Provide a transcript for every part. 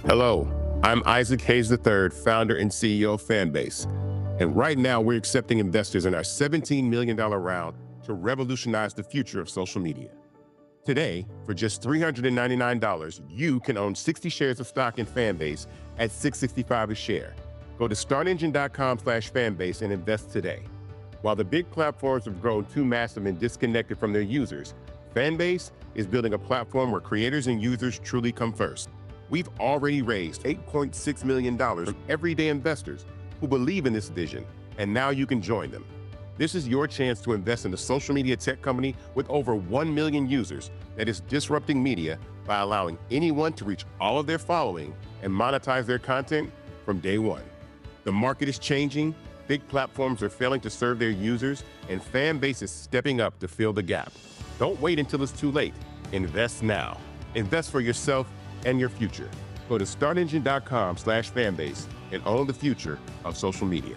Hello, I'm Isaac Hayes III, founder and CEO of Fanbase. And right now, we're accepting investors in our $17 million round to revolutionize the future of social media. Today, for just $399, you can own 60 shares of stock in Fanbase at $665 a share. Go to startengine.com/fanbase and invest today. While the big platforms have grown too massive and disconnected from their users, Fanbase is building a platform where creators and users truly come first. We've already raised $8.6 million from everyday investors who believe in this vision, and now you can join them. This is your chance to invest in a social media tech company with over 1 million users that is disrupting media by allowing anyone to reach all of their following and monetize their content from day one. The market is changing, big platforms are failing to serve their users, and Fanbase is stepping up to fill the gap. Don't wait until it's too late. Invest now. Invest for yourself and your future. Go to startengine.com/fanbase and own the future of social media.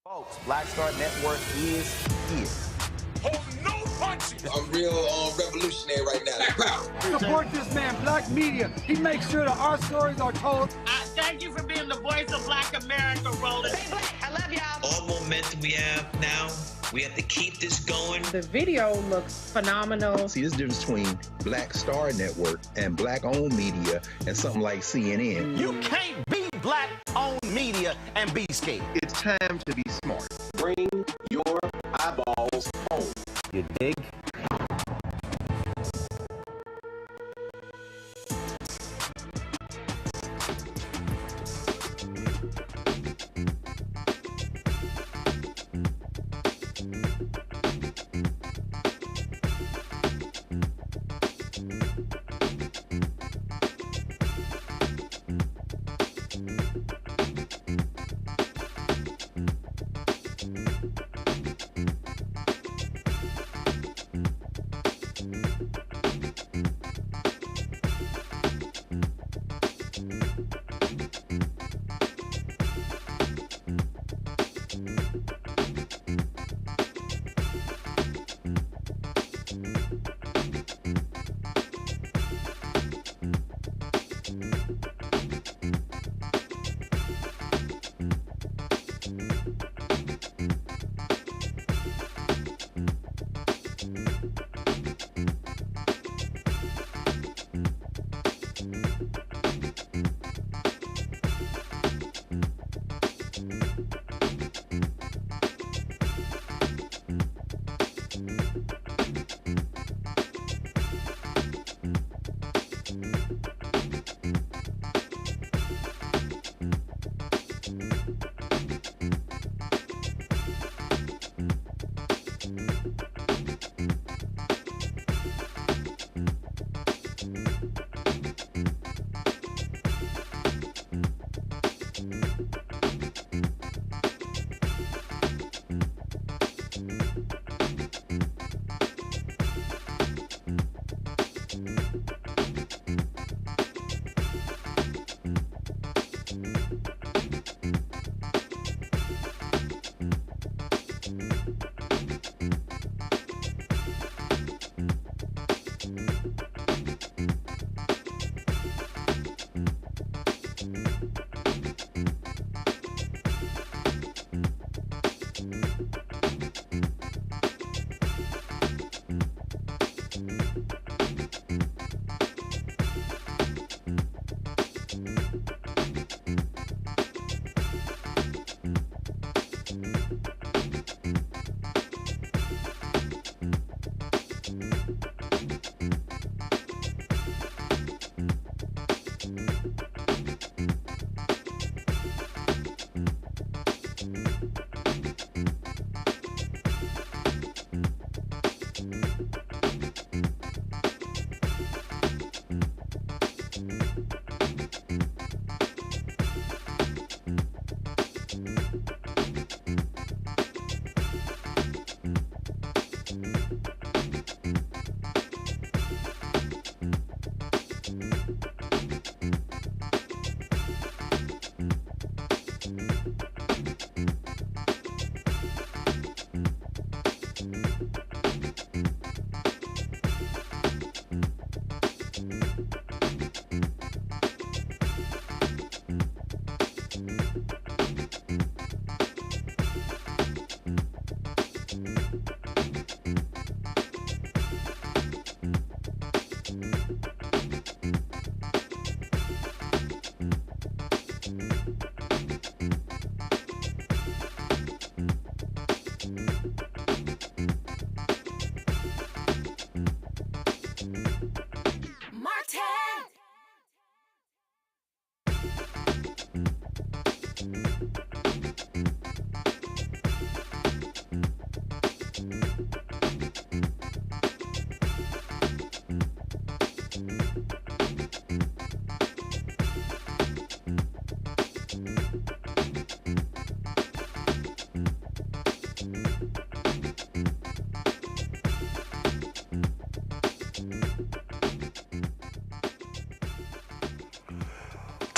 Folks, Black Star Network is here. Hold no punches. I'm real revolutionary right now. Black power. Support this man, Black Media. He makes sure that our stories are told. Thank you for being the voice of Black America, Roland. Stay black. I love y'all. All momentum we have now, we have to keep this going. The video looks phenomenal. See, this difference between Black Star Network and Black-owned media and something like CNN. You can't be Black-owned media and be scared. It's time to be smart. Bring your eyeballs home. You dig?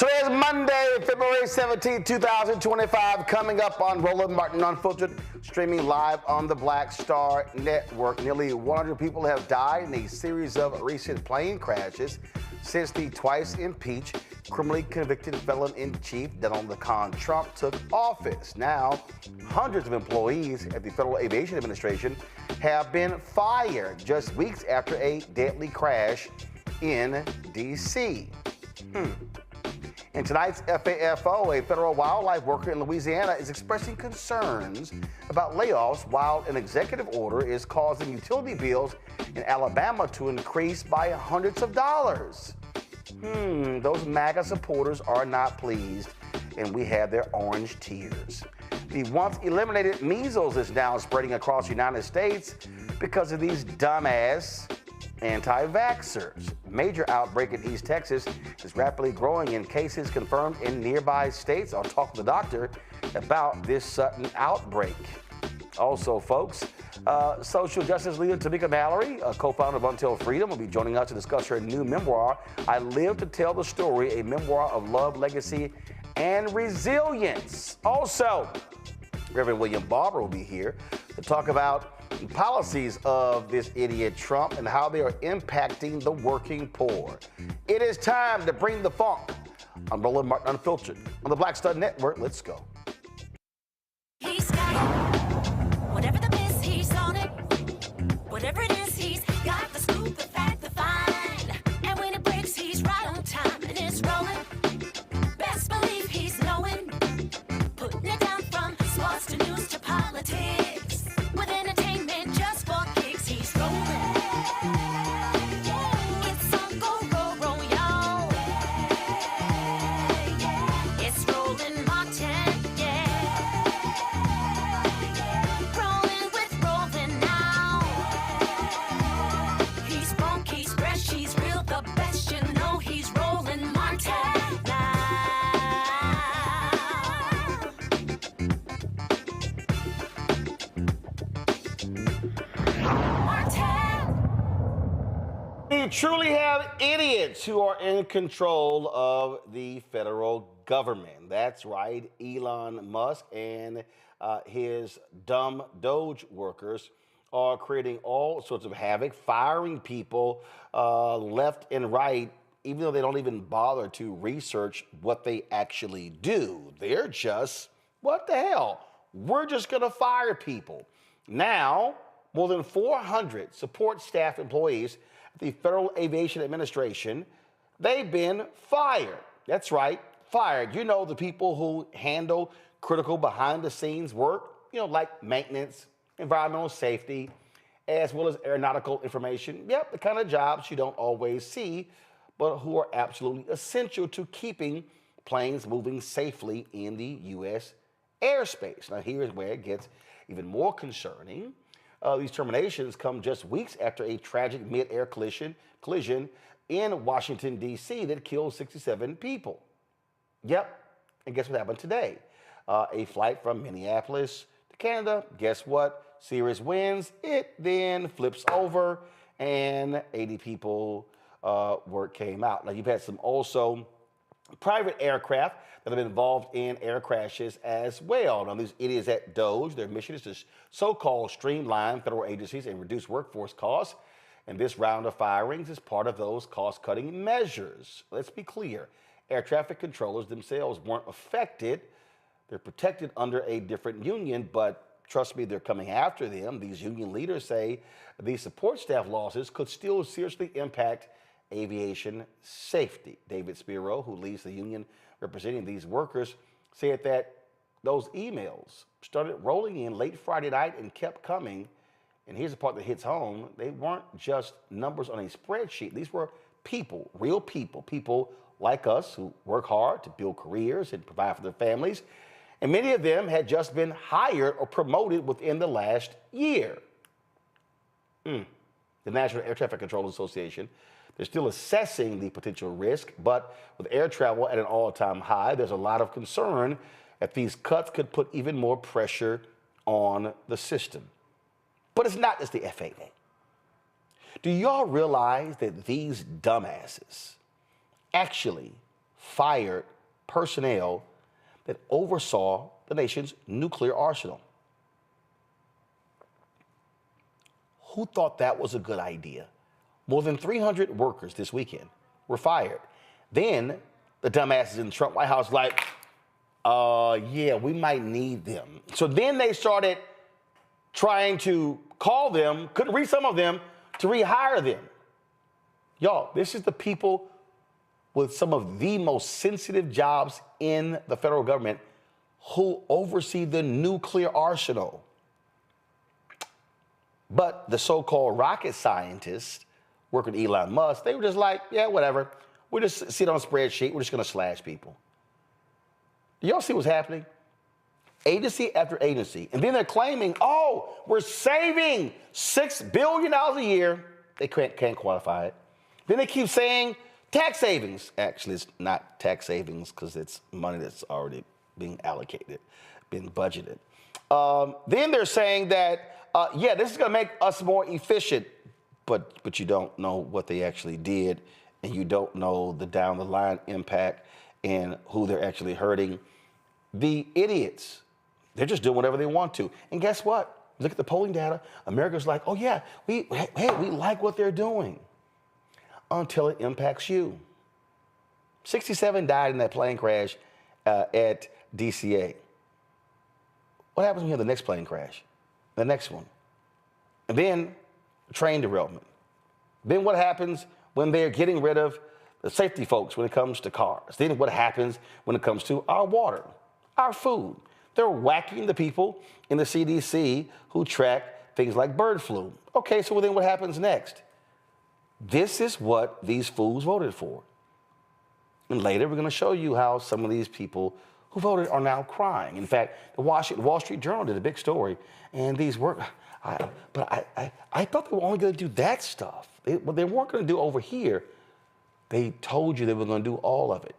Today is Monday, February 17, 2025, coming up on Roland Martin Unfiltered, streaming live on the Black Star Network. Nearly 100 people have died in a series of recent plane crashes since the twice impeached, criminally convicted felon-in-chief Donald Trump took office. Now, hundreds of employees at the Federal Aviation Administration have been fired just weeks after a deadly crash in D.C. In tonight's FAFO, a federal wildlife worker in Louisiana is expressing concerns about layoffs while an executive order is causing utility bills in Alabama to increase by hundreds of dollars. Those MAGA supporters are not pleased, and we have their orange tears. The once eliminated measles is now spreading across the United States because of these dumbass anti-vaxxers. Major outbreak in East Texas is rapidly growing in cases confirmed in nearby states. I'll talk to the doctor about this sudden outbreak. Also, folks, social justice leader Tamika Mallory, a co-founder of Until Freedom, will be joining us to discuss her new memoir, I Live to Tell the Story, a memoir of love, legacy, and resilience. Also, Reverend William Barber will be here to talk about the policies of this idiot Trump and how they are impacting the working poor. It is time to bring the funk on Roland Martin Unfiltered on the Black Star Network. Let's go. He's got it. Whatever the miss, he's on it. Whatever it is, he's got the scoop, the fact, the find. And when it breaks, he's right on time and it's rolling. Best believe he's knowing. Putting it down from sports to news to politics. With entertainment just for kicks, he's rolling. It's on go, roll, roll, y'all. It's Roland Martin, yeah. Rolling with Roland now. He's funk, he's fresh, he's real, the best, you know he's Roland Martin now. We truly have idiots who are in control of the federal government. That's right, Elon Musk and his dumb Doge workers are creating all sorts of havoc, firing people left and right, even though they don't even bother to research what they actually do. They're just, what the hell? We're just gonna fire people. Now, more than 400 support staff employees at the Federal Aviation Administration, they've been fired. That's right, fired. You know, the people who handle critical behind-the-scenes work, you know, like maintenance, environmental safety, as well as aeronautical information. Yep, the kind of jobs you don't always see, but who are absolutely essential to keeping planes moving safely in the U.S. airspace. Now, here's where it gets even more concerning. These terminations come just weeks after a tragic mid-air collision in Washington, D.C. that killed 67 people. Yep, and guess what happened today? A flight from Minneapolis to Canada, guess what? Serious winds, it then flips over and 80 people word came out. Now, you've had some also private aircraft that have been involved in air crashes as well. Now, these idiots at DOGE, their mission is to so-called streamline federal agencies and reduce workforce costs. And this round of firings is part of those cost-cutting measures. Let's be clear. Air traffic controllers themselves weren't affected. They're protected under a different union, but trust me, they're coming after them. These union leaders say these support staff losses could still seriously impact aviation safety. David Spiro, who leads the union representing these workers, said that those emails started rolling in late Friday night and kept coming. And here's the part that hits home. They weren't just numbers on a spreadsheet. These were people, real people, people like us who work hard to build careers and provide for their families. And many of them had just been hired or promoted within the last year. The National Air Traffic Control Association, they're still assessing the potential risk, but with air travel at an all-time high, there's a lot of concern that these cuts could put even more pressure on the system. But it's not just the FAA. Do y'all realize that these dumbasses actually fired personnel that oversaw the nation's nuclear arsenal. Who thought that was a good idea? More than 300 workers this weekend were fired. Then the dumbasses in the Trump White House like, yeah, we might need them. So then they started trying to call them, couldn't reach some of them, to rehire them. Y'all, this is the people with some of the most sensitive jobs in the federal government who oversee the nuclear arsenal. But the so-called rocket scientists working with Elon Musk, they were just like, yeah, whatever. We'll just sit on a spreadsheet. We're just going to slash people. Do y'all see what's happening? Agency after agency. And then they're claiming, oh, we're saving $6 billion a year. They can't quantify it. Then they keep saying tax savings. Actually, it's not tax savings because it's money that's already being allocated, being budgeted. Then they're saying that, yeah, this is going to make us more efficient, but you don't know what they actually did, and you don't know the down-the-line impact and who they're actually hurting. The idiots, they're just doing whatever they want to. And guess what? Look at the polling data. America's like, oh, yeah, we like what they're doing until it impacts you. 67 died in that plane crash at DCA. What happens when you have the next plane crash? The next one. And then train derailment. Then what happens when they're getting rid of the safety folks when it comes to cars? Then what happens when it comes to our water, our food? They're whacking the people in the CDC who track things like bird flu. Okay, so then what happens next? This is what these fools voted for. And later we're going to show you how some of these people who voted are now crying. In fact, the Wall Street Journal did a big story, and these were, I thought they were only going to do that stuff. What they weren't going to do over here, they told you they were going to do all of it.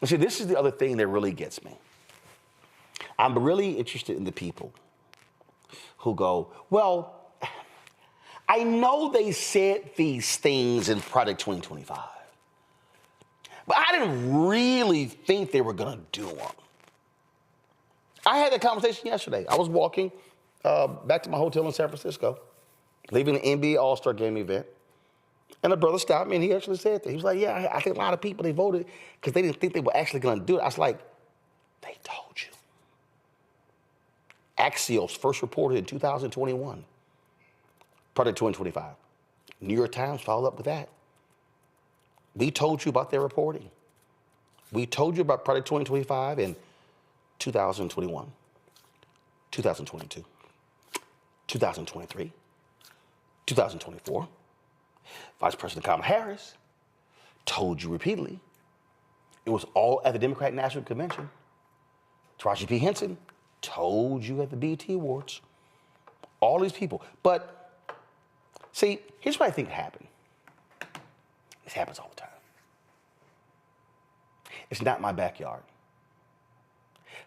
And see, this is the other thing that really gets me. I'm really interested in the people who go, well, I know they said these things in Project 2025, but I didn't really think they were going to do them. I had that conversation yesterday. I was walking back to my hotel in San Francisco, leaving the NBA All-Star Game event, and a brother stopped me, and he actually said that. He was like, yeah, I think a lot of people, they voted because they didn't think they were actually going to do it. I was like, they told you. Axios first reported in 2021. Project 2025. New York Times followed up with that. We told you about their reporting. We told you about Project 2025 in 2021, 2022, 2023, 2024. Vice President Kamala Harris told you repeatedly. It was all at the Democratic National Convention. Taraji P. Henson told you at the BET Awards. All these people. But see, here's what I think happened. This happens all the time. It's not my backyard.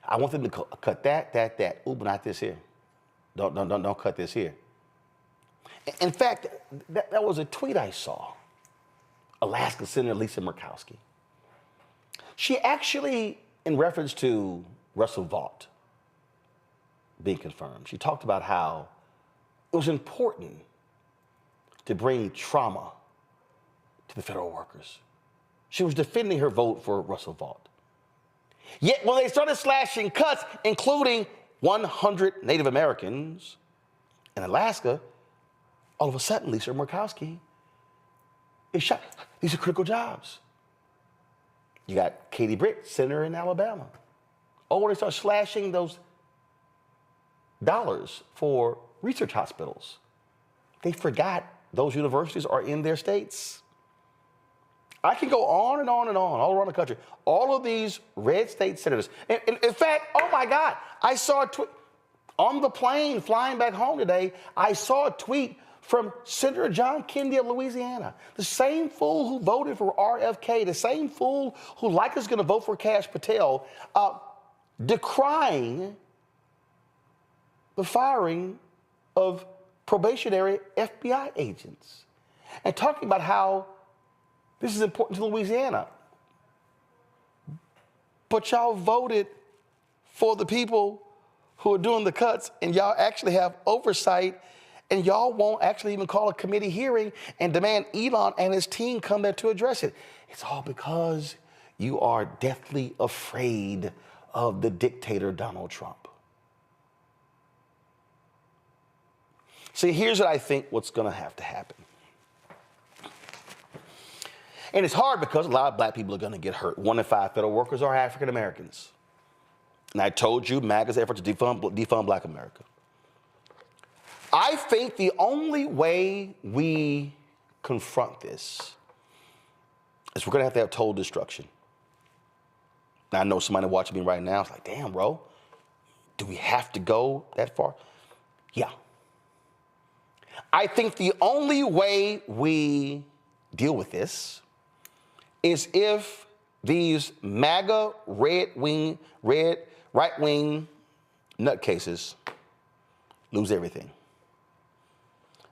I want them to cut that. Ooh, but not this here. Don't cut this here. In fact, that was a tweet I saw. Alaska Senator Lisa Murkowski. She actually, in reference to Russell Vought being confirmed, she talked about how it was important to bring trauma to the federal workers. She was defending her vote for Russell Vought. Yet when they started slashing cuts, including 100 Native Americans in Alaska, all of a sudden, Lisa Murkowski is shot. These are critical jobs. You got Katie Britt, senator in Alabama. Oh, when they start slashing those dollars for research hospitals, they forgot those universities are in their states. I can go on and on and on, all around the country. All of these red state senators. In fact, oh my God, I saw a tweet on the plane flying back home today. I saw a tweet from Senator John Kennedy of Louisiana, the same fool who voted for RFK, the same fool who likely is going to vote for Kash Patel, decrying the firing of probationary FBI agents and talking about how this is important to Louisiana. But y'all voted for the people who are doing the cuts, and y'all actually have oversight, and y'all won't actually even call a committee hearing and demand Elon and his team come there to address it. It's all because you are deathly afraid of the dictator Donald Trump. See, here's what I think what's going to have to happen. And it's hard because a lot of black people are going to get hurt. 1 in 5 federal workers are African Americans. And I told you MAGA's effort to defund black America. I think the only way we confront this is we're going to have total destruction. Now, I know somebody watching me right now is like, damn, bro, do we have to go that far? Yeah. I think the only way we deal with this is if these MAGA right-wing nutcases lose everything.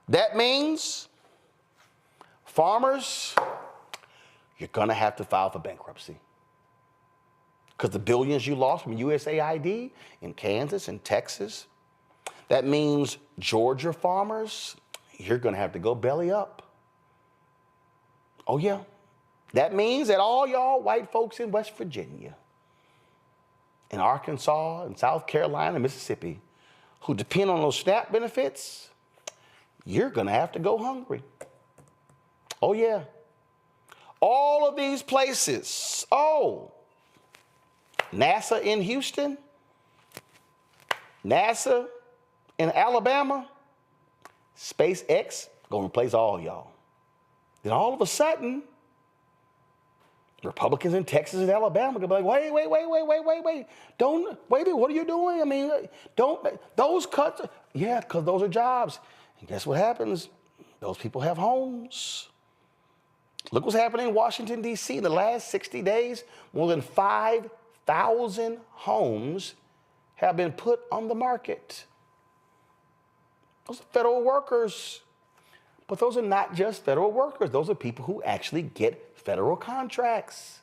That means farmers, you're going to have to file for bankruptcy. Because the billions you lost from USAID in Kansas and Texas, that means Georgia farmers, you're going to have to go belly up. Oh, yeah. That means that all y'all white folks in West Virginia, in Arkansas, and South Carolina, and Mississippi, who depend on those SNAP benefits, you're going to have to go hungry. Oh, yeah. All of these places. Oh, NASA in Houston, NASA in Alabama, SpaceX going to replace all y'all. Then all of a sudden, Republicans in Texas and Alabama going to be like, wait. Don't, wait, what are you doing? I mean, don't, those cuts, yeah, because those are jobs. And guess what happens? Those people have homes. Look what's happening in Washington, D.C. in the last 60 days. More than 5,000 homes have been put on the market. Those are federal workers. But those are not just federal workers. Those are people who actually get federal contracts.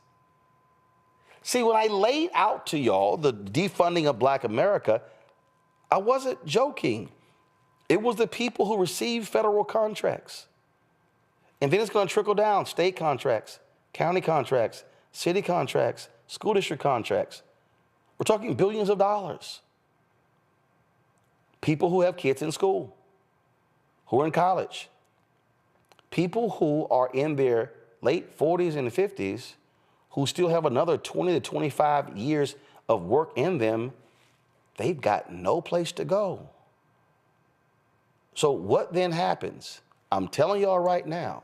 See, when I laid out to y'all the defunding of black America, I wasn't joking. It was the people who received federal contracts. And then it's going to trickle down state contracts, county contracts, city contracts, school district contracts. We're talking billions of dollars. People who have kids in school, who are in college, people who are in their late 40s and 50s, who still have another 20 to 25 years of work in them, they've got no place to go. So what then happens? I'm telling y'all right now,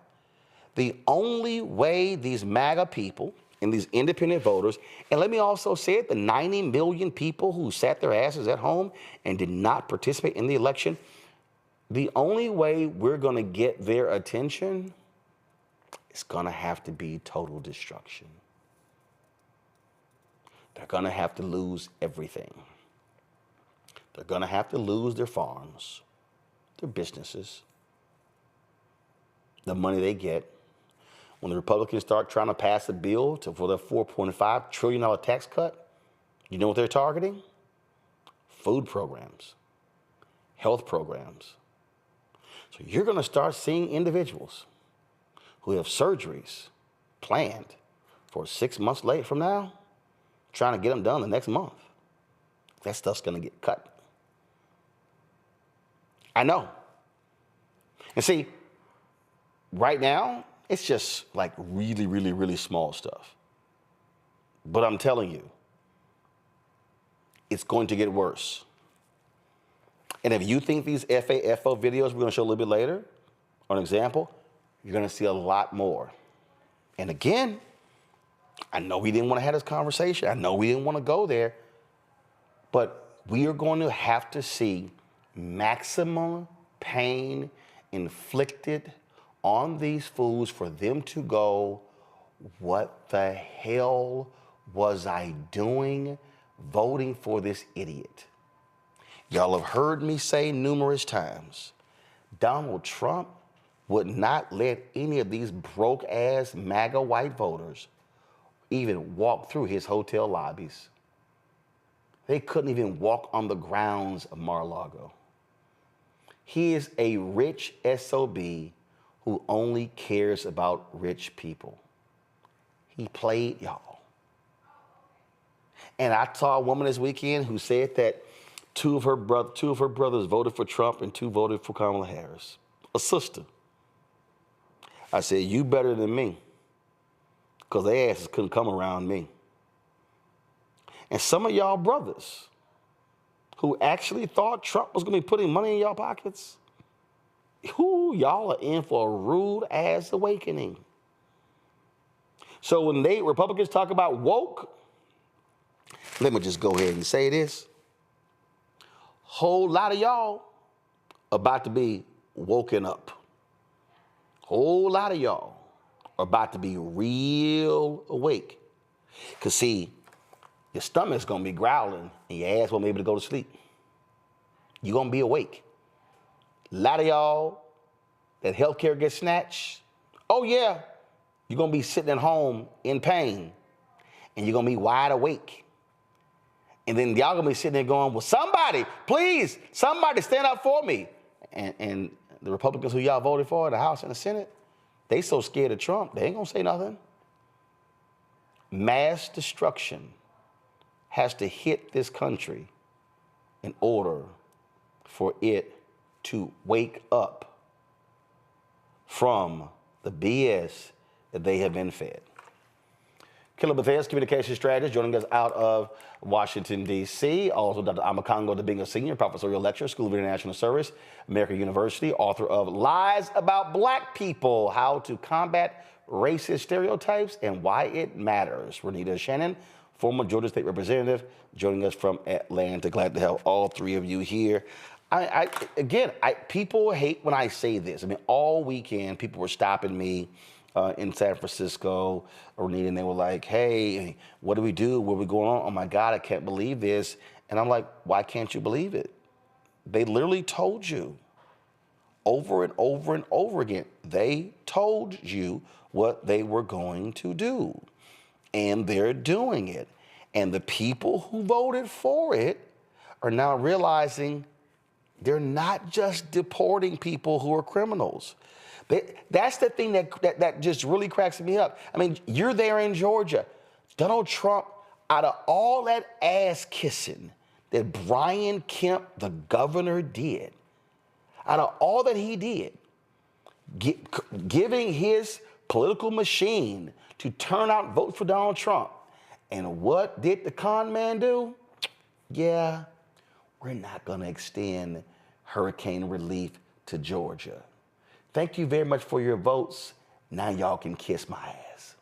the only way these MAGA people and these independent voters, and let me also say it, the 90 million people who sat their asses at home and did not participate in the election, the only way we're going to get their attention is going to have to be total destruction. They're going to have to lose everything. They're going to have to lose their farms, their businesses, the money they get. When the Republicans start trying to pass a bill for their $4.5 trillion tax cut, you know what they're targeting? Food programs, health programs. So you're going to start seeing individuals who have surgeries planned for 6 months late from now, trying to get them done the next month. That stuff's going to get cut. I know. And see, right now, it's just like really, really, really small stuff. But I'm telling you, it's going to get worse. And if you think these FAFO videos we're going to show a little bit later are an example, you're going to see a lot more. And again, I know we didn't want to have this conversation. I know we didn't want to go there. But we are going to have to see maximum pain inflicted on these fools for them to go, what the hell was I doing voting for this idiot? Y'all have heard me say numerous times, Donald Trump would not let any of these broke-ass MAGA white voters even walk through his hotel lobbies. They couldn't even walk on the grounds of Mar-a-Lago. He is a rich SOB who only cares about rich people. He played y'all. And I saw a woman this weekend who said that two of her brothers voted for Trump and two voted for Kamala Harris. A sister. I said, you better than me, because their asses couldn't come around me. And some of y'all brothers who actually thought Trump was going to be putting money in y'all pockets, y'all are in for a rude ass awakening. So when Republicans talk about woke, let me just go ahead and say this. Whole lot of y'all about to be woken up. Whole lot of y'all are about to be real awake. Because see, your stomach's going to be growling and your ass won't be able to go to sleep. You're going to be awake. A lot of y'all, that healthcare gets snatched. Oh, yeah. You're going to be sitting at home in pain and you're going to be wide awake. And then y'all going to be sitting there going, well, somebody, please, somebody stand up for me. And the Republicans who y'all voted for, the House and the Senate, they so scared of Trump, they ain't going to say nothing. Mass destruction has to hit this country in order for it to wake up from the BS that they have been fed. Killer Bethesda, communication strategist, joining us out of Washington, D.C. Also, Dr. Amakongo Debinga Sr., professorial lecturer, School of International Service, American University, author of Lies About Black People, How to Combat Racist Stereotypes and Why It Matters. Renita Shannon, former Georgia State Representative, joining us from Atlanta. Glad to have all three of you here. People hate when I say this. I mean, all weekend, people were stopping me in San Francisco, and they were like, hey, what do we do? What are we going on? Oh my God, I can't believe this. And I'm like, why can't you believe it? They literally told you over and over and over again. They told you what they were going to do. And they're doing it. And the people who voted for it are now realizing they're not just deporting people who are criminals. That's the thing that just really cracks me up. I mean, you're there in Georgia. Donald Trump, out of all that ass kissing that Brian Kemp, the governor, did, out of all that he did, giving his political machine to turn out and vote for Donald Trump. And what did the con man do? Yeah, we're not going to extend hurricane relief to Georgia. Thank you very much for your votes. Now y'all can kiss my ass.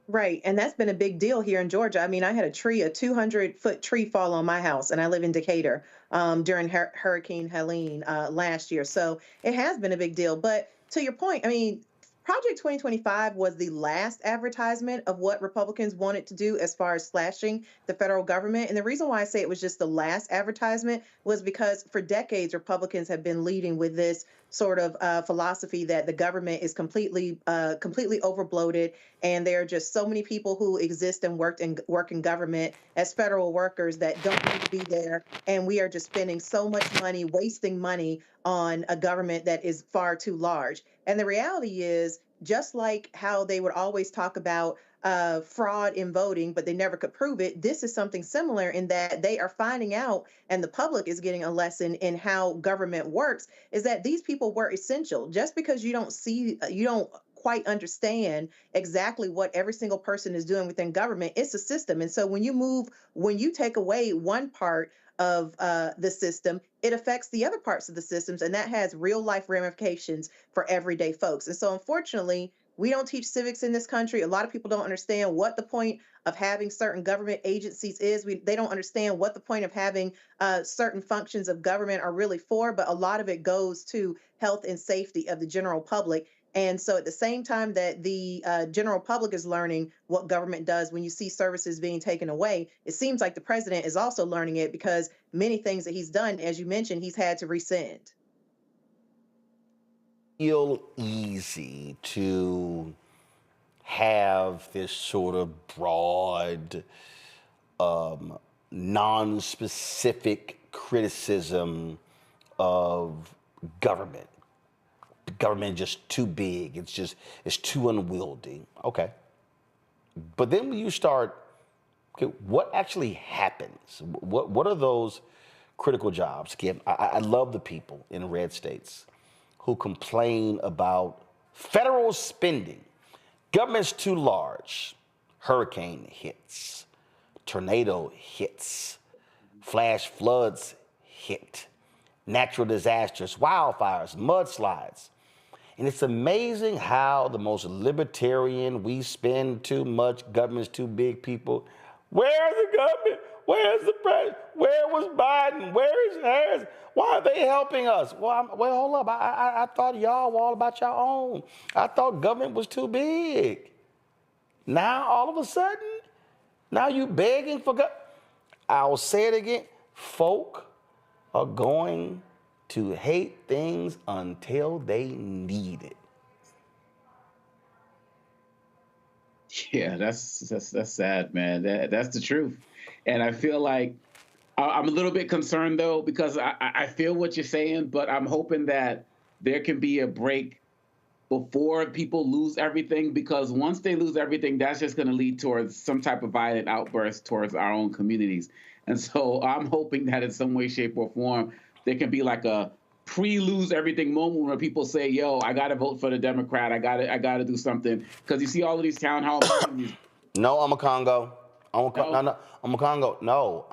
Right. And that's been a big deal here in Georgia. I mean, I had a 200-foot tree fall on my house, and I live in Decatur during Hurricane Helene last year. So it has been a big deal. But to your point, I mean, Project 2025 was the last advertisement of what Republicans wanted to do as far as slashing the federal government. And the reason why I say it was just the last advertisement was because for decades, Republicans have been leading with this sort of philosophy that the government is completely overbloated, and there are just so many people who exist and work in government as federal workers that don't need to be there, and we are just spending so much money, wasting money on a government that is far too large. And the reality is, just like how they would always talk about fraud in voting, but they never could prove it, this is something similar in that they are finding out, and the public is getting a lesson in how government works, is that these people were essential. Just because you don't quite understand exactly what every single person is doing within government, it's a system. And so when you take away one part of the system, it affects the other parts of the systems, and that has real life ramifications for everyday folks. And so unfortunately, we don't teach civics in this country. A lot of people don't understand what the point of having certain government agencies is. They don't understand what the point of having certain functions of government are really for, but a lot of it goes to health and safety of the general public. And so at the same time that the general public is learning what government does when you see services being taken away, it seems like the president is also learning it, because many things that he's done, as you mentioned, he's had to rescind. Feel easy to have this sort of broad, non-specific criticism of government. The government is just too big. It's too unwieldy. Okay. But then when you start, okay, what actually happens? What are those critical jobs? Again, I love the people in red states who complain about federal spending. Government's too large. Hurricane hits, tornado hits, flash floods hit, natural disasters, wildfires, mudslides. And it's amazing how the most libertarian, we spend too much, government's too big people. Where's the government? Where's the president? Where was Biden? Where is Harris? Why are they helping us? Well, hold up. I thought y'all were all about your own. I thought government was too big. Now, all of a sudden, now you begging for God. I'll say it again. Folk are going to hate things until they need it. Yeah, that's sad, man. That's the truth. And I feel like I'm a little bit concerned, though, because I feel what you're saying, but I'm hoping that there can be a break before people lose everything, because once they lose everything, that's just going to lead towards some type of violent outburst towards our own communities. And so I'm hoping that in some way, shape, or form, there can be like a pre-lose everything moment where people say, yo, I got to vote for the Democrat. I got to do something. Because you see all of these town hall meetings. No, I'm a Congo. I'm a Congo. No,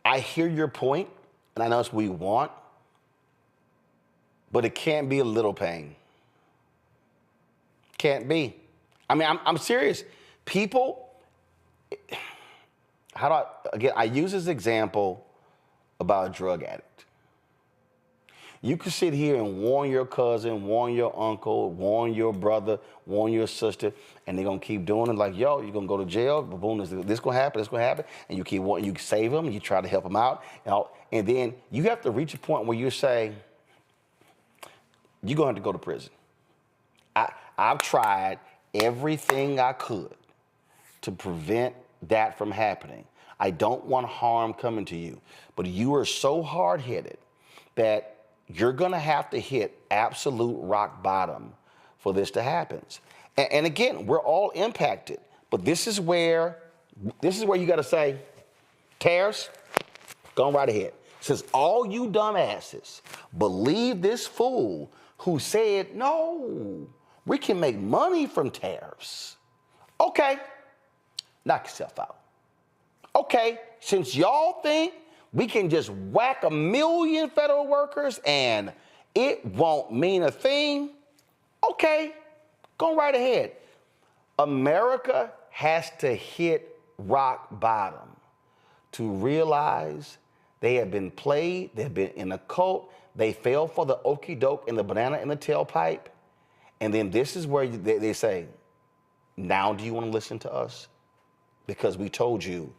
I hear your point, and I know it's what we want, but it can't be a little pain. Can't be. I mean, I'm serious. People, I use this example about a drug addict. You can sit here and warn your cousin, warn your uncle, warn your brother, warn your sister, and they're gonna keep doing it. Like, yo, you're gonna go to jail. Boom, this gonna happen. And you keep wanting, you save them. You try to help them out, and then you have to reach a point where you say, you're gonna have to go to prison. I've tried everything I could to prevent that from happening. I don't want harm coming to you, but you are so hard-headed that you're gonna have to hit absolute rock bottom for this to happen. And again, we're all impacted, but this is where you gotta say, tariffs, go right ahead. Since all you dumbasses believe this fool who said, no, we can make money from tariffs. Okay, knock yourself out. Okay, since y'all think we can just whack 1 million federal workers and it won't mean a thing, okay, go right ahead. America has to hit rock bottom to realize they have been played, they've been in a cult, they fell for the okie doke and the banana in the tailpipe, and then this is where they say, now do you want to listen to us? Because we told you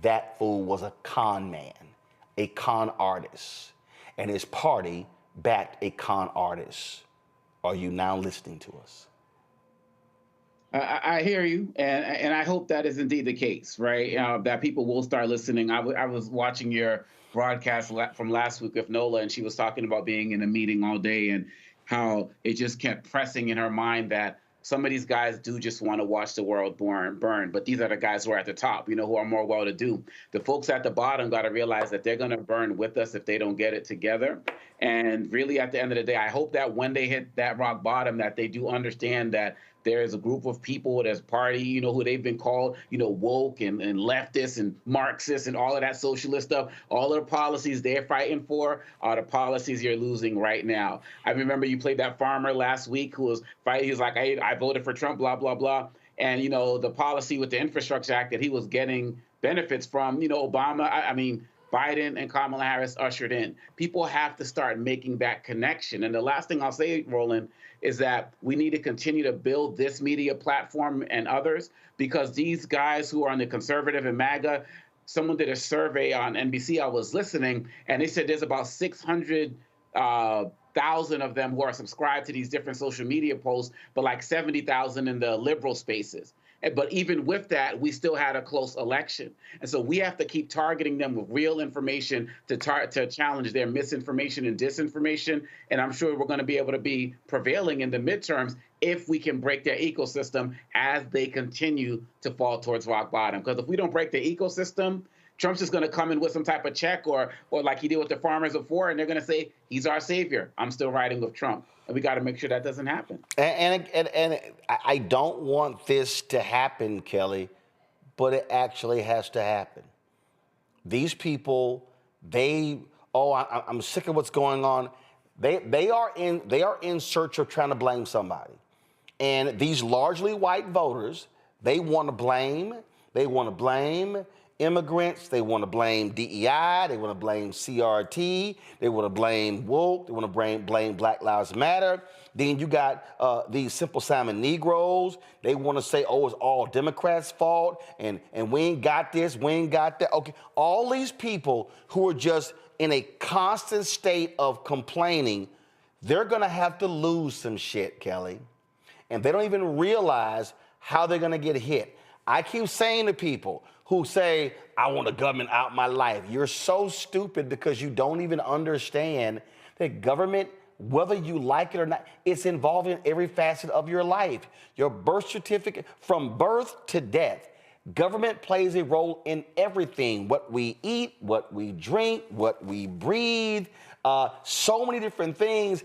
that fool was a con man, a con artist, and his party backed a con artist. Are you now listening to us? I hear you, and I hope that is indeed the case, right? That people will start listening. I was watching your broadcast from last week with Nola, and she was talking about being in a meeting all day and how it just kept pressing in her mind that some of these guys do just want to watch the world burn, but these are the guys who are at the top, who are more well-to-do. The folks at the bottom got to realize that they're going to burn with us if they don't get it together. And really, at the end of the day, I hope that when they hit that rock bottom, that they do understand that there is a group of people, there's party, who they've been called, woke and leftists and Marxists and all of that socialist stuff. All of the policies they're fighting for are the policies you're losing right now. I remember you played that farmer last week who was fighting. He was like, I voted for Trump, blah, blah, blah. And, the policy with the Infrastructure Act that he was getting benefits from, Biden and Kamala Harris ushered in. People have to start making that connection. And the last thing I'll say, Roland, is that we need to continue to build this media platform and others, because these guys who are on the conservative and MAGA, someone did a survey on NBC, I was listening, and they said there's about 600 100,000 of them who are subscribed to these different social media posts, but like 70,000 in the liberal spaces. But even with that, we still had a close election. And so we have to keep targeting them with real information to challenge their misinformation and disinformation. And I'm sure we're going to be able to be prevailing in the midterms if we can break their ecosystem as they continue to fall towards rock bottom. Because if we don't break the ecosystem, Trump's just going to come in with some type of check or like he did with the farmers before, and they're going to say, he's our savior. I'm still riding with Trump. And we got to make sure that doesn't happen. And I don't want this to happen, Kelly, but it actually has to happen. These people, I'm sick of what's going on. They are in search of trying to blame somebody. And these largely white voters, they want to blame immigrants, they want to blame DEI, they want to blame CRT, they want to blame woke, they want to blame Black Lives Matter. Then you got these Simple Simon Negroes. They want to say, oh, it's all Democrats' fault, and we ain't got this, we ain't got that. Okay, all these people who are just in a constant state of complaining, they're going to have to lose some shit, Kelly. And they don't even realize how they're going to get hit. I keep saying to people who say, I want the government out my life. You're so stupid because you don't even understand that government, whether you like it or not, it's involved in every facet of your life. Your birth certificate, from birth to death, government plays a role in everything. What we eat, what we drink, what we breathe, so many different things.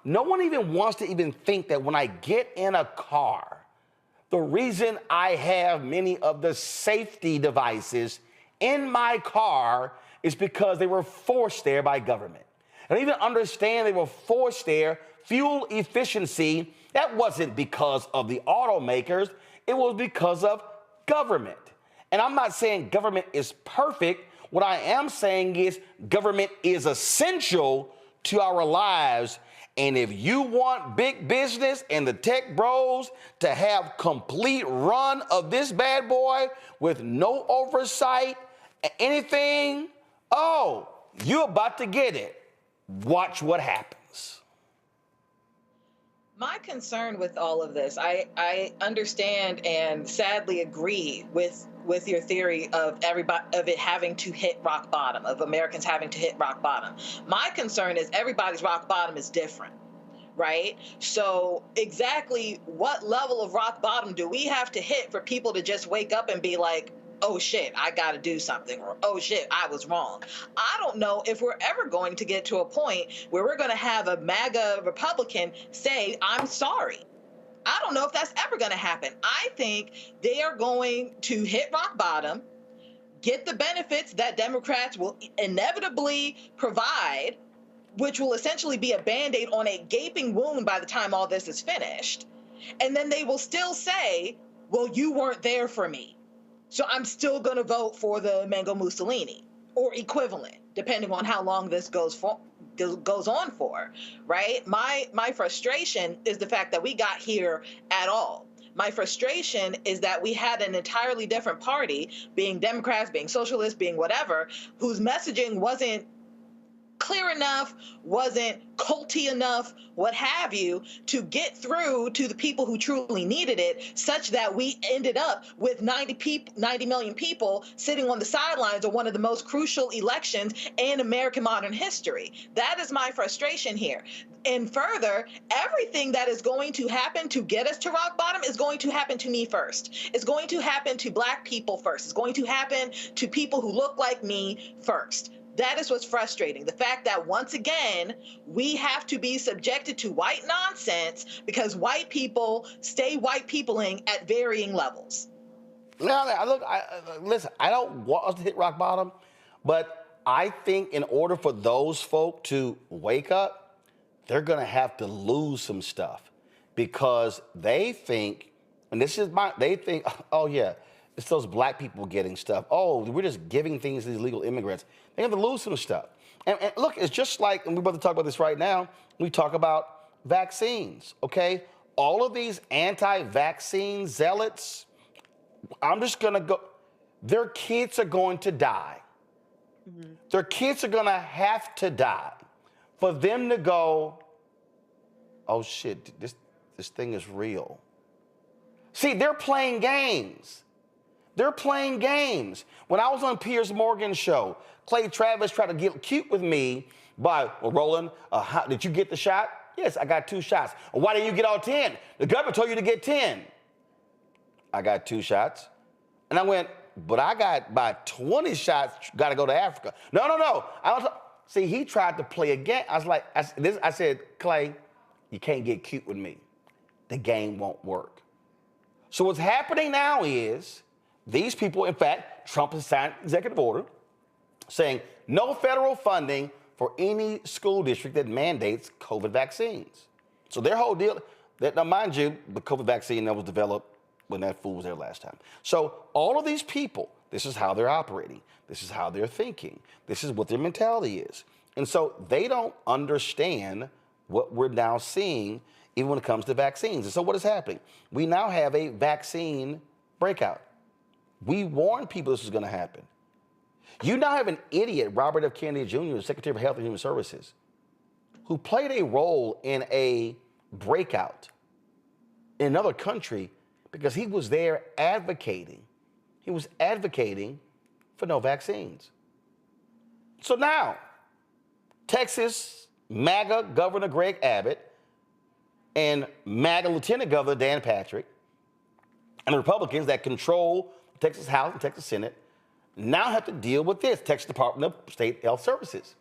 No one even wants to even think that when I get in a car, the reason I have many of the safety devices in my car is because they were forced there by government. I don't even understand they were forced there. Fuel efficiency, that wasn't because of the automakers. It was because of government. And I'm not saying government is perfect. What I am saying is government is essential to our lives. And if you want big business and the tech bros to have complete run of this bad boy with no oversight, anything, you're about to get it. Watch what happens. My concern with all of this, I understand and sadly agree with your theory of it having to hit rock bottom, of Americans having to hit rock bottom. My concern is everybody's rock bottom is different, right? So exactly what level of rock bottom do we have to hit for people to just wake up and be like, oh shit, I got to do something, or oh shit, I was wrong. I don't know if we're ever going to get to a point where we're going to have a MAGA Republican say, I'm sorry. I don't know if that's ever going to happen. I think they are going to hit rock bottom, get the benefits that Democrats will inevitably provide, which will essentially be a Band-Aid on a gaping wound by the time all this is finished. And then they will still say, well, you weren't there for me, so I'm still going to vote for the Mango Mussolini or equivalent, depending on how long this goes on for, right? My frustration is the fact that we got here at all. My frustration is that we had an entirely different party, being Democrats, being socialists, being whatever, whose messaging wasn't clear enough, wasn't culty enough, what have you, to get through to the people who truly needed it, such that we ended up with 90 million people sitting on the sidelines of one of the most crucial elections in American modern history. That is my frustration here. And further, everything that is going to happen to get us to rock bottom is going to happen to me first. It's going to happen to Black people first. It's going to happen to people who look like me first. That is what's frustrating. The fact that, once again, we have to be subjected to white nonsense because white people stay white peopling at varying levels. Now, listen, I don't want us to hit rock bottom, but I think in order for those folk to wake up, they're going to have to lose some stuff because they think, and they think, oh, yeah, it's those Black people getting stuff. Oh, we're just giving things to these illegal immigrants. They have to lose some stuff. And look, it's just like, and we're about to talk about this right now, we talk about vaccines, okay? All of these anti-vaccine zealots, I'm just going to go, their kids are going to die. Mm-hmm. Their kids are going to have to die for them to go, oh shit, this thing is real. See, they're playing games. They're playing games. When I was on Piers Morgan's show, Clay Travis tried to get cute with me by, well, Roland, did you get the shot? Yes, I got 2 shots. Well, why didn't you get all 10? The government told you to get 10. I got 2 shots. And I went, but I got about 20 shots, got to go to Africa. No. See, he tried to play a game. I was like, I said, Clay, you can't get cute with me. The game won't work. So what's happening now is these people, in fact, Trump has signed an executive order saying no federal funding for any school district that mandates COVID vaccines. So their whole deal, now mind you, the COVID vaccine that was developed when that fool was there last time. So all of these people, this is how they're operating. This is how they're thinking. This is what their mentality is. And so they don't understand what we're now seeing even when it comes to vaccines. And so what is happening? We now have a vaccine breakout. We warned people this was going to happen. You now have an idiot, Robert F. Kennedy Jr., Secretary of Health and Human Services, who played a role in a breakout in another country because he was there advocating. He was advocating for no vaccines. So now, Texas MAGA Governor Greg Abbott and MAGA Lieutenant Governor Dan Patrick and the Republicans that control the Texas House and Texas Senate now have to deal with this. Texas Department of State Health Services.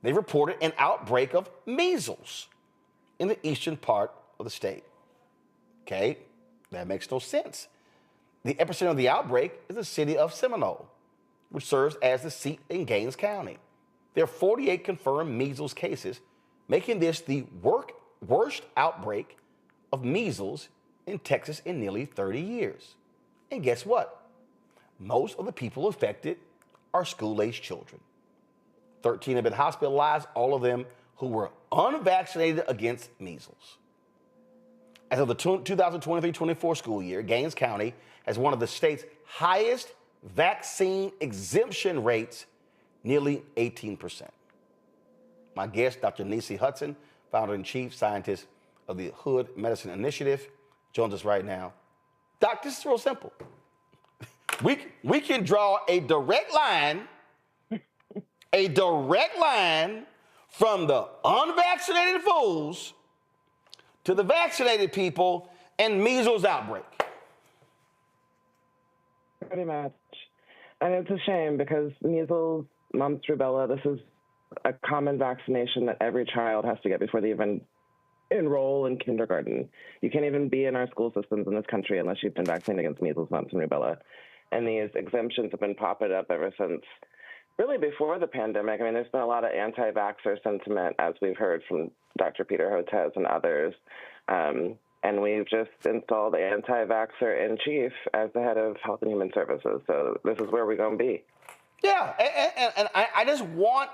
They reported an outbreak of measles in the eastern part of the state. Okay, that makes no sense. The epicenter of the outbreak is the city of Seminole, which serves as the seat in Gaines County. There are 48 confirmed measles cases, making this the worst outbreak of measles in Texas in nearly 30 years. And guess what? Most of the people affected are school-aged children. 13 have been hospitalized, all of them who were unvaccinated against measles. As of the 2023-24 school year, Gaines County has one of the state's highest vaccine exemption rates, nearly 18%. My guest, Dr. Nisi Hudson, founder and chief scientist of the Hood Medicine Initiative, joins us right now. Doc, this is real simple. We can draw a direct line from the unvaccinated fools to the vaccinated people and measles outbreak. Pretty much. And it's a shame because measles, mumps, rubella, this is a common vaccination that every child has to get before they even enroll in kindergarten. You can't even be in our school systems in this country unless you've been vaccinated against measles, mumps, and rubella. And these exemptions have been popping up ever since, really before the pandemic. I mean, there's been a lot of anti-vaxxer sentiment, as we've heard from Dr. Peter Hotez and others. And we've just installed the anti-vaxxer-in-chief as the head of Health and Human Services. So this is where we're going to be. Yeah, and I just want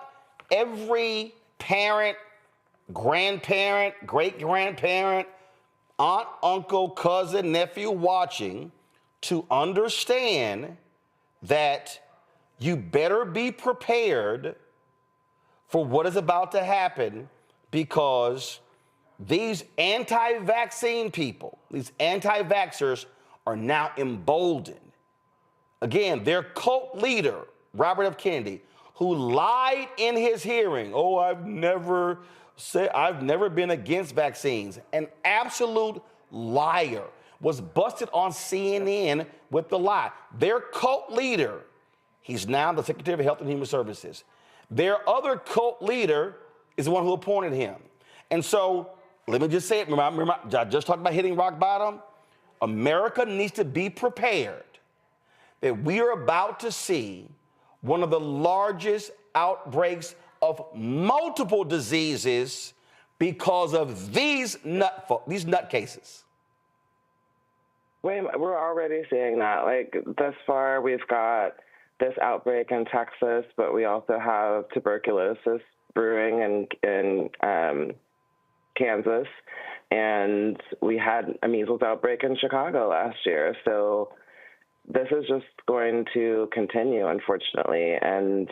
every parent, grandparent, great-grandparent, aunt, uncle, cousin, nephew watching to understand that you better be prepared for what is about to happen, because these anti-vaccine people, these anti-vaxxers, are now emboldened. Again, their cult leader, Robert F. Kennedy, who lied in his hearing. Oh, I've never been against vaccines. An absolute liar. Was busted on CNN with the lie. Their cult leader, he's now the Secretary of Health and Human Services. Their other cult leader is the one who appointed him. And so, let me just say it. Remember, I just talked about hitting rock bottom. America needs to be prepared that we are about to see one of the largest outbreaks of multiple diseases because of these nutcases. Wait, we're already seeing that. Like, thus far, we've got this outbreak in Texas, but we also have tuberculosis brewing in Kansas, and we had a measles outbreak in Chicago last year. So this is just going to continue, unfortunately. And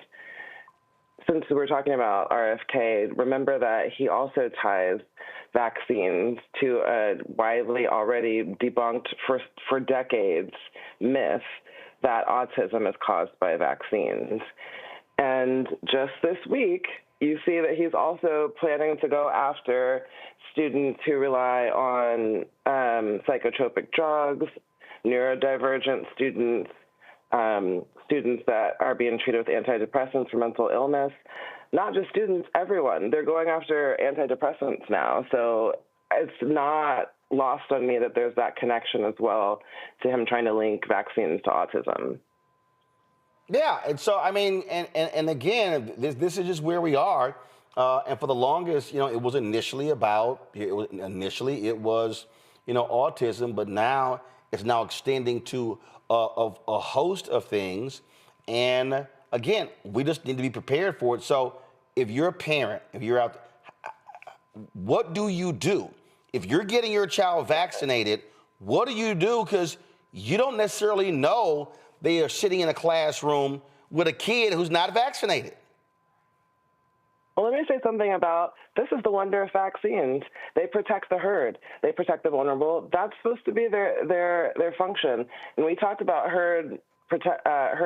since we're talking about RFK, remember that he also ties vaccines to a widely already debunked for decades myth that autism is caused by vaccines. And just this week, you see that he's also planning to go after students who rely on psychotropic drugs, neurodivergent students, students that are being treated with antidepressants for mental illness. Not just students, everyone. They're going after antidepressants now. So it's not lost on me that there's that connection as well to him trying to link vaccines to autism. Yeah, and so, I mean, and again, this is just where we are. And for the longest, you know, it was initially autism, but now it's now extending to a host of things. And again, we just need to be prepared for it. So if you're a parent, if you're out, what do you do? If you're getting your child vaccinated, what do you do? Because you don't necessarily know they are sitting in a classroom with a kid who's not vaccinated. Well, let me say something about, this is the wonder of vaccines. They protect the herd. They protect the vulnerable. That's supposed to be their function. And we talked about herd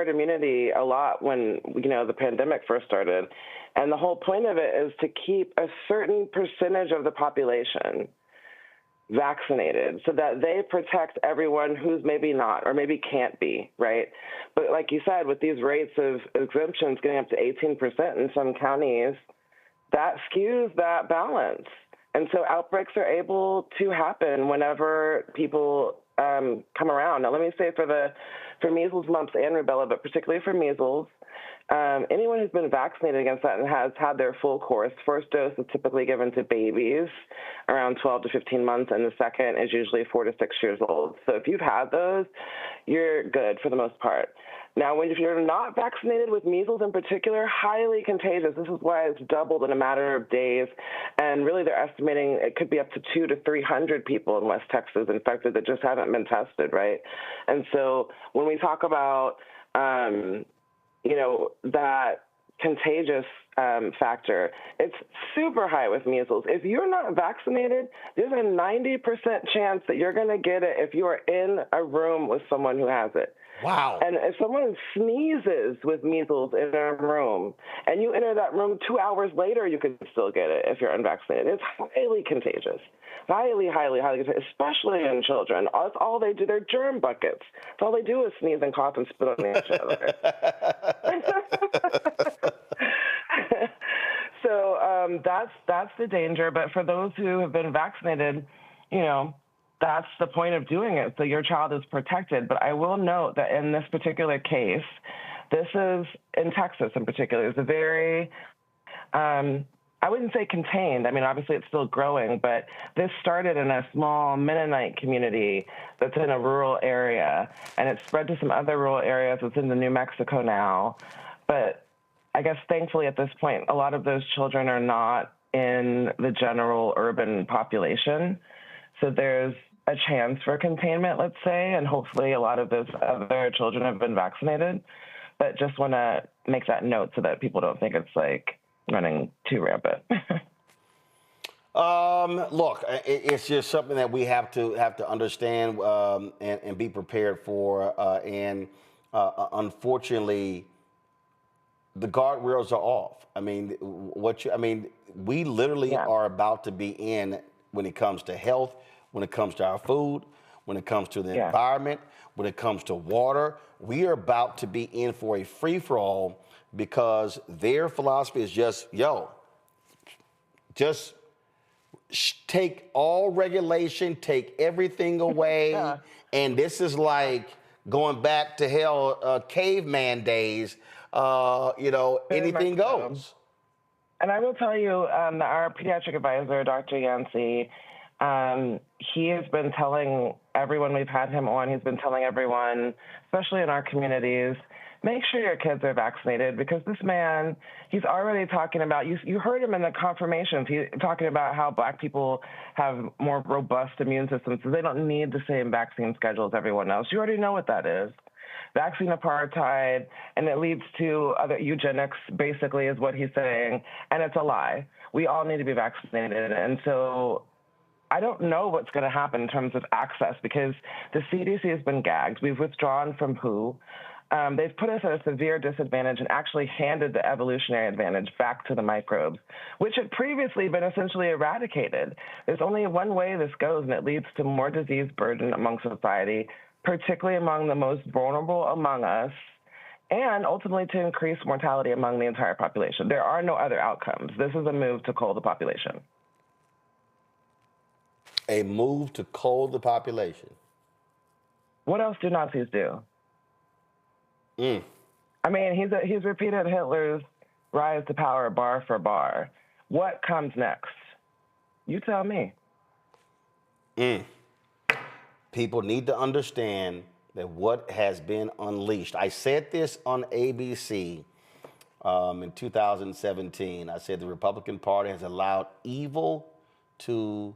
immunity a lot when, you know, the pandemic first started. And the whole point of it is to keep a certain percentage of the population vaccinated so that they protect everyone who's maybe not or maybe can't be, right? But like you said, with these rates of exemptions getting up to 18% in some counties, that skews that balance. And so outbreaks are able to happen whenever people come around. Now, let me say for measles, mumps, and rubella, but particularly for measles, anyone who's been vaccinated against that and has had their full course, first dose is typically given to babies around 12 to 15 months, and the second is usually 4 to 6 years old. So if you've had those, you're good for the most part. Now, if you're not vaccinated with measles in particular, highly contagious. This is why it's doubled in a matter of days. And really, they're estimating it could be up to 200 to 300 people in West Texas infected that just haven't been tested, right? And so when we talk about, that contagious factor, it's super high with measles. If you're not vaccinated, there's a 90% chance that you're going to get it if you are in a room with someone who has it. Wow. And if someone sneezes with measles in a room and you enter that room 2 hours later, you could still get it if you're unvaccinated. It's highly contagious. Highly, highly, highly contagious, especially in children. That's all they do. They're germ buckets. That's all they do is sneeze and cough and spit on each other. So that's the danger. But for those who have been vaccinated, that's the point of doing it, so your child is protected. But I will note that in this particular case, this is in Texas in particular, it's a very, I wouldn't say contained. I mean, obviously it's still growing, but this started in a small Mennonite community that's in a rural area, and it's spread to some other rural areas. It's in New Mexico now. But I guess thankfully at this point, a lot of those children are not in the general urban population. So there's a chance for containment, let's say, and hopefully a lot of those other children have been vaccinated. But just want to make that note so that people don't think it's like running too rampant. Look, it's just something that we have to understand and be prepared for. Unfortunately, the guardrails are off. I mean, we literally are about to be in when it comes to health, when it comes to our food, when it comes to the environment, when it comes to water. We are about to be in for a free-for-all because their philosophy is just take all regulation, take everything away. And this is like going back to hell, caveman days, anything goes. And I will tell you, our pediatric advisor, Dr. Yancey, he has been telling everyone we've had him on, he's been telling everyone, especially in our communities, make sure your kids are vaccinated, because this man, he's already talking about, you heard him in the confirmations, he's talking about how Black people have more robust immune systems, so they don't need the same vaccine schedule as everyone else. You already know what that is. vaccine apartheid, and it leads to other eugenics, basically, is what he's saying. And it's a lie. We all need to be vaccinated. And so I don't know what's going to happen in terms of access because the CDC has been gagged. We've withdrawn from WHO. They've put us at a severe disadvantage and actually handed the evolutionary advantage back to the microbes, which had previously been essentially eradicated. There's only one way this goes, and it leads to more disease burden among society, particularly among the most vulnerable among us, and ultimately to increase mortality among the entire population. There are no other outcomes. This is a move to cull the population. A move to cull the population. What else do Nazis do? I mean, he's repeated Hitler's rise to power bar for bar. What comes next? You tell me. People need to understand that what has been unleashed. I said this on ABC in 2017. I said the Republican Party has allowed evil to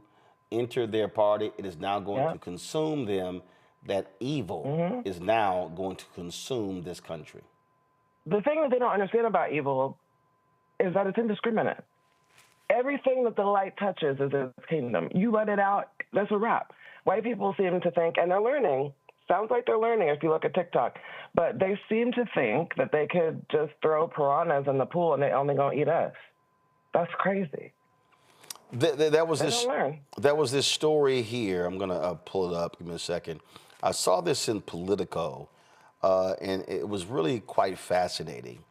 enter their party. It is now going to consume them. That evil is now going to consume this country. The thing that they don't understand about evil is that it's indiscriminate. Everything that the light touches is its kingdom. You let it out, that's a wrap. White people seem to think, and they're learning, sounds like they're learning if you look at TikTok, but they seem to think that they could just throw piranhas in the pool and they only gonna eat us. That's crazy. That was this story here. I'm gonna pull it up. Give me a second. I saw this in Politico, and it was really quite fascinating.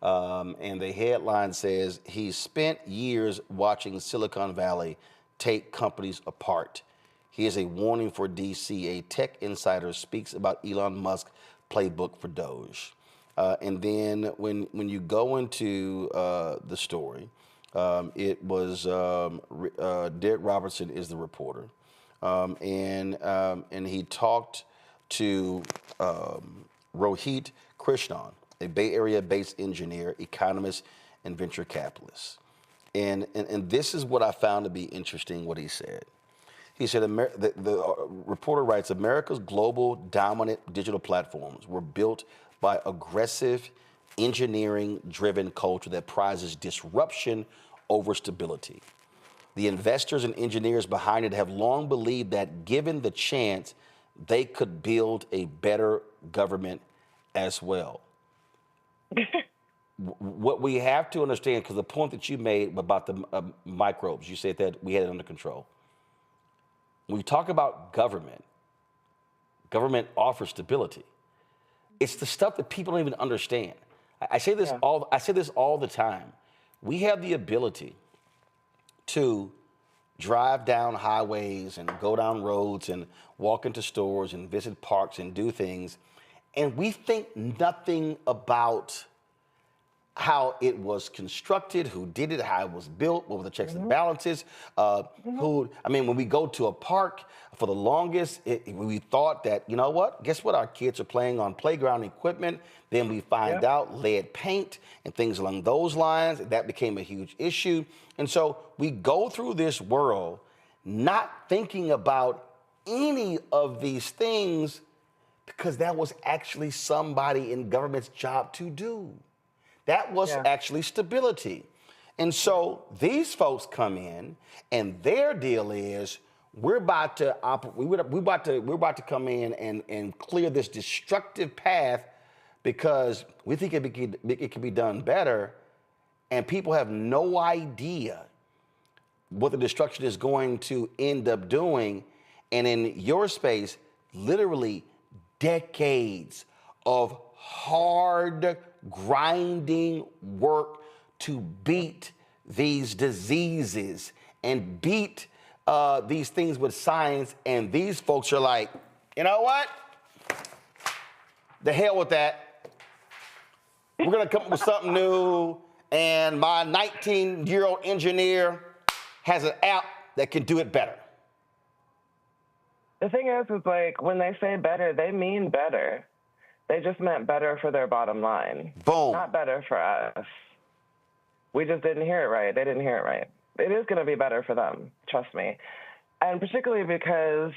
And the headline says, he spent years watching Silicon Valley take companies apart. Here's a warning for DC. A tech insider speaks about Elon Musk's playbook for Doge. And then when you go into the story, it was Derek Robertson is the reporter. And he talked to Rohit Krishnan, a Bay Area-based engineer, economist, and venture capitalist. And this is what I found to be interesting, what he said. He said, the reporter writes, America's global dominant digital platforms were built by aggressive, engineering-driven culture that prizes disruption over stability. The investors and engineers behind it have long believed that given the chance, they could build a better government as well. What we have to understand, because the point that you made about the microbes, you said that we had it under control. When we talk about government offers stability. It's the stuff that people don't even understand. I say this all the time. We have the ability to drive down highways and go down roads and walk into stores and visit parks and do things, and we think nothing about how it was constructed, who did it, how it was built, what were the checks and balances, when we go to a park, for the longest, we thought that, you know what, guess what, our kids are playing on playground equipment, then we find out lead paint and things along those lines, that became a huge issue. And so we go through this world not thinking about any of these things because that was actually somebody in government's job to do. That was actually stability. And so these folks come in, and their deal is we're about to come in and clear this destructive path because we think it can be done better, and people have no idea what the destruction is going to end up doing. And in your space, literally decades of hard grinding work to beat these diseases and beat these things with science, and these folks are like, you know what? The hell with that. We're gonna come up with something new, and my 19-year-old engineer has an app that can do it better. The thing is like when they say better, they mean better. They just meant better for their bottom line. Boom. Not better for us. We just didn't hear it right. They didn't hear it right. It is going to be better for them, trust me. And particularly because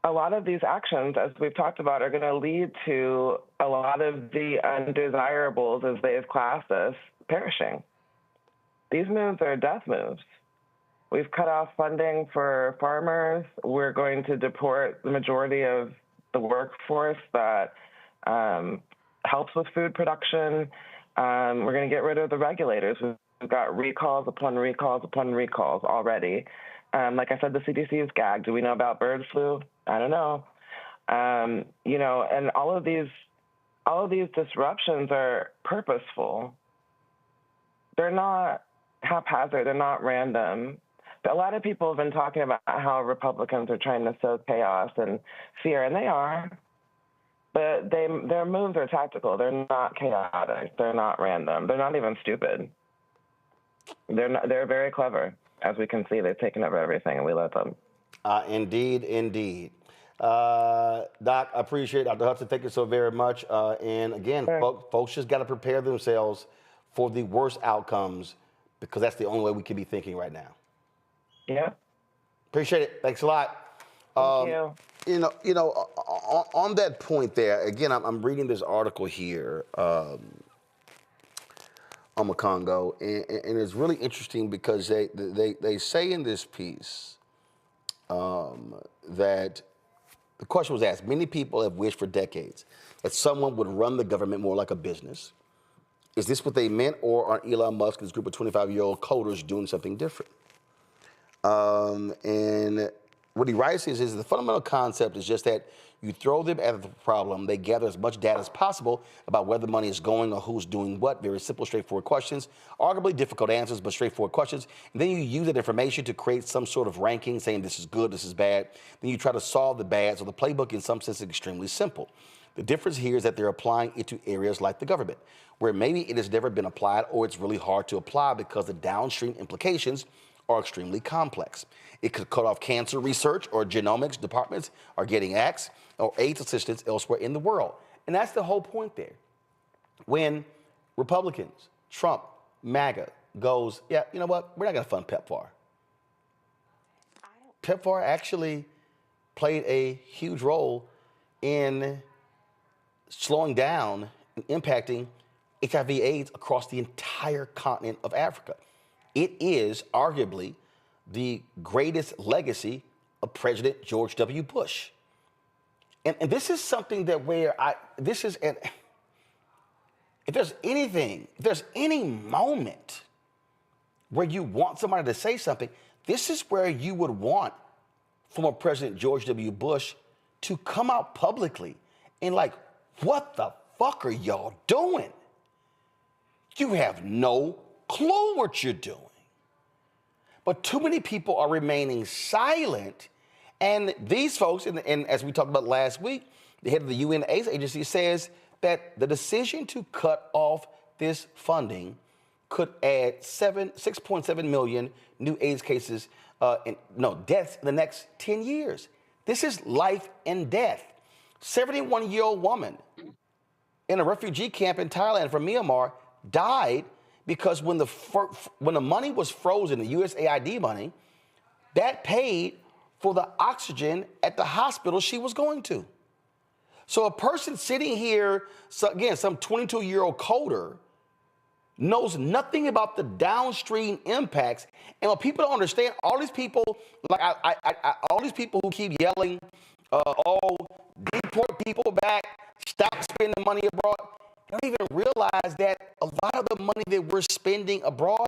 a lot of these actions, as we've talked about, are going to lead to a lot of the undesirables, as they've classed us, perishing. These moves are death moves. We've cut off funding for farmers. We're going to deport the majority of the workforce that helps with food production. We're going to get rid of the regulators. We've got recalls upon recalls upon recalls already. Like I said, the CDC is gagged. Do we know about bird flu? I don't know. You know, and all of these disruptions are purposeful. They're not haphazard. They're not random. A lot of people have been talking about how Republicans are trying to sow chaos and fear, and they are. But their moves are tactical. They're not chaotic. They're not random. They're not even stupid. They're very clever. As we can see, they've taken over everything, and we let them. Indeed, indeed. Doc, I appreciate it. Dr. Hudson, thank you so very much. And again, folks just got to prepare themselves for the worst outcomes, because that's the only way we can be thinking right now. Yeah. Appreciate it. Thanks a lot. Thank you. You know, on that point there, again, I'm reading this article here on Congo, and it's really interesting because they say in this piece that the question was asked, many people have wished for decades that someone would run the government more like a business. Is this what they meant, or are Elon Musk and his group of 25-year-old coders doing something different? And what he writes is the fundamental concept is just that you throw them at the problem, they gather as much data as possible about where the money is going or who's doing what. Very simple, straightforward questions, arguably difficult answers, but straightforward questions. And then you use that information to create some sort of ranking, saying this is good, this is bad. Then you try to solve the bad. So the playbook in some sense is extremely simple. The difference here is that they're applying it to areas like the government, where maybe it has never been applied or it's really hard to apply because the downstream implications are extremely complex. It could cut off cancer research, or genomics departments are getting axed, or AIDS assistance elsewhere in the world. And that's the whole point there. When Republicans, Trump, MAGA goes, yeah, you know what, we're not going to fund PEPFAR. PEPFAR actually played a huge role in slowing down and impacting HIV/AIDS across the entire continent of Africa. It is arguably the greatest legacy of President George W. Bush. And this is something that if there's any moment where you want somebody to say something, this is where you would want former President George W. Bush to come out publicly and like, what the fuck are y'all doing? You have no clue what you're doing. But too many people are remaining silent. And these folks, and as we talked about last week, the head of the UN AIDS agency says that the decision to cut off this funding could add 6.7 million new AIDS cases, deaths in the next 10 years. This is life and death. 71-year-old woman in a refugee camp in Thailand from Myanmar died because when the money was frozen, the USAID money, that paid for the oxygen at the hospital she was going to. So a person sitting here, again, some 22-year-old coder, knows nothing about the downstream impacts. And what people don't understand, all these people, like all these people who keep yelling, deport people back, stop spending money abroad, don't even realize that a lot of the money that we're spending abroad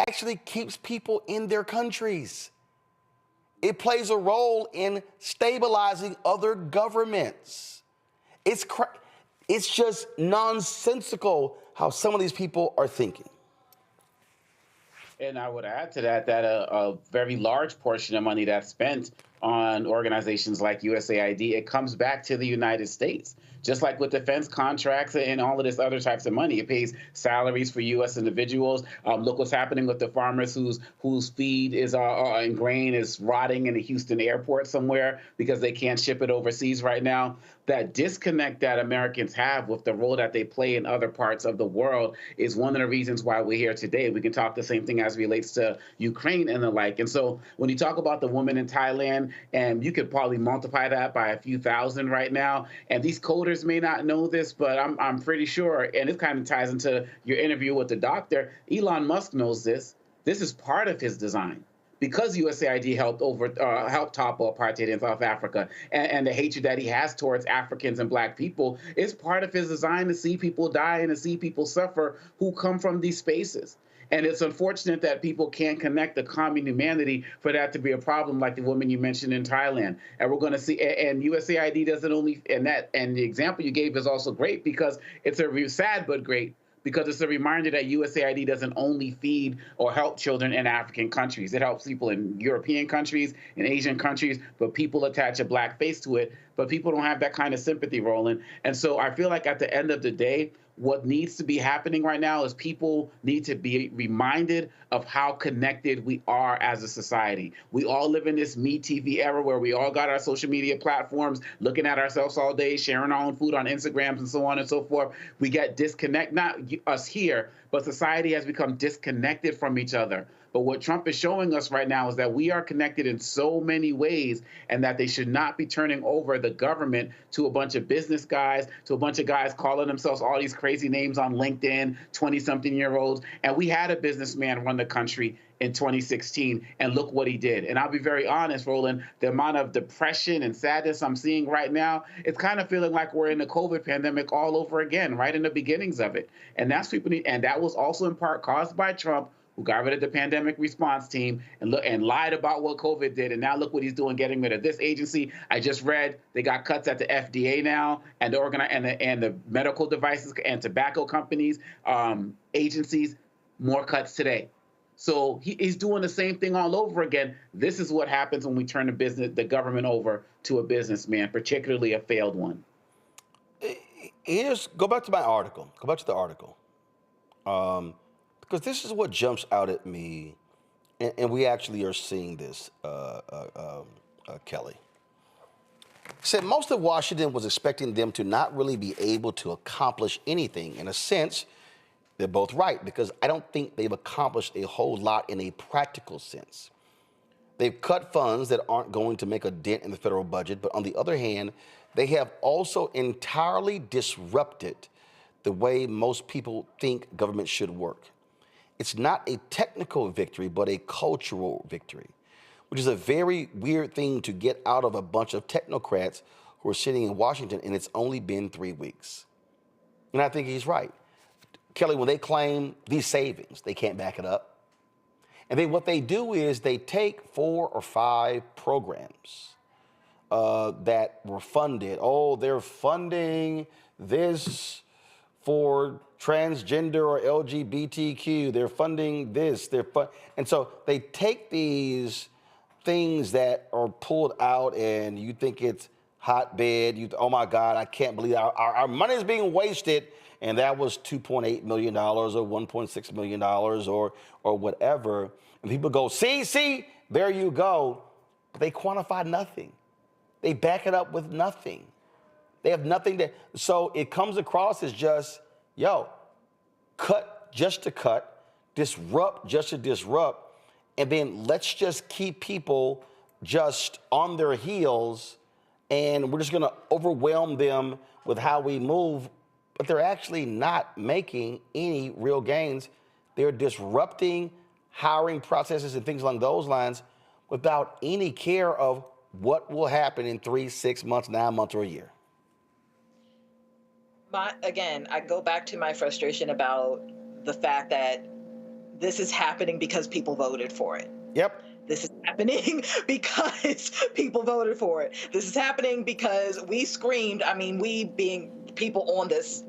actually keeps people in their countries. It plays a role in stabilizing other governments. It's just nonsensical how some of these people are thinking. And I would add to that a very large portion of money that's spent on organizations like USAID, it comes back to the United States. Just like with defense contracts and all of this other types of money, it pays salaries for U.S. individuals. Look what's happening with the farmers whose feed is and grain is rotting in the Houston airport somewhere because they can't ship it overseas right now. That disconnect that Americans have with the role that they play in other parts of the world is one of the reasons why we're here today. We can talk the same thing as relates to Ukraine and the like. And so when you talk about the woman in Thailand, and you could probably multiply that by a few thousand right now. And these coders may not know this, but I'm pretty sure, and it kind of ties into your interview with the doctor, Elon Musk knows this. This is part of his design. Because USAID helped topple apartheid in South Africa, and the hatred that he has towards Africans and Black people is part of his design to see people die and to see people suffer who come from these spaces. And it's unfortunate that people can't connect the common humanity for that to be a problem, like the woman you mentioned in Thailand. And we're going to see, and USAID doesn't only, and the example you gave is also great because it's sad but great, because it's a reminder that USAID doesn't only feed or help children in African countries. It helps people in European countries, in Asian countries, but people attach a Black face to it. But people don't have that kind of sympathy, Roland. And so I feel like at the end of the day, what needs to be happening right now is people need to be reminded of how connected we are as a society. We all live in this Me TV era where we all got our social media platforms, looking at ourselves all day, sharing our own food on Instagrams and so on and so forth. We get disconnected, not us here, but society has become disconnected from each other. But what Trump is showing us right now is that we are connected in so many ways, and that they should not be turning over the government to a bunch of business guys, to a bunch of guys calling themselves all these crazy names on LinkedIn, 20-something-year-olds. And we had a businessman run the country in 2016, and look what he did. And I'll be very honest, Roland, the amount of depression and sadness I'm seeing right now, it's kind of feeling like we're in the COVID pandemic all over again, right in the beginnings of it. And that's people need, and that was also in part caused by Trump, who got rid of the pandemic response team and lied about what COVID did. And now look what he's doing, getting rid of this agency. I just read they got cuts at the FDA now, and the medical devices and tobacco companies, agencies, more cuts today. So he's doing the same thing all over again. This is what happens when we turn the government over to a businessman, particularly a failed one. Go back to my article. Go back to the article. Because this is what jumps out at me, and we actually are seeing this, Kelly. Said most of Washington was expecting them to not really be able to accomplish anything. In a sense, they're both right, because I don't think they've accomplished a whole lot in a practical sense. They've cut funds that aren't going to make a dent in the federal budget, but on the other hand, they have also entirely disrupted the way most people think government should work. It's not a technical victory, but a cultural victory, which is a very weird thing to get out of a bunch of technocrats who are sitting in Washington, and it's only been 3 weeks. And I think he's right. Kelly, when they claim these savings, they can't back it up. And then what they do is they take 4 or 5 programs that were funded. Oh, they're funding this for transgender or LGBTQ. They're funding this. And so they take these things that are pulled out, and you think it's hotbed. Oh my God, I can't believe our money is being wasted. And that was $2.8 million or $1.6 million or whatever. And people go, see, there you go. But they quantify nothing. They back it up with nothing. They have nothing so it comes across as just, cut just to cut, disrupt just to disrupt, and then let's just keep people just on their heels, and we're just going to overwhelm them with how we move. But they're actually not making any real gains. They're disrupting hiring processes and things along those lines without any care of what will happen in 3, 6 months, 9 months, or a year. Again, I go back to my frustration about the fact that this is happening because people voted for it. Yep. This is happening because people voted for it. This is happening because we screamed. I mean, we being people on this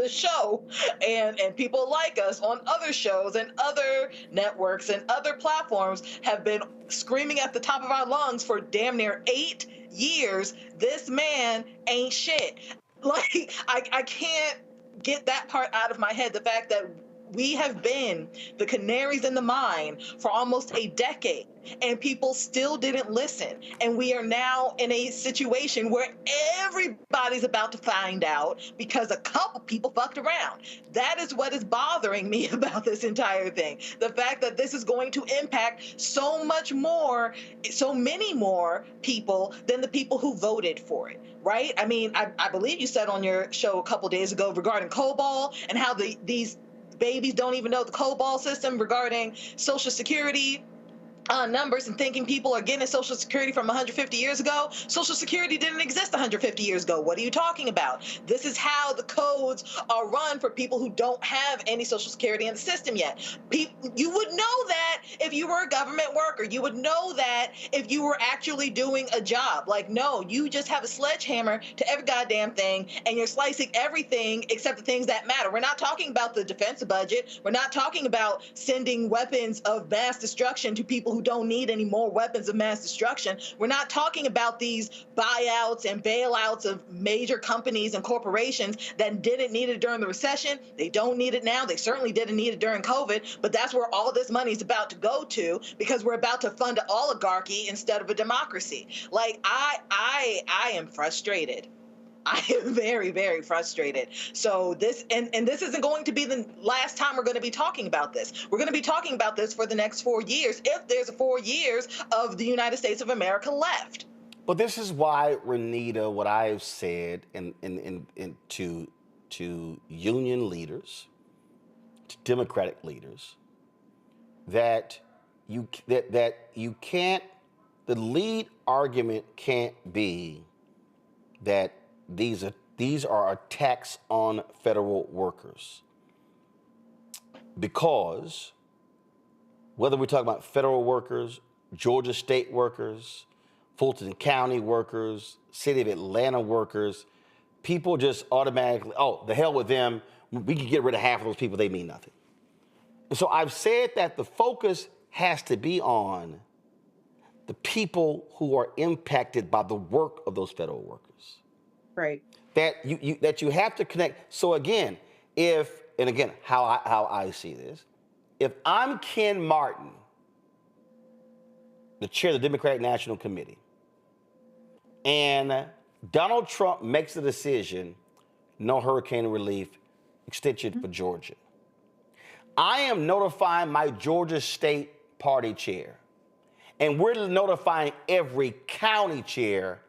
show, and people like us on other shows and other networks and other platforms have been screaming at the top of our lungs for damn near 8 years. This man ain't shit. Like, I can't get that part out of my head. The fact that we have been the canaries in the mine for almost a decade, and people still didn't listen. And we are now in a situation where everybody's about to find out because a couple people fucked around. That is what is bothering me about this entire thing. The fact that this is going to impact so many more people than the people who voted for it, right? I mean, I believe you said on your show a couple days ago regarding COBOL and how these babies don't even know the COBOL system regarding Social Security numbers and thinking people are getting Social Security from 150 years ago. Social Security didn't exist 150 years ago. What are you talking about? This is how the codes are run for people who don't have any Social Security in the system yet. You would know that if you were a government worker. You would know that if you were actually doing a job. Like, no, you just have a sledgehammer to every goddamn thing, and you're slicing everything except the things that matter. We're not talking about the defense budget. We're not talking about sending weapons of mass destruction to people who don't need any more weapons of mass destruction. We're not talking about these buyouts and bailouts of major companies and corporations that didn't need it during the recession. They don't need it now. They certainly didn't need it during COVID, but that's where all this money is about to go to, because we're about to fund an oligarchy instead of a democracy. Like, I am frustrated. I am very, very frustrated. So this, and this isn't going to be the last time we're going to be talking about this. We're going to be talking about this for the next 4 years, if there's 4 years of the United States of America left. But this is why, Renita, what I've said to union leaders, to Democratic leaders, that you can't, the lead argument can't be that these are attacks on federal workers, because whether we're talking about federal workers, Georgia state workers, Fulton County workers, City of Atlanta workers, people just automatically, oh, the hell with them. We can get rid of half of those people. They mean nothing. And so I've said that the focus has to be on the people who are impacted by the work of those federal workers. Right. That you have to connect. So again, how I see this, if I'm Ken Martin, the chair of the Democratic National Committee, and Donald Trump makes the decision, no hurricane relief extension for Georgia, I am notifying my Georgia State Party chair, and we're notifying every county chair,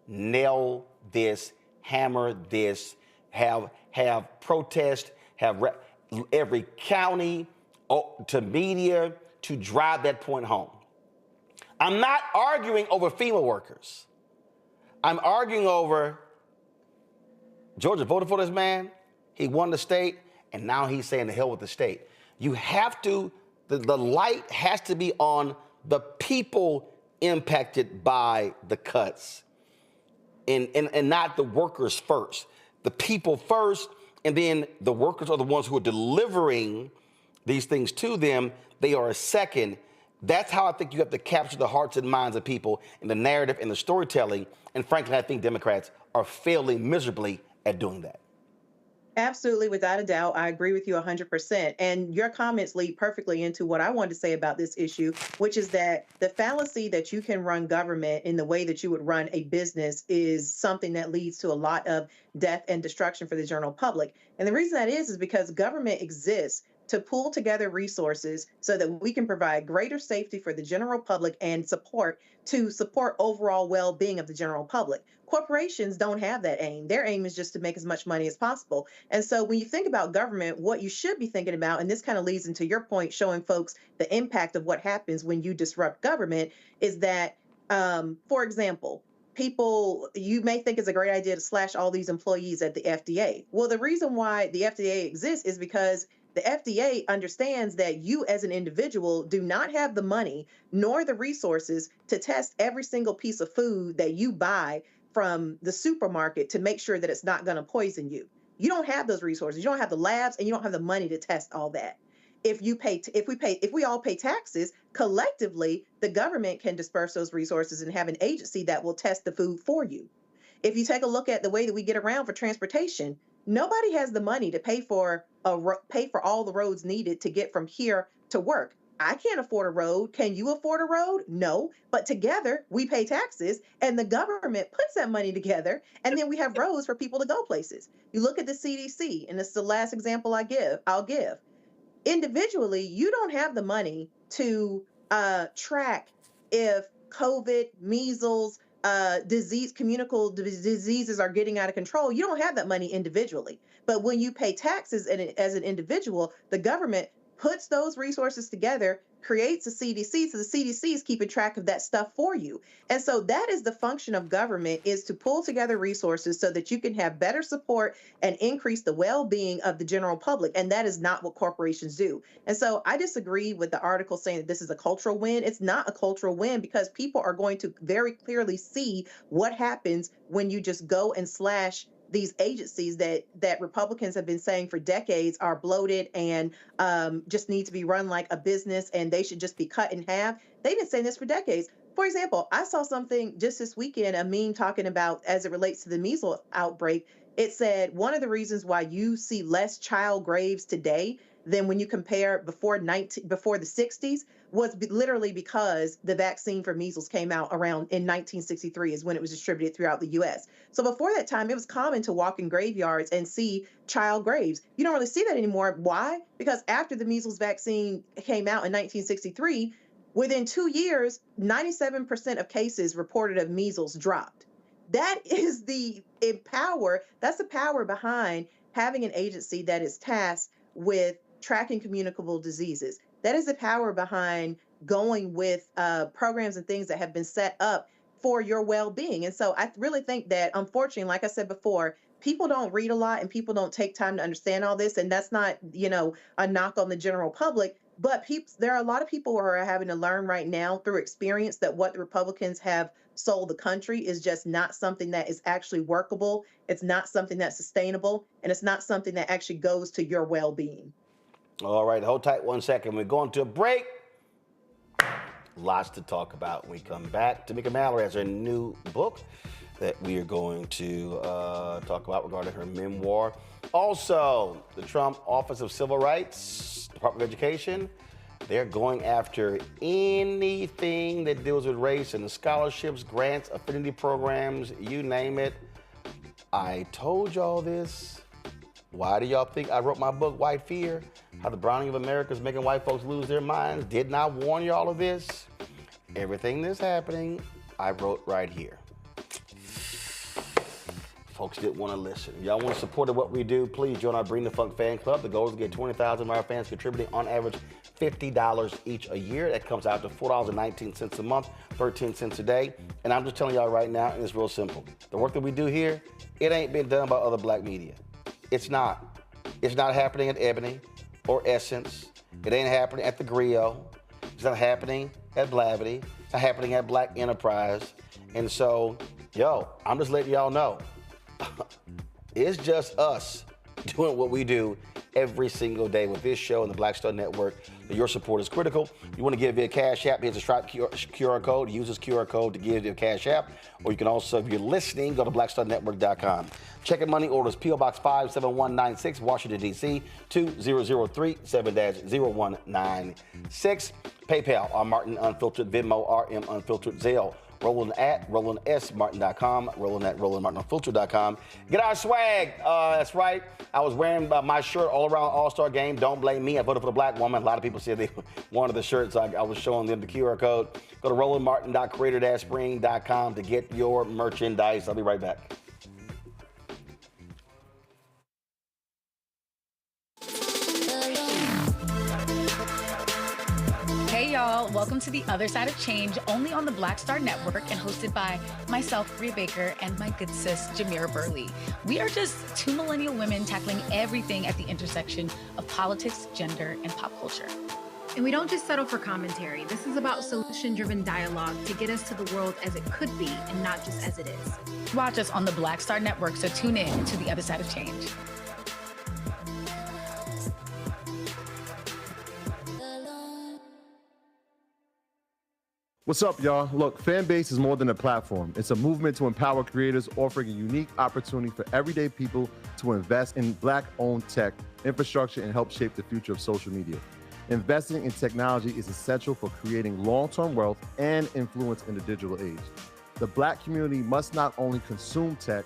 nail this, hammer this, have protest, every county to media to drive that point home. I'm not arguing over FEMA workers. I'm arguing over Georgia voted for this man. He won the state, and now he's saying the hell with the state. You have to, the light has to be on the people impacted by the cuts. And not the workers first. The people first, and then the workers are the ones who are delivering these things to them. They are a second. That's how I think you have to capture the hearts and minds of people in the narrative and the storytelling. And frankly, I think Democrats are failing miserably at doing that. Absolutely, without a doubt. I agree with you 100%. And your comments lead perfectly into what I wanted to say about this issue, which is that the fallacy that you can run government in the way that you would run a business is something that leads to a lot of death and destruction for the general public. And the reason that is because government exists to pool together resources so that we can provide greater safety for the general public and support overall well-being of the general public. Corporations don't have that aim. Their aim is just to make as much money as possible. And so when you think about government, what you should be thinking about, and this kind of leads into your point, showing folks the impact of what happens when you disrupt government, is that, for example, you may think it's a great idea to slash all these employees at the FDA. Well, the reason why the FDA exists is because the FDA understands that you as an individual do not have the money nor the resources to test every single piece of food that you buy from the supermarket to make sure that it's not going to poison you. You don't have those resources. You don't have the labs, and you don't have the money to test all that. If we all pay taxes collectively, the government can disperse those resources and have an agency that will test the food for you. If you take a look at the way that we get around for transportation, Nobody has the money to pay for all the roads needed to get from here to work. I can't afford a road. Can you afford a road? No. But together we pay taxes and the government puts that money together. And then we have roads for people to go places. You look at the CDC, and it's the last example I'll give. Individually, you don't have the money to track if COVID, measles, communicable diseases are getting out of control. You don't have that money individually. But when you pay taxes as an individual, the government puts those resources together, creates a CDC, so the CDC is keeping track of that stuff for you. And so that is the function of government, is to pull together resources so that you can have better support and increase the well-being of the general public. And that is not what corporations do. And so I disagree with the article saying that this is a cultural win. It's not a cultural win, because people are going to very clearly see what happens when you just go and slash these agencies that Republicans have been saying for decades are bloated and just need to be run like a business, and they should just be cut in half. They've been saying this for decades. For example, I saw something just this weekend, a meme talking about, as it relates to the measles outbreak, it said one of the reasons why you see less child graves today than when you compare before the 60s was literally because the vaccine for measles came out around in 1963 is when it was distributed throughout the U.S. So before that time, it was common to walk in graveyards and see child graves. You don't really see that anymore. Why? Because after the measles vaccine came out in 1963, within 2 years, 97% of cases reported of measles dropped. That is that's the power behind having an agency that is tasked with tracking communicable diseases. That is the power behind going with programs and things that have been set up for your well-being. And so I really think that, unfortunately, like I said before, people don't read a lot and people don't take time to understand all this. And that's not, a knock on the general public. But there are a lot of people who are having to learn right now through experience that what the Republicans have sold the country is just not something that is actually workable. It's not something that's sustainable. And it's not something that actually goes to your well-being. All right, hold tight 1 second. We're going to a break. Lots to talk about when we come back. Tamika Mallory has her new book that we are going to talk about regarding her memoir. Also, the Trump Office of Civil Rights, Department of Education, they're going after anything that deals with race and the scholarships, grants, affinity programs, you name it. I told y'all this. Why do y'all think I wrote my book, White Fear? How the Browning of America is making white folks lose their minds. Didn't I warn y'all of this? Everything that's happening, I wrote right here. Folks didn't want to listen. If y'all want to support what we do, please join our Bring the Funk fan club. The goal is to get 20,000 of our fans contributing on average $50 each a year. That comes out to $4.19 a month, 13 cents a day. And I'm just telling y'all right now, and it's real simple. The work that we do here, it ain't been done by other black media. It's not. It's not happening at Ebony or Essence. It ain't happening at The Griot. It's not happening at Blavity. It's not happening at Black Enterprise. And so, I'm just letting y'all know. It's just us doing what we do every single day with this show and the Black Star Network. Your support is critical. You want to give via Cash App, here's a Stripe QR code. Use this QR code to give via Cash App. Or you can also, if you're listening, go to blackstarnetwork.com. Check and money orders, P.O. Box 57196, Washington, D.C., 2003 7-0196. PayPal, Martin Unfiltered, Venmo, RM Unfiltered, Zelle. Roland at RolandSMartin.com, Roland at RolandMartinUnfiltered.com. Get our swag. That's right. I was wearing my shirt all around All-Star Game. Don't blame me. I voted for the black woman. A lot of people said they wanted the shirt, so I was showing them the QR code. Go to RolandMartin.creator-spring.com to get your merchandise. I'll be right back. Hey y'all, welcome to The Other Side of Change, only on the Black Star Network and hosted by myself, Bria Baker, and my good sis, Jamira Burley. We are just two millennial women tackling everything at the intersection of politics, gender, and pop culture. And we don't just settle for commentary. This is about solution-driven dialogue to get us to the world as it could be and not just as it is. Watch us on the Black Star Network, so tune in to The Other Side of Change. What's up, y'all? Look, Fanbase is more than a platform. It's a movement to empower creators, offering a unique opportunity for everyday people to invest in Black-owned tech, infrastructure, and help shape the future of social media. Investing in technology is essential for creating long-term wealth and influence in the digital age. The Black community must not only consume tech,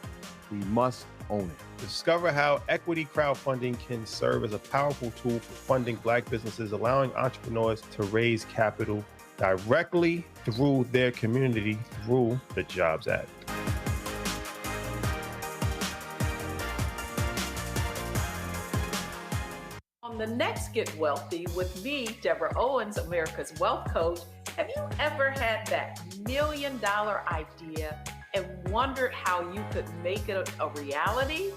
we must own it. Discover how equity crowdfunding can serve as a powerful tool for funding Black businesses, allowing entrepreneurs to raise capital directly through their community through the Jobs Act. On the next Get Wealthy with me, Deborah Owens, America's Wealth Coach, have you ever had that $1 million idea and wondered how you could make it a reality?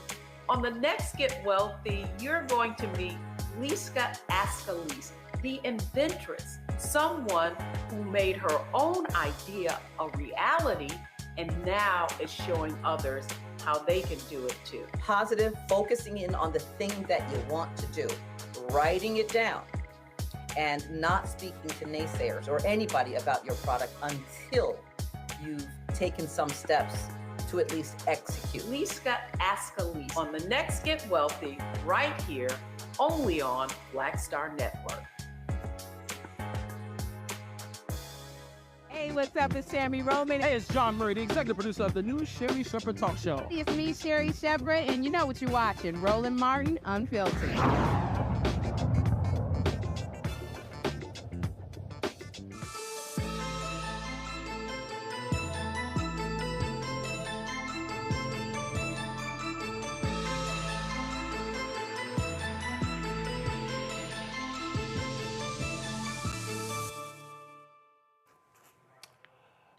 On the next Get Wealthy, you're going to meet Liska Askalise, the inventress, someone who made her own idea a reality and now is showing others how they can do it too. Positive, focusing in on the thing that you want to do, writing it down, and not speaking to naysayers or anybody about your product until you've taken some steps to at least execute. Liska Askalise on the next Get Wealthy, right here, only on Black Star Network. Hey, what's up? It's Tammy Roman. Hey, it's John Murray, the executive producer of the new Sherry Shepherd Talk Show. It's me, Sherry Shepherd, and you know what you're watching, Roland Martin Unfiltered.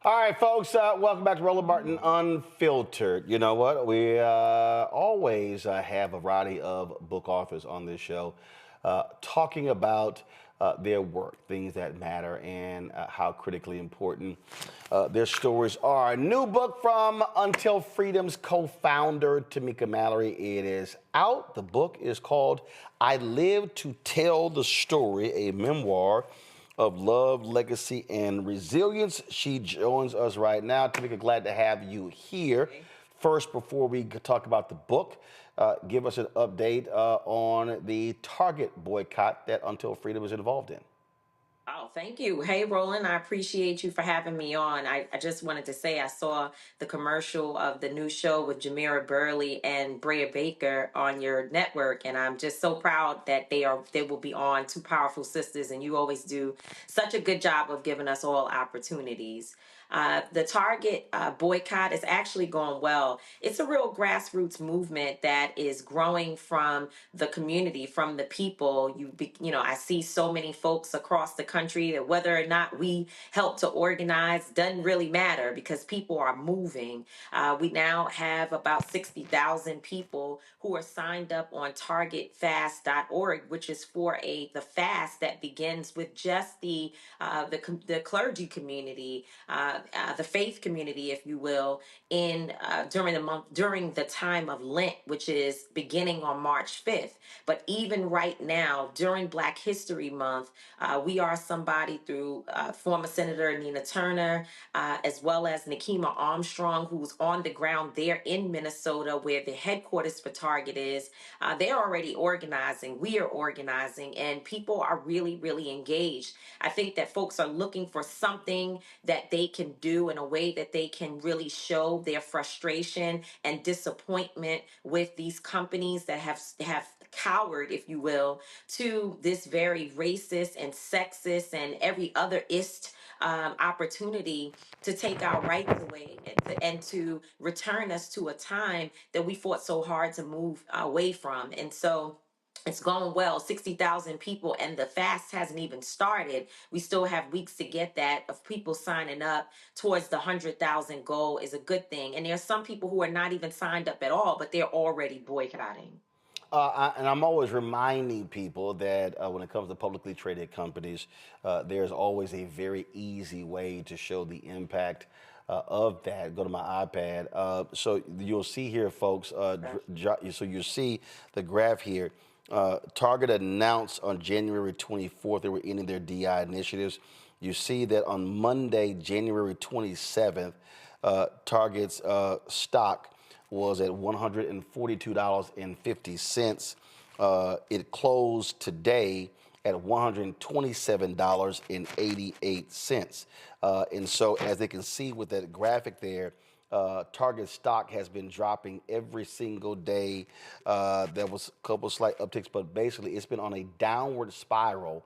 All right, folks, welcome back to Roland Martin Unfiltered. You know what? We always have a variety of book authors on this show talking about their work, things that matter, and how critically important their stories are. A new book from Until Freedom's co-founder, Tamika Mallory. It is out. The book is called I Live to Tell the Story, a memoir of love, legacy, and resilience. She joins us right now. Tamika, glad to have you here. First, before we talk about the book, give us an update on the Target boycott that Until Freedom is involved in. Oh, thank you. Hey, Roland, I appreciate you for having me on. I just wanted to say I saw the commercial of the new show with Jamira Burley and Brea Baker on your network, and I'm just so proud that they will be on, two powerful sisters, and you always do such a good job of giving us all opportunities. The Target boycott is actually going well. It's a real grassroots movement that is growing from the community, from the people. I see so many folks across the country that whether or not we help to organize doesn't really matter because people are moving. We now have about 60,000 people who are signed up on targetfast.org, which is for the fast that begins with just the clergy community, the faith community, if you will, during the time of Lent, which is beginning on March 5th. But even right now, during Black History Month, we are somebody through former Senator Nina Turner, as well as Nikema Armstrong, who's on the ground there in Minnesota, where the headquarters for Target is. They're already organizing. We are organizing, and people are really, really engaged. I think that folks are looking for something that they can do in a way that they can really show their frustration and disappointment with these companies that have cowered, if you will, to this very racist and sexist and every other opportunity to take our rights away and to return us to a time that we fought so hard to move away from. And so it's going well, 60,000 people, and the fast hasn't even started. We still have weeks to get that. Of people signing up towards the 100,000 goal is a good thing. And there's some people who are not even signed up at all, but they're already boycotting. And I'm always reminding people that when it comes to publicly traded companies, there's always a very easy way to show the impact of that. Go to my iPad. So you'll see here, folks, so you'll see the graph here. Target announced on January 24th they were ending their DI initiatives. you see that on Monday, January 27th, Target's stock was at $142.50. It closed today at $127.88. And so, as they can see with that graphic there, Target stock has been dropping every single day. There was a couple slight upticks, but basically it's been on a downward spiral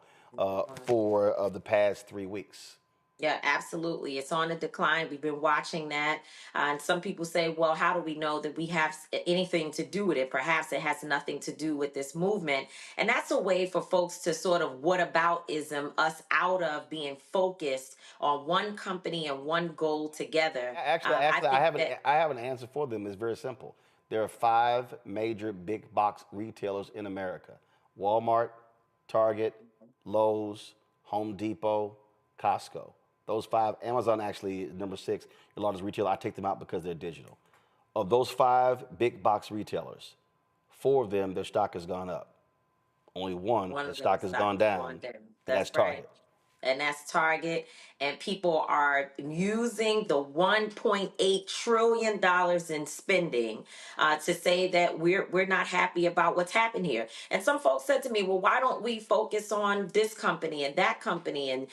for the past 3 weeks. Yeah, absolutely. It's on a decline. We've been watching that. And some people say, well, how do we know that we have anything to do with it? Perhaps it has nothing to do with this movement. And that's a way for folks to sort of whataboutism us out of being focused on one company and one goal together. Actually, I have an answer for them. It's very simple. There are 5 major big box retailers in America: Walmart, Target, Lowe's, Home Depot, Costco. Those 5, Amazon actually is number 6, the largest retailer. I take them out because they're digital. Of those 5 big box retailers, 4 of them, their stock has gone up. Only one the stock has gone down. That's Target. And that's Target. And people are using the $1.8 trillion in spending to say that we're not happy about what's happened here. And some folks said to me, well, why don't we focus on this company and that company? And,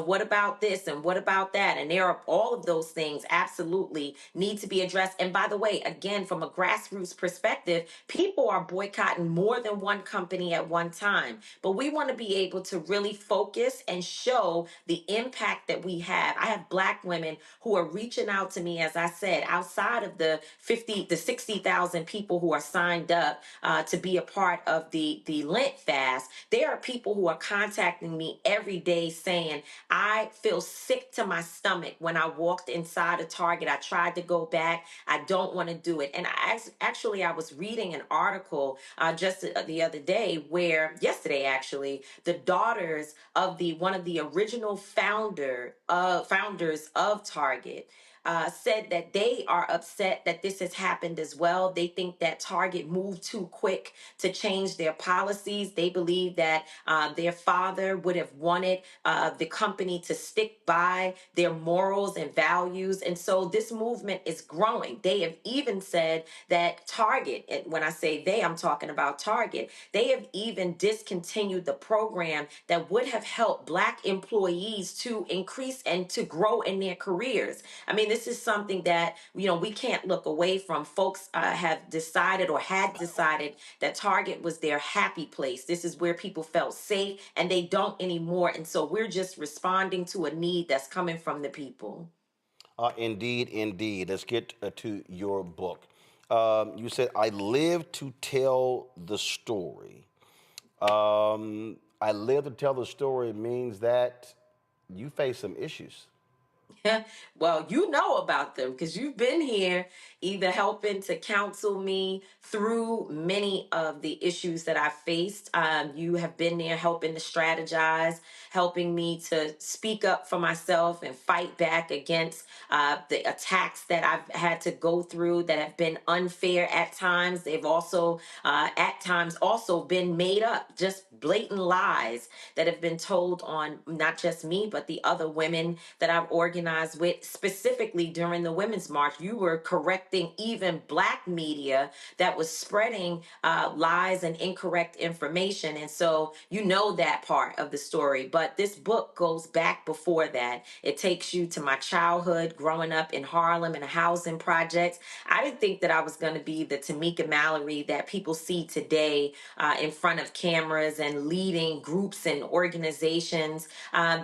what about this and what about that? And there are all of those things absolutely need to be addressed. And by the way, again, from a grassroots perspective, people are boycotting more than one company at one time. But we want to be able to really focus and show the impact that we have. I have Black women who are reaching out to me, as I said, outside of the 60,000 people who are signed up to be a part of the Lent fast. There are people who are contacting me every day saying, I feel sick to my stomach when I walked inside a Target. I tried to go back. I don't want to do it. And I was reading an article just the other day yesterday actually, the daughters of one of the original founders of Target said that they are upset that this has happened as well. They think that Target moved too quick to change their policies. They believe that their father would have wanted the company to stick by their morals and values. And so this movement is growing. They have even said that Target, and when I say they, I'm talking about Target, they have even discontinued the program that would have helped Black employees to increase and to grow in their careers. I mean, this is something that, we can't look away from. Folks have decided or had decided that Target was their happy place. This is where people felt safe, and they don't anymore. And so we're just responding to a need that's coming from the people. Indeed. Let's get to your book. You said, I live to tell the story. I live to tell the story means that you face some issues. Well, you know about them because you've been here either helping to counsel me through many of the issues that I faced. You have been there helping to strategize, helping me to speak up for myself and fight back against the attacks that I've had to go through that have been unfair at times. They've also at times also been made up, just blatant lies that have been told on not just me, but the other women that I've organized with, specifically during the Women's March. You were correcting even Black media that was spreading lies and incorrect information. And so you know that part of the story. But this book goes back before that. It takes you to my childhood, growing up in Harlem in a housing project. I didn't think that I was going to be the Tamika Mallory that people see today in front of cameras and leading groups and organizations.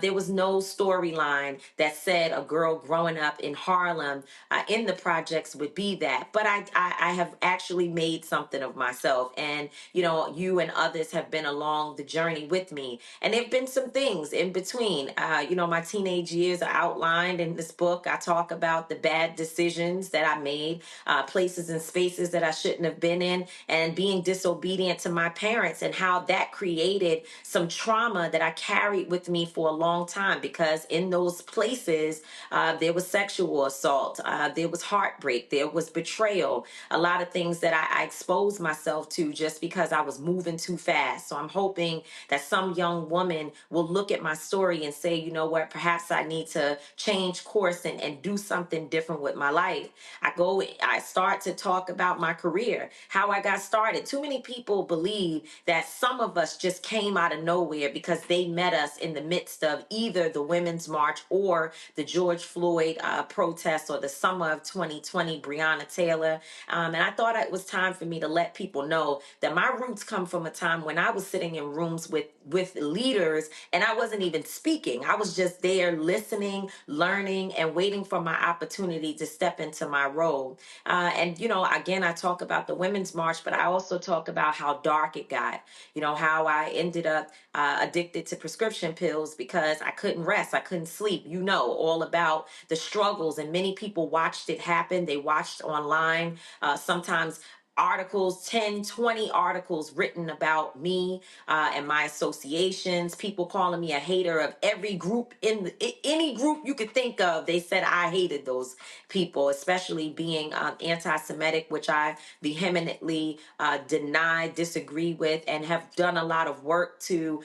There was no storyline that said a girl growing up in Harlem in the projects would be that. But I have actually made something of myself. And, you and others have been along the journey with me. And there have been some things in between. My teenage years are outlined in this book. I talk about the bad decisions that I made, places and spaces that I shouldn't have been in, and being disobedient to my parents, and how that created some trauma that I carried with me for a long time, because in those places, instances, there was sexual assault, there was heartbreak, there was betrayal, a lot of things that I exposed myself to just because I was moving too fast. So I'm hoping that some young woman will look at my story and say, you know what, perhaps I need to change course and do something different with my life. I start to talk about my career, how I got started. Too many people believe that some of us just came out of nowhere because they met us in the midst of either the Women's March or the George Floyd protests or the summer of 2020, Breonna Taylor. And I thought it was time for me to let people know that my roots come from a time when I was sitting in rooms with leaders and I wasn't even speaking. I was just there listening, learning, and waiting for my opportunity to step into my role. And, you know, again, I talk about the Women's March, but I also talk about how dark it got, you know, how I ended up addicted to prescription pills because I couldn't rest, I couldn't sleep, you know, all about the struggles. And many people watched it happen. They watched online, sometimes articles, 10, 20 articles written about me and my associations, people calling me a hater of every group any group you could think of. They said I hated those people, especially being anti-Semitic, which I vehemently deny, disagree with, and have done a lot of work to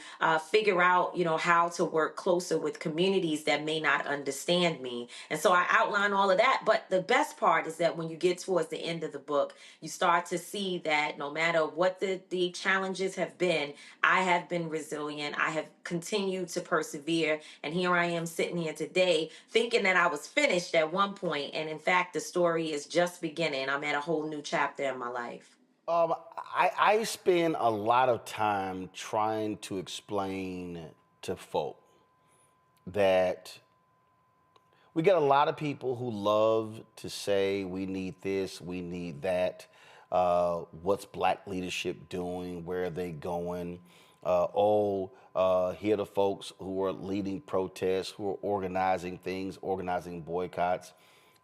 figure out, you know, how to work closer with communities that may not understand me. And so I outline all of that. But the best part is that when you get towards the end of the book, you start to see that no matter what the challenges have been, I have been resilient. I have continued to persevere. And here I am sitting here today thinking that I was finished at one point. And in fact, the story is just beginning. I'm at a whole new chapter in my life. I spend a lot of time trying to explain to folk that we get a lot of people who love to say we need this, we need that. What's black leadership doing? Where are they going? Here are the folks who are leading protests, who are organizing things, organizing boycotts.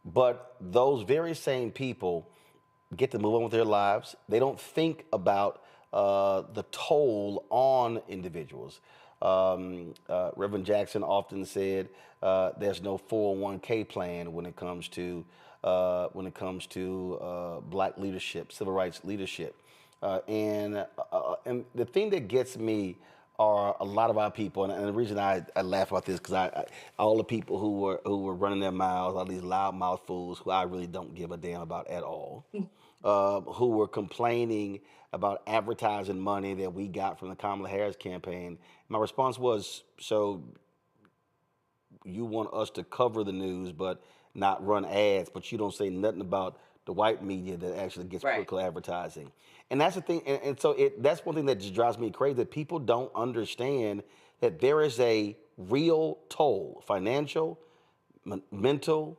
But those very same people get to move on with their lives. They don't think about the toll on individuals. Reverend Jackson often said there's no 401k plan when it comes to black leadership, civil rights leadership, and the thing that gets me are a lot of our people, and the reason I laugh about this because all the people who were running their mouths, all these loudmouth fools who I really don't give a damn about at all, who were complaining about advertising money that we got from the Kamala Harris campaign. My response was, so you want us to cover the news but not run ads, but you don't say nothing about the white media that actually gets political advertising. And that's the thing, and so that's one thing that just drives me crazy, that people don't understand that there is a real toll, financial, mental,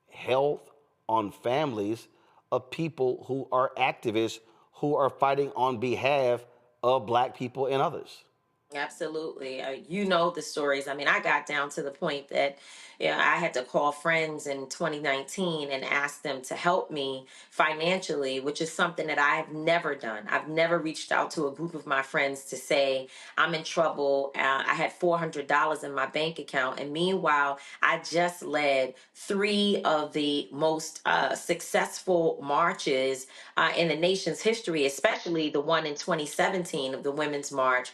health, on families of people who are activists who are fighting on behalf of black people and others. Absolutely. You know the stories. I mean, I got down to the point that I had to call friends in 2019 and ask them to help me financially, which is something that I've never done. I've never reached out to a group of my friends to say, I'm in trouble. I had $400 in my bank account. And meanwhile, I just led 3 of the most successful marches in the nation's history, especially the one in 2017 of the Women's March.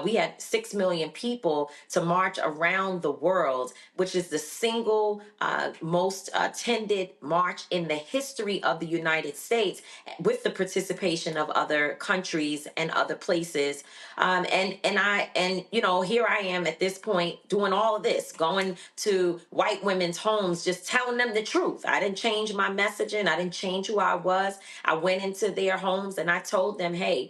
We had 6 million people to march around the world, which is the single most attended march in the history of the United States, with the participation of other countries and other places. And you know, here I am at this point doing all of this, going to white women's homes, just telling them the truth. I didn't change my messaging. I didn't change who I was. I went into their homes and I told them, hey,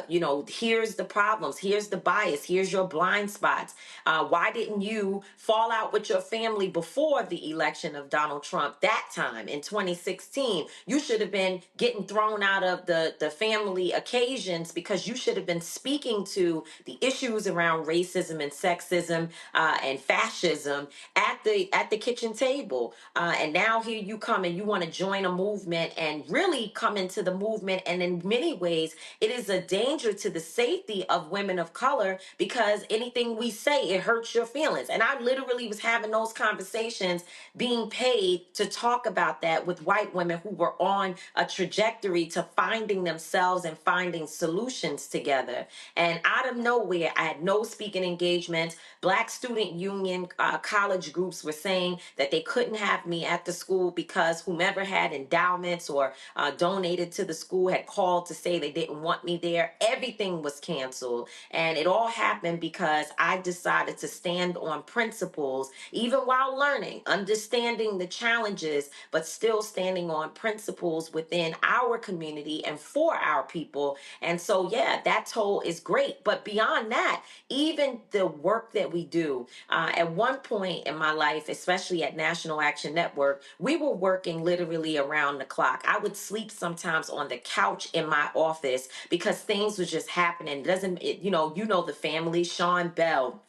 you know, here's the problems. Here's the bias. Here's your blind spots. Why didn't you fall out with your family before the election of Donald Trump that time in 2016? You should have been getting thrown out of the family occasions because you should have been speaking to the issues around racism and sexism and fascism at the kitchen table. And now here you come and you want to join a movement and really come into the movement. And in many ways, it is a danger to the safety of women of color color because anything we say, it hurts your feelings. And I literally was having those conversations, being paid to talk about that with white women who were on a trajectory to finding themselves and finding solutions together. And out of nowhere, I had no speaking engagements. Black Student Union college groups were saying that they couldn't have me at the school because whomever had endowments or donated to the school had called to say they didn't want me there. Everything was canceled. And it all happened because I decided to stand on principles, even while learning, understanding the challenges, but still standing on principles within our community and for our people. And so, yeah, that toll is great. But beyond that, even the work that we do, at one point in my life, especially at National Action Network, we were working literally around the clock. I would sleep sometimes on the couch in my office because things was just happening. You know the family, Sean Bell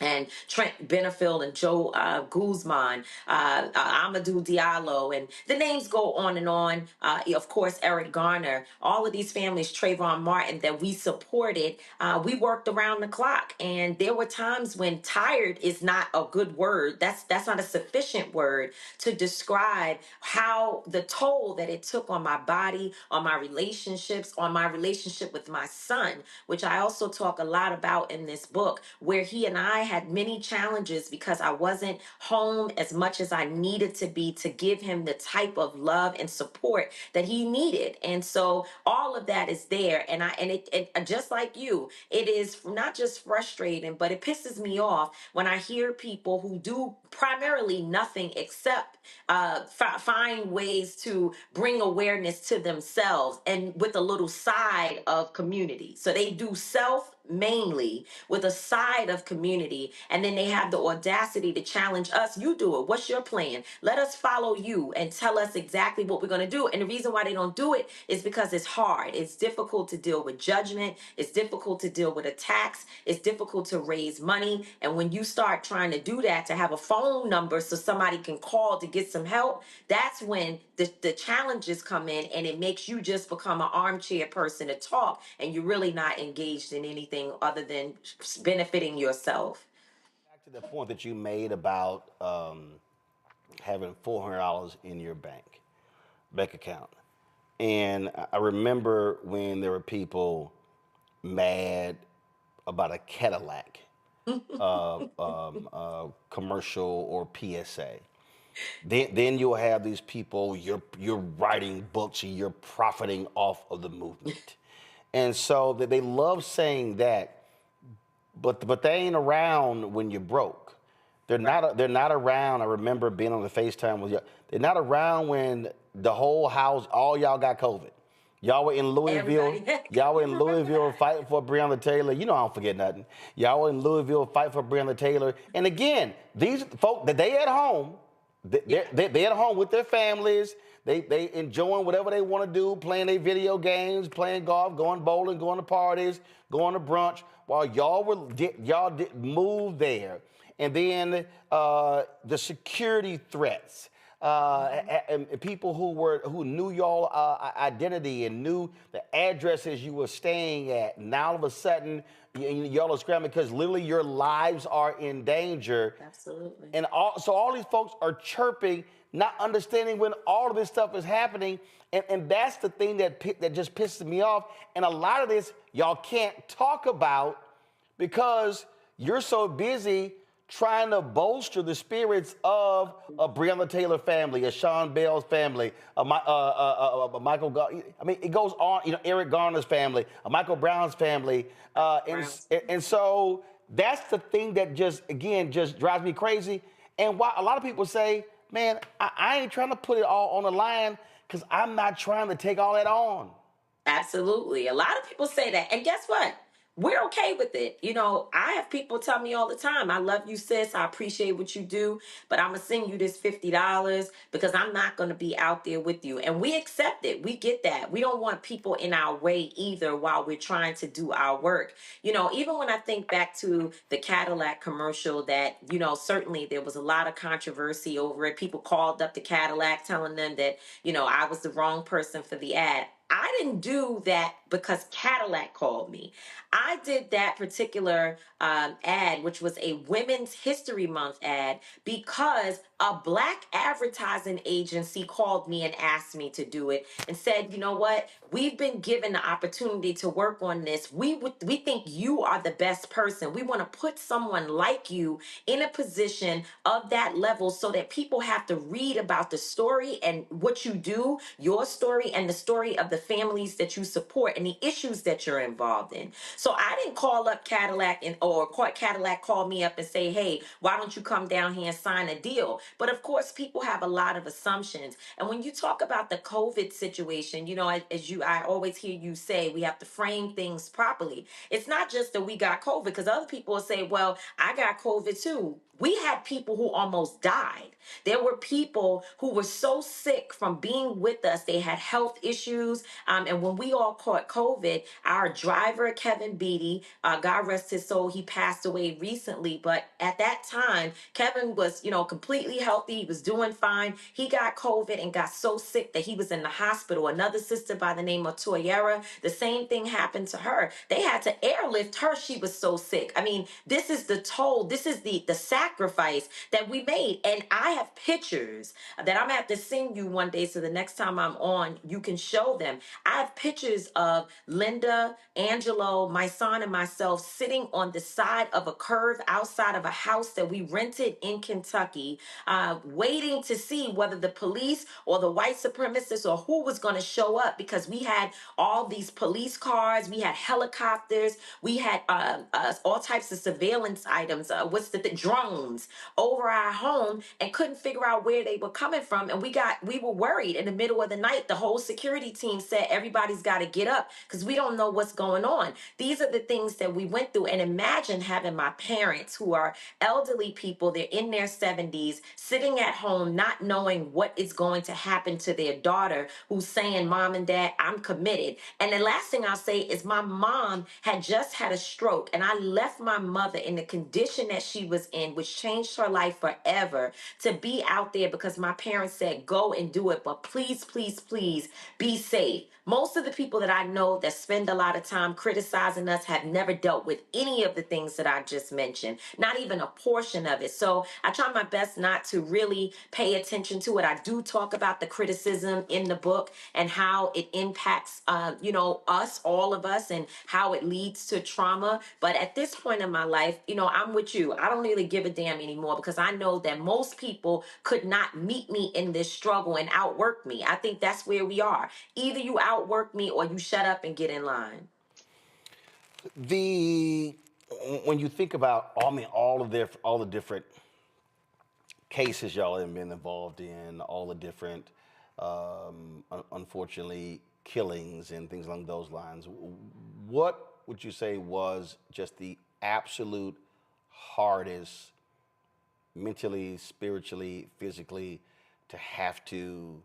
and Trent Benefield and Joe Guzman, Amadou Diallo, and the names go on and on. Of course, Eric Garner, all of these families, Trayvon Martin, that we supported, we worked around the clock. And there were times when tired is not a good word. That's not a sufficient word to describe how the toll that it took on my body, on my relationships, on my relationship with my son, which I also talk a lot about in this book, where he and I had many challenges because I wasn't home as much as I needed to be to give him the type of love and support that he needed. And so all of that is there. And it just like you, it is not just frustrating, but it pisses me off when I hear people who do primarily nothing except find ways to bring awareness to themselves and with a little side of community. So they do self mainly with a side of community, and then they have the audacity to challenge us. You do it. What's your plan? Let us follow you and tell us exactly what we're going to do. And the reason why they don't do it is because it's hard. It's difficult to deal with judgment. It's difficult to deal with attacks. It's difficult to raise money. And when you start trying to do that, to have a phone number so somebody can call to get some help, that's when the challenges come in, and it makes you just become an armchair person to talk, and you're really not engaged in anything other than benefiting yourself. Back to the point that you made about having $400 in your bank account. And I remember when there were people mad about a Cadillac commercial or PSA. Then you'll have these people, you're writing books and you're profiting off of the movement. And so that they love saying that, but they ain't around when you're broke. They're not around. I remember being on the FaceTime with you. They're not around when the whole house, all y'all got COVID. Y'all were in Louisville. Y'all were in Louisville fighting for Breonna Taylor. You know I don't forget nothing. Y'all were in Louisville fighting for Breonna Taylor. And again, these folk, they at home. They're at home with their families. They enjoying whatever they want to do, playing their video games, playing golf, going bowling, going to parties, going to brunch, while y'all didn't move there. And then the security threats. And people who knew your identity and knew the addresses you were staying at. Now all of a sudden, y'all are scrambling because literally your lives are in danger. Absolutely. And so all these folks are chirping, not understanding when all of this stuff is happening. And that's the thing that just pisses me off. And a lot of this y'all can't talk about because you're so busy trying to bolster the spirits of a Breonna Taylor family, a Sean Bell's family, Michael. I mean, it goes on. Eric Garner's family, Michael Brown's family, and so that's the thing that just drives me crazy. And why a lot of people say, "Man, I ain't trying to put it all on the line because I'm not trying to take all that on." Absolutely, a lot of people say that, and guess what? We're okay with it. I have people tell me all the time, I love you, sis. I appreciate what you do, but I'm going to send you this $50 because I'm not going to be out there with you. And we accept it. We get that. We don't want people in our way either while we're trying to do our work. Even when I think back to the Cadillac commercial that, certainly there was a lot of controversy over it. People called up the Cadillac telling them that, I was the wrong person for the ad. I didn't do that because Cadillac called me. I did that particular ad, which was a Women's History Month ad, because a Black advertising agency called me and asked me to do it and said, you know what, we've been given the opportunity to work on this. We think you are the best person. We want to put someone like you in a position of that level so that people have to read about the story and what you do, your story, and the story of the families that you support and the issues that you're involved in. So I didn't call up Cadillac or Cadillac called me up and say, hey, why don't you come down here and sign a deal? But of course, people have a lot of assumptions. And when you talk about the COVID situation, you know, I always hear you say, we have to frame things properly. It's not just that we got COVID, because other people will say, well, I got COVID too. We had people who almost died. There were people who were so sick from being with us. They had health issues. And when we all caught COVID, our driver, Kevin Beatty, God rest his soul, he passed away recently. But at that time, Kevin was, you know, completely healthy. He was doing fine. He got COVID and got so sick that he was in the hospital. Another sister by the name of Toyera, the same thing happened to her. They had to airlift her. She was so sick. I mean, this is the toll. This is the sacrifice that we made. And I have pictures that I'm going to have to send you one day, so the next time I'm on, you can show them. I have pictures of Linda, Angelo, my son, and myself sitting on the side of a curve outside of a house that we rented in Kentucky, waiting to see whether the police or the white supremacists or who was going to show up, because we had all these police cars, we had helicopters, we had all types of surveillance items, drones over our home, and couldn't figure out where they were coming from. And we were worried. In the middle of the night, the whole security team said, everybody's got to get up because we don't know what's going on. These are the things that we went through. And imagine having my parents, who are elderly people, they're in their 70s, sitting at home not knowing what is going to happen to their daughter, who's saying, Mom and Dad, I'm committed. And the last thing I'll say is my mom had just had a stroke, and I left my mother in the condition that she was in, which changed her life forever, to be out there because my parents said, go and do it, but please, please, please be safe. Most of the people that I know that spend a lot of time criticizing us have never dealt with any of the things that I just mentioned, not even a portion of it. So I try my best not to really pay attention to it. I do talk about the criticism in the book and how it impacts, us, all of us, and how it leads to trauma. But at this point in my life, I'm with you. I don't really give a damn anymore, because I know that most people could not meet me in this struggle and outwork me. I think that's where we are. Either you outwork me or you shut up and get in line. When you think about, all the different cases y'all have been involved in, all the different, unfortunately, killings and things along those lines, what would you say was just the absolute hardest, mentally, spiritually, physically, to have to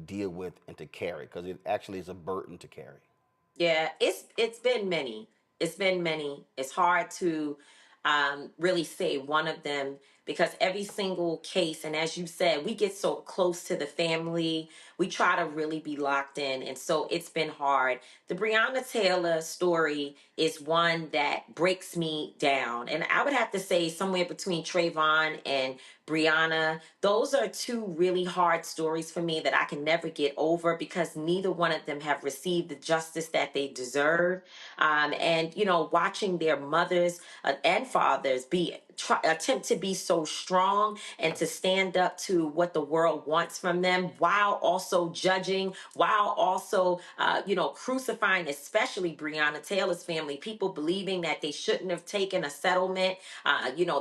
deal with and to carry? Because it actually is a burden to carry. Yeah, it's been many. It's been many. It's hard to really say one of them, because every single case, and as you said, we get so close to the family, we try to really be locked in, and so it's been hard. The Breonna Taylor story is one that breaks me down, and I would have to say somewhere between Trayvon and Breonna, those are two really hard stories for me that I can never get over, because neither one of them have received the justice that they deserve. And watching their mothers and fathers attempt to be so strong and to stand up to what the world wants from them, while also judging, while also crucifying, especially Breonna Taylor's family, people believing that they shouldn't have taken a settlement.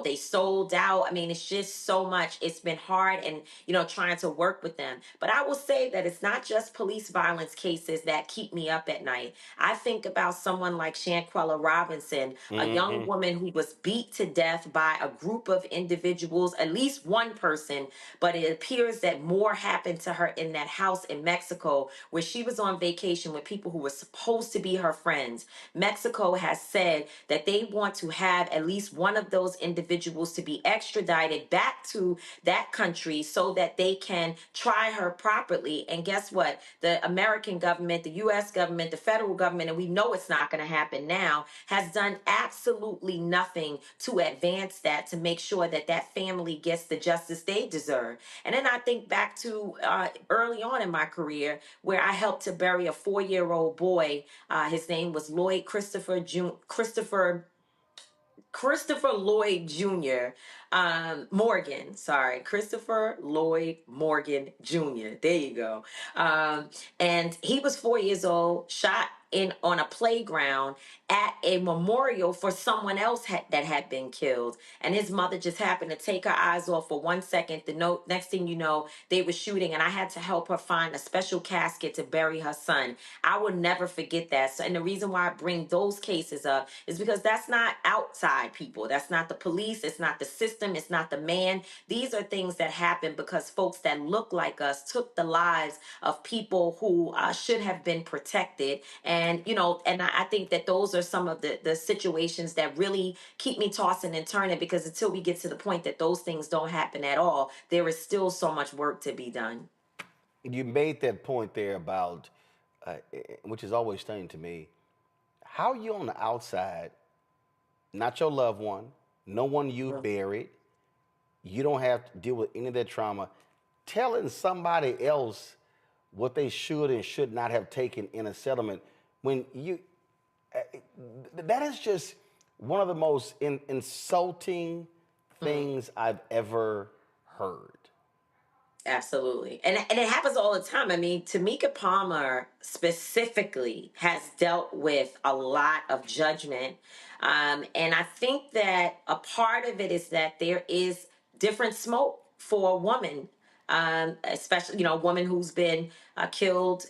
They sold out. I mean, it's just so much. It's been hard, and trying to work with them. But I will say that it's not just police violence cases that keep me up at night. I think about someone like Shanquella Robinson, a young woman who was beat to death by by a group of individuals, at least one person, but it appears that more happened to her in that house in Mexico where she was on vacation with people who were supposed to be her friends. Mexico has said that they want to have at least one of those individuals to be extradited back to that country so that they can try her properly. And guess what? The American government, the US government, the federal government, and we know it's not going to happen now, has done absolutely nothing to advance that, to make sure that that family gets the justice they deserve. And then I think back to early on in my career where I helped to bury a 4-year-old boy. His name was Lloyd Christopher Lloyd Jr. Morgan, sorry, Christopher Lloyd Morgan Jr. There you go. And he was 4 years old, shot in on a playground at a memorial for someone else that had been killed. And his mother just happened to take her eyes off for 1 second. Next thing you know, they were shooting, and I had to help her find a special casket to bury her son. I will never forget that. So, and the reason why I bring those cases up is because that's not outside people. That's not the police. It's not the system. It's not the man. These are things that happen because folks that look like us took the lives of people who should have been protected. And, and I think that those are some of the situations that really keep me tossing and turning, because until we get to the point that those things don't happen at all, there is still so much work to be done. You made that point there about, which is always stunning to me, how you on the outside, not your loved one, no one you buried, you don't have to deal with any of that trauma, telling somebody else what they should and should not have taken in a settlement, when you, that is just one of the most insulting things I've ever heard. Absolutely. And it happens all the time. I mean, Tamika Palmer specifically has dealt with a lot of judgment. And I think that a part of it is that there is different smoke for a woman, especially, a woman who's been killed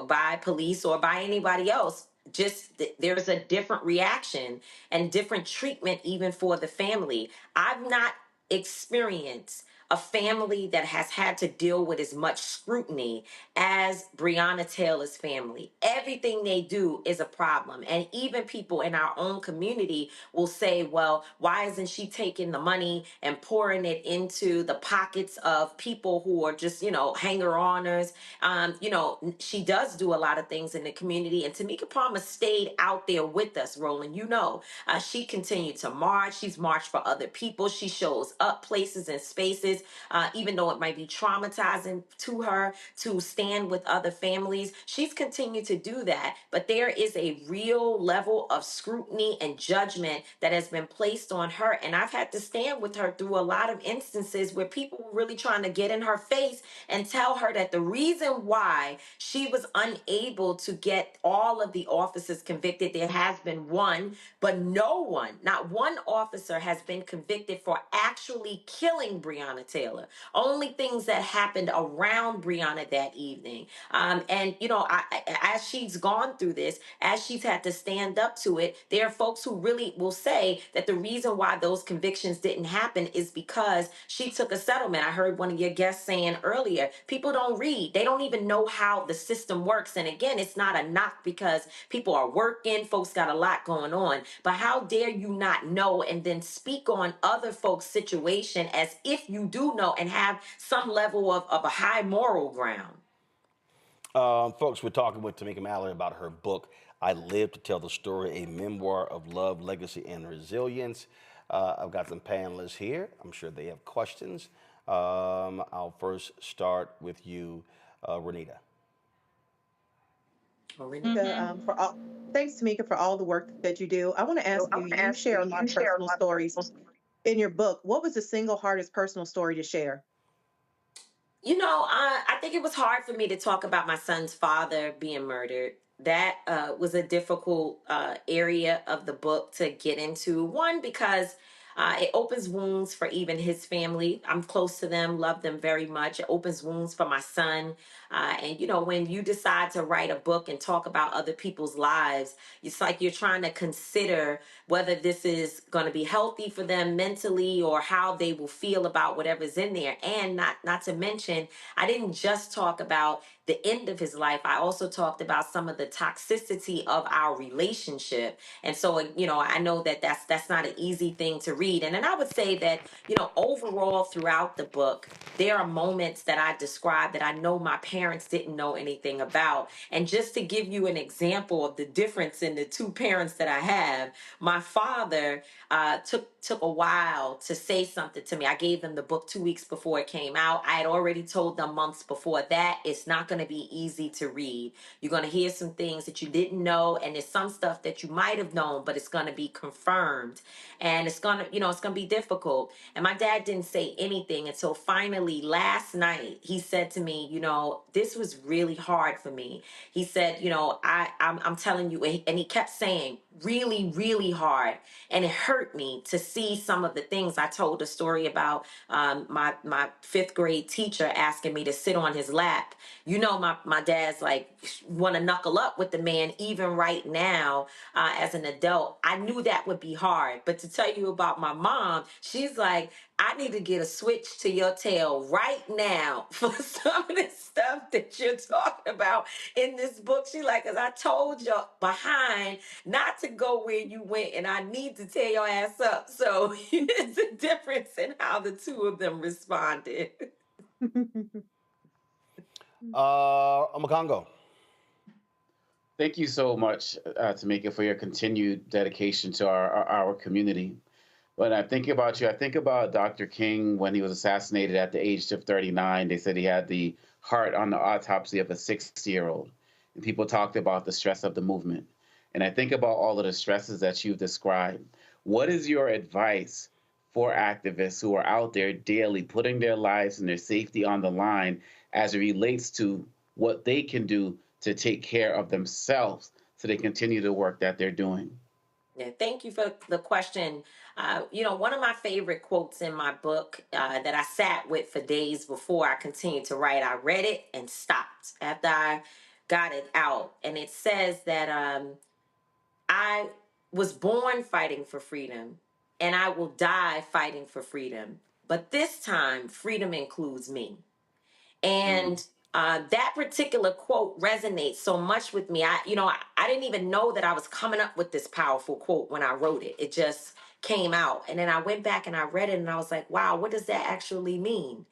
by police or by anybody else. Just there's a different reaction and different treatment even for the family. I've not experienced a family that has had to deal with as much scrutiny as Breonna Taylor's family. Everything they do is a problem. And even people in our own community will say, well, why isn't she taking the money and pouring it into the pockets of people who are just, hanger-oners? She does do a lot of things in the community. And Tamika Palmer stayed out there with us, Roland. She continued to march. She's marched for other people. She shows up places and spaces, even though it might be traumatizing to her to stand with other families. She's continued to do that. But there is a real level of scrutiny and judgment that has been placed on her. And I've had to stand with her through a lot of instances where people were really trying to get in her face and tell her that the reason why she was unable to get all of the officers convicted, there has been one, but not one officer has been convicted for actually killing Breonna Taylor. Only things that happened around Breonna that evening. As she's gone through this, as she's had to stand up to it, there are folks who really will say that the reason why those convictions didn't happen is because she took a settlement. I heard one of your guests saying earlier, people don't read. They don't even know how the system works. And again, it's not a knock because people are working, folks got a lot going on. But how dare you not know and then speak on other folks' situation as if you do know and have some level of a high moral ground? Folks, we're talking with Tamika Mallory about her book, I Live to Tell the Story, a memoir of love, legacy, and resilience. I've got some panelists here. I'm sure they have questions. I'll first start with you, Renita. Thanks, Tamika, for all the work that you do. I want to ask you, you share a lot of personal stories in your book. What was the single hardest personal story to share? I think it was hard for me to talk about my son's father being murdered. That was a difficult area of the book to get into. One, because It opens wounds for even his family. I'm close to them, love them very much. It opens wounds for my son. And, you know, when you decide to write a book and talk about other people's lives, it's like you're trying to consider whether this is going to be healthy for them mentally or how they will feel about whatever's in there. And not to mention, I didn't just talk about the end of his life. I also talked about some of the toxicity of our relationship. And so, you know, I know that that's not an easy thing to read. And then I would say that, you know, overall throughout the book, there are moments that I describe that I know my parents didn't know anything about. And just to give you an example of the difference in the two parents that I have, my father took a while to say something to me. I gave them the book 2 weeks before it came out. I had already told them months before that it's not going to be easy to read. You're going to hear some things that you didn't know, and there's some stuff that you might have known, but it's going to be confirmed. And it's going to, you know, it's going to be difficult. And my dad didn't say anything until finally last night he said to me, you know, this was really hard for me. He said, you know, I'm telling you, and he kept saying, really, really hard. And it hurt me to see some of the things. I told a story about my fifth grade teacher asking me to sit on his lap. You know, my dad's like, want to knuckle up with the man even right now as an adult. I knew that would be hard. But to tell you about my mom, she's like, I need to get a switch to your tail right now for some of this stuff that you're talking about in this book. She like, because I told you behind not to go where you went, and I need to tear your ass up. So it's a difference in how the two of them responded. Omakongo. Thank you so much, Tamika, for your continued dedication to our community. When I think about you, I think about Dr. King when he was assassinated at the age of 39. They said he had the heart on the autopsy of a 60-year-old. And people talked about the stress of the movement. And I think about all of the stresses that you've described. What is your advice for activists who are out there daily putting their lives and their safety on the line as it relates to what they can do to take care of themselves so they continue the work that they're doing? Yeah, thank you for the question. You know, one of my favorite quotes in my book that I sat with for days before I continued to write, I read it and stopped after I got it out. And it says that I was born fighting for freedom and I will die fighting for freedom. But this time, freedom includes me. And that particular quote resonates so much with me. I didn't even know that I was coming up with this powerful quote when I wrote it. It just came out. And then I went back and I read it and I was like, wow, what does that actually mean?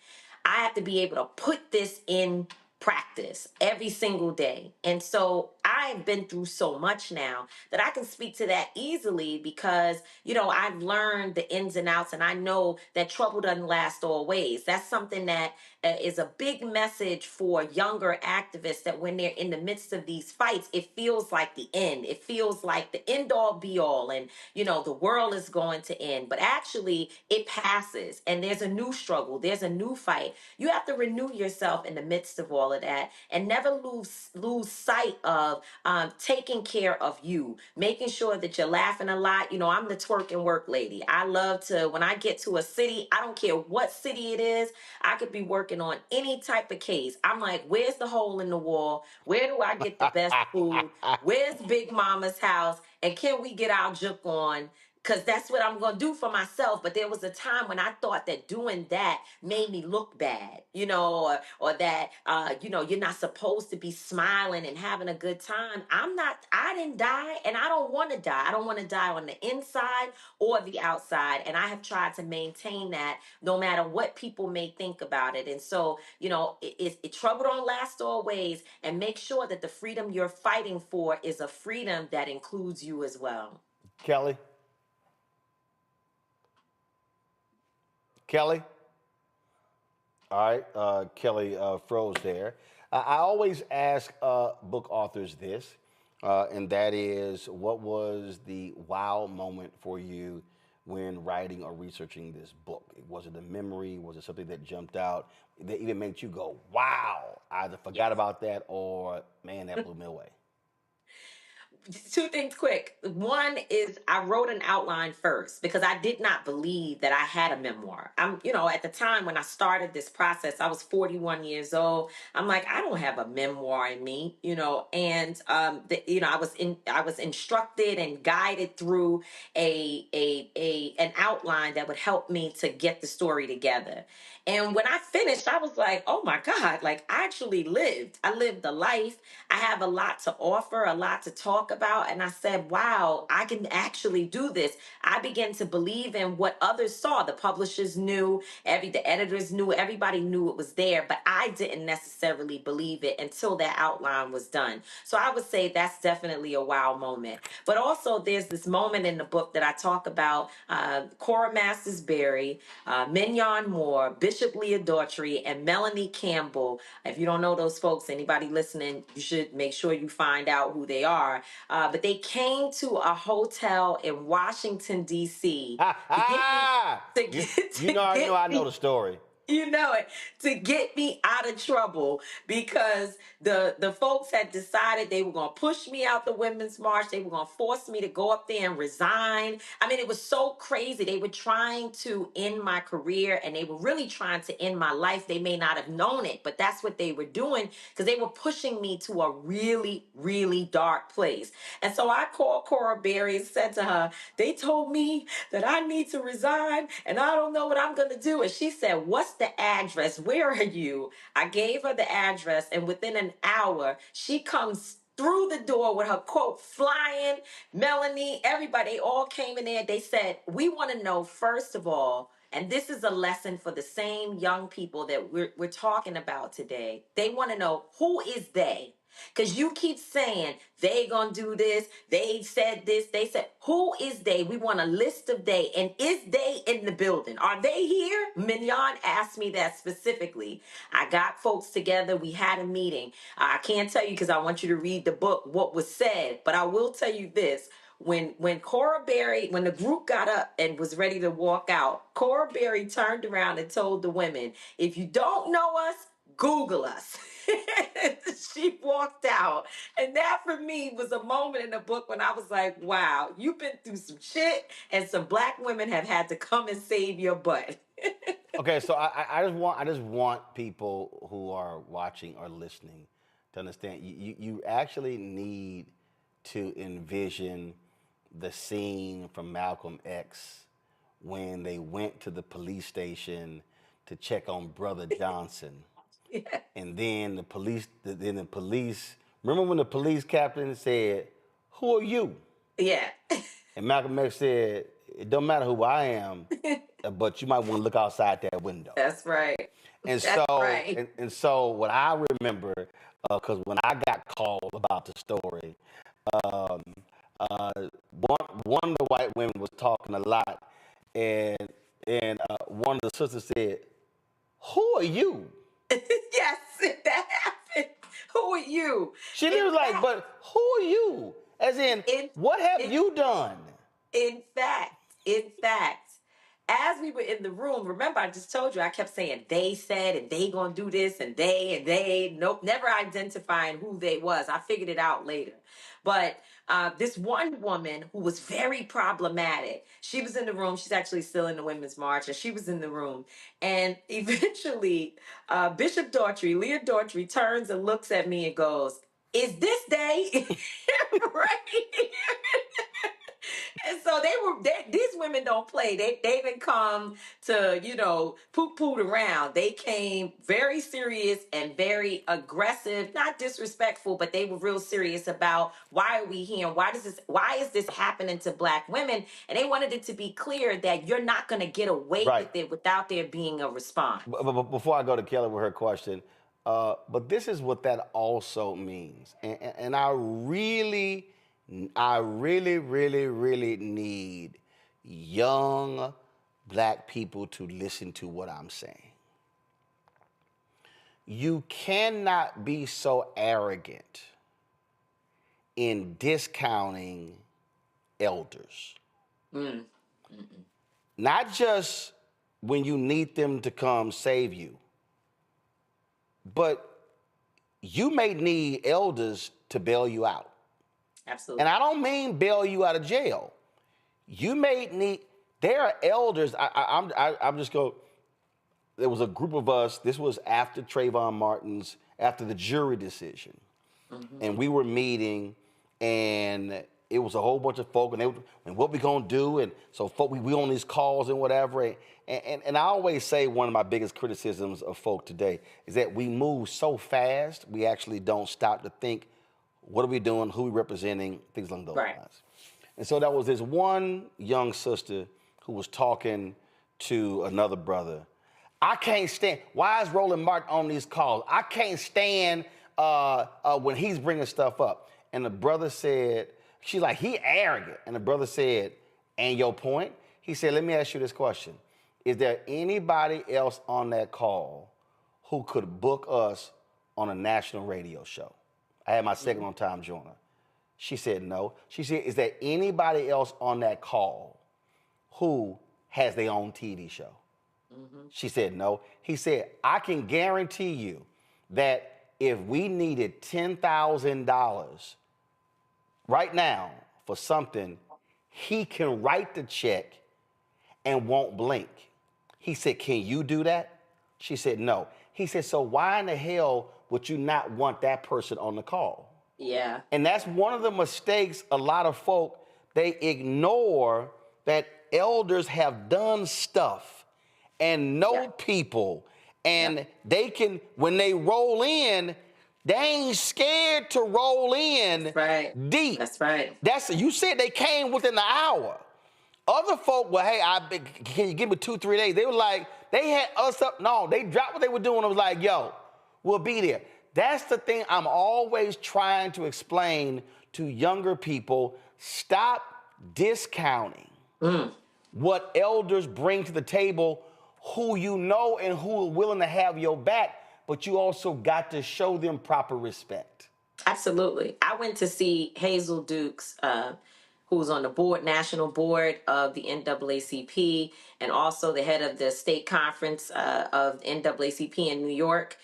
I have to be able to put this in practice every single day. And so I've been through so much now that I can speak to that easily because, you know, I've learned the ins and outs and I know that trouble doesn't last always. That's something that is a big message for younger activists, that when they're in the midst of these fights, it feels like the end. It feels like the end all be all and, you know, the world is going to end. But actually, it passes and there's a new struggle. There's a new fight. You have to renew yourself in the midst of all of that and never lose sight of taking care of you, making sure that you're laughing a lot. You know, I'm the twerk and work lady. I love to, when I get to a city, I don't care what city it is, I could be working on any type of case. I'm like, where's the hole in the wall? Where do I get the best food? Where's Big Mama's house? And can we get our juke on? Because that's what I'm going to do for myself. But there was a time when I thought that doing that made me look bad, you know, or that, you know, you're not supposed to be smiling and having a good time. I didn't die and I don't want to die. I don't want to die on the inside or the outside. And I have tried to maintain that no matter what people may think about it. And so, you know, trouble don't last always, and make sure that the freedom you're fighting for is a freedom that includes you as well. Kelly? Kelly? All right, Kelly froze there. I always ask book authors this, and that is, what was the wow moment for you when writing or researching this book? Was it a memory? Was it something that jumped out that even made you go, wow, I either forgot about that or, man, that blew me away? two things quick. One is I wrote an outline first because I did not believe that I had a memoir. At the time when I started this process, I was 41 years old. I'm like, I don't have a memoir in me, and I was instructed and guided through an outline that would help me to get the story together. And when I finished, I was like, oh my God, like I actually lived. I lived a life. I have a lot to offer, a lot to talk about. And I said, wow, I can actually do this. I began to believe in what others saw. The publishers knew, the editors knew, everybody knew it was there, but I didn't necessarily believe it until that outline was done. So I would say that's definitely a wow moment. But also there's this moment in the book that I talk about Cora Masters Berry, Mignon Moore, Bishop Leah Daughtry, and Melanie Campbell. If you don't know those folks, anybody listening, you should make sure you find out who they are. But they came to a hotel in Washington, D.C. I know the story. You know it, to get me out of trouble because the folks had decided they were going to push me out the Women's March. They were going to force me to go up there and resign. I mean, it was so crazy. They were trying to end my career and they were really trying to end my life. They may not have known it, but that's what they were doing because they were pushing me to a really, really dark place. And so I called Cora Berry and said to her, they told me that I need to resign and I don't know what I'm going to do. And she said, what's the address? Where are you? I gave her the address, and within an hour, she comes through the door with her quote flying. Melanie, everybody, they all came in there. They said, we want to know, first of all, and this is a lesson for the same young people that we're talking about today. They want to know, who is they? Because you keep saying they gonna do this, they said this, they said, who is they? We want a list of they. And is they in the building? Are they here? Mignon asked me that specifically. I got folks together. We had a meeting. I can't tell you because I want you to read the book, what was said, but I will tell you this. When Cora Berry, when the group got up and was ready to walk out, Cora Berry turned around and told the women, if you don't know us, Google us. She walked out. And that for me was a moment in the book when I was like, wow, you've been through some shit and some black women have had to come and save your butt. Okay, so I just want people who are watching or listening to understand you actually need to envision the scene from Malcolm X when they went to the police station to check on Brother Johnson. Yeah. And then the police, remember when the police captain said, who are you? Yeah. And Malcolm X said, it don't matter who I am, but you might want to look outside that window. That's right. And That's right. And so what I remember, because when I got called about the story, one of the white women was talking a lot, and one of the sisters said, who are you? Yes, that happened. Who are you? She was like, but who are you? As in, what have you done? In fact, as we were in the room, remember I just told you, I kept saying they said and they gonna do this and they, nope, never identifying who they was. I figured it out later. But this one woman who was very problematic, she was in the room. She's actually still in the Women's March, and she was in the room. And eventually, Bishop Daughtry, Leah Daughtry, turns and looks at me and goes, is this they? Right? And so these women don't play. They didn't come to, poop around. They came very serious and very aggressive, not disrespectful, but they were real serious about why are we here? Why is this happening to black women? And they wanted it to be clear that you're not going to get away with it without there being a response. But before I go to Kelly with her question, but this is what that also means. And I really, really need young black people to listen to what I'm saying. You cannot be so arrogant in discounting elders. Not just when you need them to come save you, but you may need elders to bail you out. Absolutely. And I don't mean bail you out of jail. You may need. There are elders. I'm just go. There was a group of us. This was after Trayvon Martin's, after the jury decision, and we were meeting, and it was a whole bunch of folk, and what we gonna do, and so folk, we on these calls and whatever, and I always say one of my biggest criticisms of folk today is that we move so fast, we actually don't stop to think, what are we doing, who we representing, things along those lines. And so there was this one young sister who was talking to another brother. I can't stand, why is Roland Martin on these calls? I can't stand when he's bringing stuff up. And the brother said, she's like, he arrogant. And the brother said, and your point? He said, let me ask you this question. Is there anybody else on that call who could book us on a national radio show? I had my second on time joiner. She said no. She said, is there anybody else on that call who has their own TV show? She said no. He said, I can guarantee you that if we needed $10,000 right now for something, he can write the check and won't blink. He said, can you do that? She said, no. He said, so why in the hell would you not want that person on the call? Yeah. And that's one of the mistakes a lot of folk, they ignore that elders have done stuff and know people, and they can, when they roll in, they ain't scared to roll in deep. That's right. You said they came within the hour. Other folk, well, hey, can you give me 2-3 days? They were like, they had us up. No, they dropped what they were doing and was like, yo, we'll be there. That's the thing I'm always trying to explain to younger people. Stop discounting what elders bring to the table, who you know and who are willing to have your back, but you also got to show them proper respect. Absolutely. I went to see Hazel Dukes, who's on the board, national board of the NAACP, and also the head of the state conference of NAACP in New York.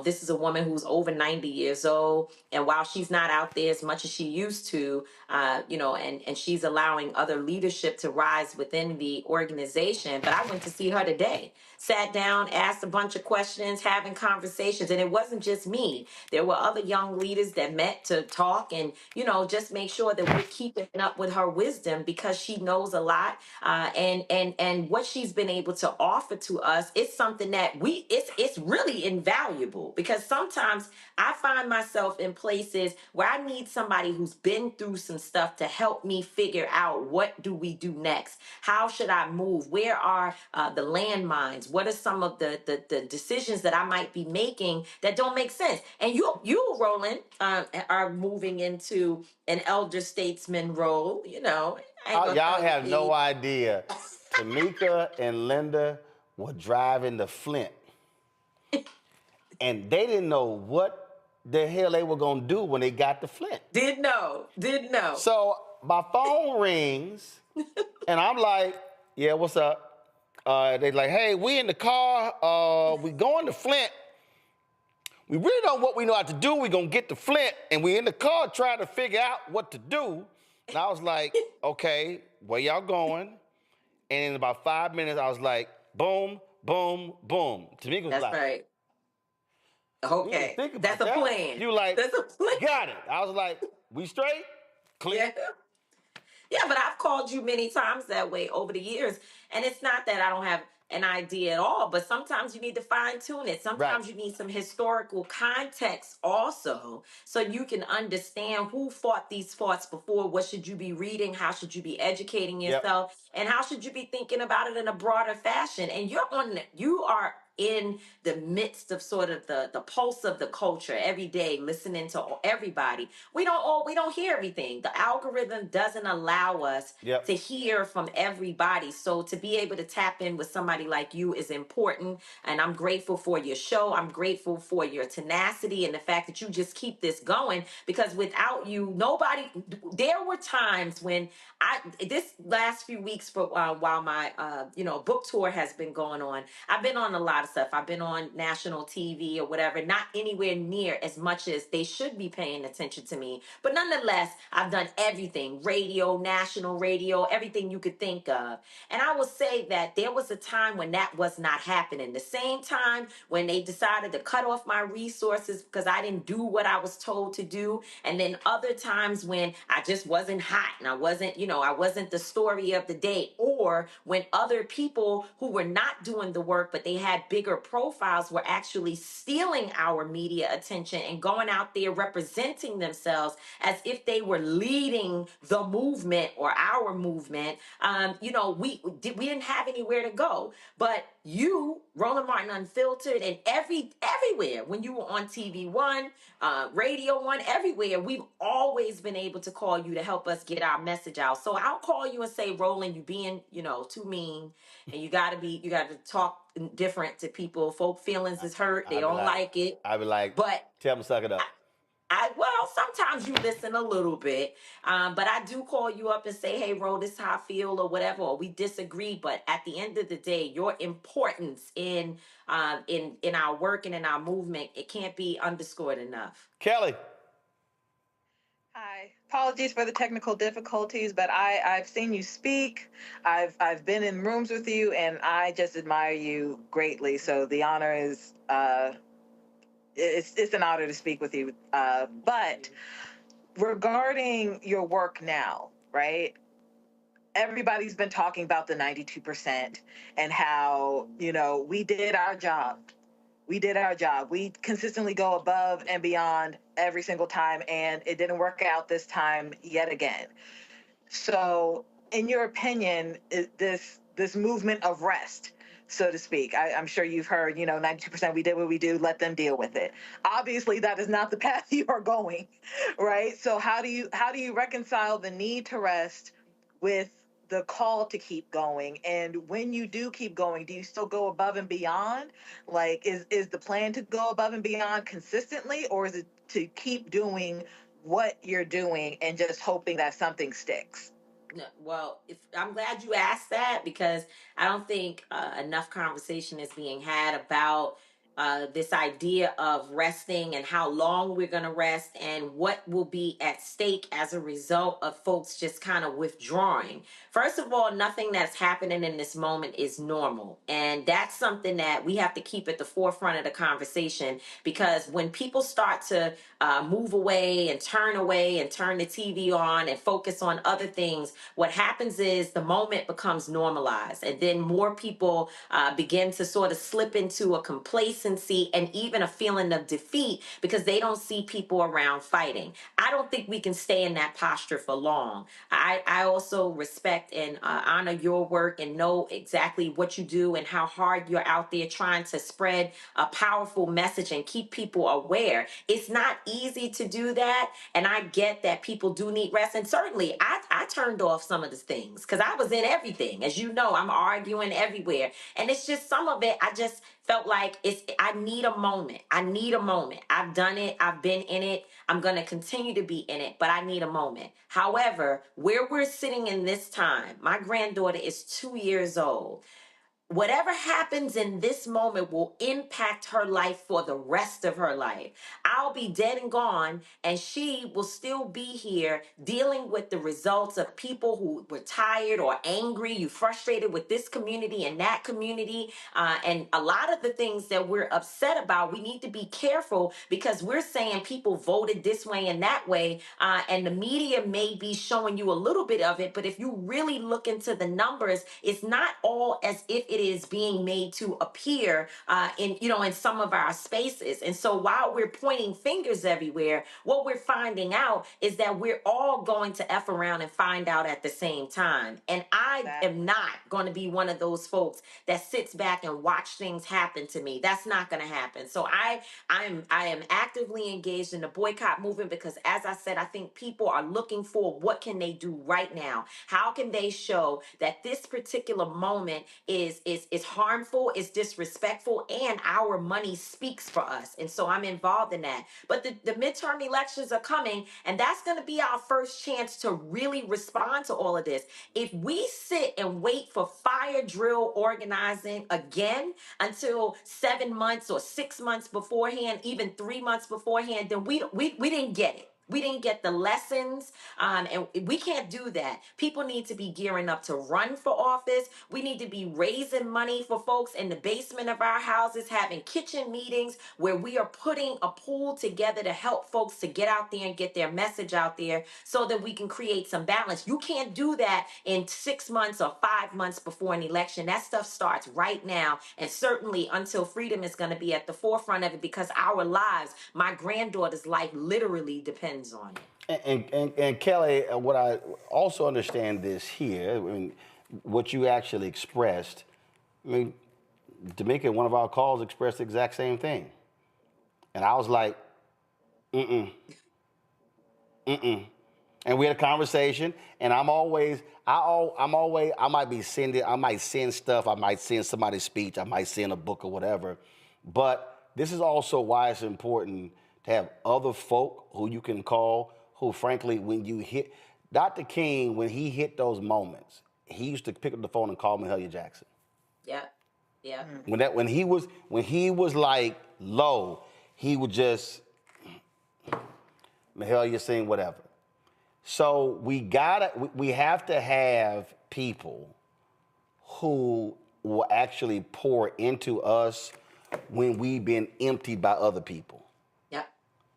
This is a woman who's over 90 years old, and while she's not out there as much as she used to, and she's allowing other leadership to rise within the organization. But I went to see her today, sat down, asked a bunch of questions, having conversations, and it wasn't just me. There were other young leaders that met to talk and, just make sure that we're keeping up with her wisdom, because she knows a lot, and what she's been able to offer to us is something that it's really invaluable, because sometimes I find myself in places where I need somebody who's been through some stuff to help me figure out, what do we do next? How should I move? Where are the landmines? What are some of the decisions that I might be making that don't make sense? And you Roland, are moving into an elder statesman role, Y'all have no idea. Tamika and Linda were driving to Flint, and they didn't know what the hell they were gonna do when they got to Flint. Didn't know. So my phone rings, and I'm like, yeah, what's up? They like, hey, we in the car, we going to Flint. We really don't know what we know how to do. We gonna get to Flint, and we in the car trying to figure out what to do. And I was like, okay, where y'all going? And in about 5 minutes, I was like, boom, boom, boom. Tamika was That's like, right. Okay, that's a plan. You like, that's a plan. Got it. I was like, we straight? Clear? Yeah, but I've called you many times that way over the years. And it's not that I don't have an idea at all, but sometimes you need to fine tune it. Sometimes you need some historical context also, so you can understand who fought these fights before. What should you be reading? How should you be educating yourself? And how should you be thinking about it in a broader fashion? And you are in the midst of sort of the pulse of the culture every day, listening to everybody. We don't hear everything. The algorithm doesn't allow us to hear from everybody. So to be able to tap in with somebody like you is important. And I'm grateful for your show. I'm grateful for your tenacity and the fact that you just keep this going, because without you, there were times when this last few weeks while my book tour has been going on, I've been on a lot of stuff. I've been on national TV or whatever, not anywhere near as much as they should be paying attention to me. But nonetheless, I've done everything, radio, national radio, everything you could think of. And I will say that there was a time when that was not happening. The same time when they decided to cut off my resources because I didn't do what I was told to do. And then other times when I just wasn't hot and I wasn't, I wasn't the story of the day. Or when other people who were not doing the work, but they had bigger profiles, were actually stealing our media attention and going out there representing themselves as if they were leading the movement or our movement. We didn't have anywhere to go. But you, Roland Martin Unfiltered, and everywhere, when you were on TV One, Radio One, everywhere, we've always been able to call you to help us get our message out. So I'll call you and say, Roland, you being, too mean, and you gotta talk different to people. Folk feelings is hurt. They don't like it. I be like, but tell them suck it up. Well, sometimes you listen a little bit, but I do call you up and say, hey, Ro, this is how I feel or whatever, or we disagree. But at the end of the day, your importance in our work and in our movement, it can't be underscored enough. Kelly. Hi. Apologies for the technical difficulties, but I've seen you speak. I've been in rooms with you, and I just admire you greatly. So the honor is it's an honor to speak with you. But regarding your work now, right? Everybody's been talking about the 92% and how, we did our job. We did our job. We consistently go above and beyond every single time, and it didn't work out this time yet again. So in your opinion, this movement of rest, so to speak, I'm sure you've heard, 92% we did what we do, let them deal with it. Obviously, that is not the path you are going, right? So how do you reconcile the need to rest with the call to keep going? And when you do keep going, do you still go above and beyond? Like, is the plan to go above and beyond consistently, or is it to keep doing what you're doing and just hoping that something sticks? No, well, I'm glad you asked that, because I don't think enough conversation is being had about this idea of resting and how long we're going to rest and what will be at stake as a result of folks just kind of withdrawing. First of all, nothing that's happening in this moment is normal. And that's something that we have to keep at the forefront of the conversation, because when people start to move away and turn the TV on and focus on other things, what happens is the moment becomes normalized. And then more people begin to sort of slip into a complacency and even a feeling of defeat because they don't see people around fighting. I don't think we can stay in that posture for long. I also respect and honor your work and know exactly what you do and how hard you're out there trying to spread a powerful message and keep people aware. It's not easy to do that, and I get that people do need rest. And certainly, I turned off some of the things because I was in everything. As you know, I'm arguing everywhere, and it's just some of it. I just felt like I need a moment. I need a moment. I've done it. I've been in it. I'm going to continue to be in it, but I need a moment. However, where we're sitting in this time, my granddaughter is 2 years old. Whatever happens in this moment will impact her life for the rest of her life. I'll be dead and gone, and she will still be here dealing with the results of people who were tired or angry, you frustrated with this community and that community. And a lot of the things that we're upset about, we need to be careful because we're saying people voted this way and that way. And the media may be showing you a little bit of it, but if you really look into the numbers, it's not all as if it is being made to appear in some of our spaces. And so while we're pointing fingers everywhere, what we're finding out is that we're all going to F around and find out at the same time. And I am not going to be one of those folks that sits back and watch things happen to me. That's not going to happen. So I am actively engaged in the boycott movement because, as I said, I think people are looking for what can they do right now? How can they show that this particular moment is is harmful, it's disrespectful, and our money speaks for us. And so I'm involved in that. But the midterm elections are coming, and that's going to be our first chance to really respond to all of this. If we sit and wait for fire drill organizing again until 7 months or 6 months beforehand, even 3 months beforehand, then we didn't get it. We didn't get the lessons, and we can't do that. People need to be gearing up to run for office. We need to be raising money for folks in the basement of our houses, having kitchen meetings where we are putting a pool together to help folks to get out there and get their message out there so that we can create some balance. You can't do that in 6 months or 5 months before an election. That stuff starts right now, and certainly until freedom is going to be at the forefront of it, because our lives, my granddaughter's life literally depends on it. And Kelly, what I also understand this here, I mean, what you actually expressed, I mean, Tamika, in one of our calls, expressed the exact same thing. And I was like, mm-mm. And we had a conversation, and I might send stuff, I might send somebody's speech, I might send a book or whatever. But this is also why it's important to have other folk who you can call, who frankly, when you hit, Dr. King, when he hit those moments, he used to pick up the phone and call Mahalia Jackson. Yeah. Yeah. When he was like low, he would just, Mahalia sing whatever. So we have to have people who will actually pour into us when we've been emptied by other people.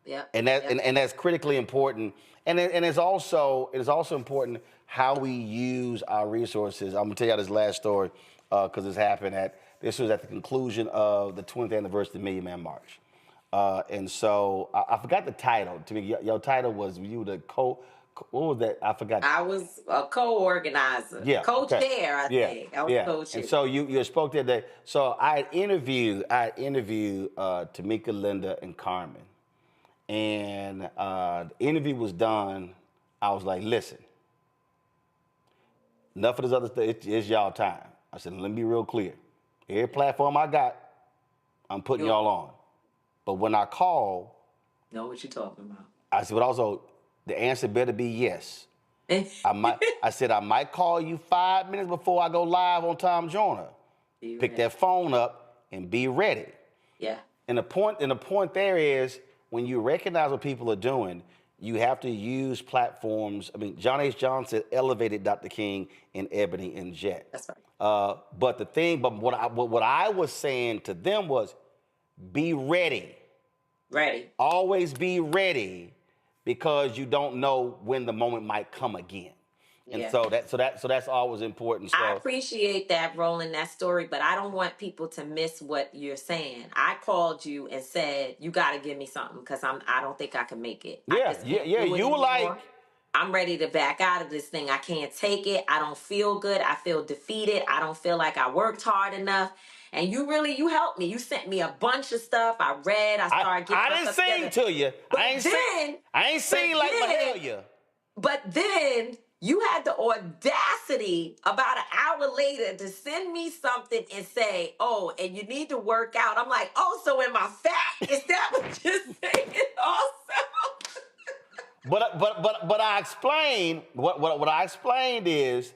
Yeah. And that's critically important. And it's also important how we use our resources. I'm gonna tell you this last story because this was at the conclusion of the 20th anniversary of the Million Man March. And so I forgot the title. To me, your title was, you were the what was that? I forgot. I was a co-organizer. Yeah. Co-chair, I think. I was co-chair. And so you spoke that day. So I interviewed Tamika, Linda, and Carmen. And the interview was done. I was like, listen, enough of this other stuff. It's y'all time. I said, let me be real clear. Every platform I got, I'm putting y'all on. But when I call, know what you're talking about. I said, but also the answer better be yes. I said I might call you 5 minutes before I go live on Tom Joyner. Pick that phone up and be ready. Yeah. And the point there is, when you recognize what people are doing, you have to use platforms. I mean, John H. Johnson elevated Dr. King in Ebony and Jet. That's right. But what I was saying to them was, be ready. Ready. Always be ready, because you don't know when the moment might come again. And so that's always important. So I appreciate that, Roland, that story, but I don't want people to miss what you're saying. I called you and said, you got to give me something because I don't think I can make it. Yeah. You were like, I'm ready to back out of this thing. I can't take it. I don't feel good. I feel defeated. I don't feel like I worked hard enough. And you helped me. You sent me a bunch of stuff. I read. I started getting. I didn't sing to you. I ain't sing like Mahalia. But then you had the audacity about an hour later to send me something and say, "Oh, and you need to work out." I'm like, "Oh, so am I fat? Is that what you're saying?" Also. But I explained what I explained is,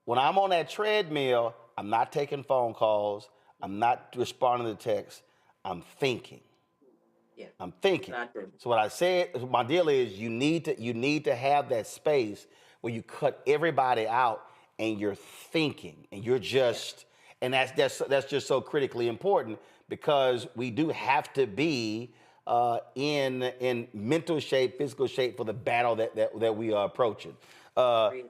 when I'm on that treadmill, I'm not taking phone calls. I'm not responding to texts. I'm thinking. Yeah. I'm thinking. So what I said, my deal is, you need to have that space where you cut everybody out and you're thinking and you're just, and that's just so critically important, because we do have to be in mental shape, physical shape for the battle that we are approaching. So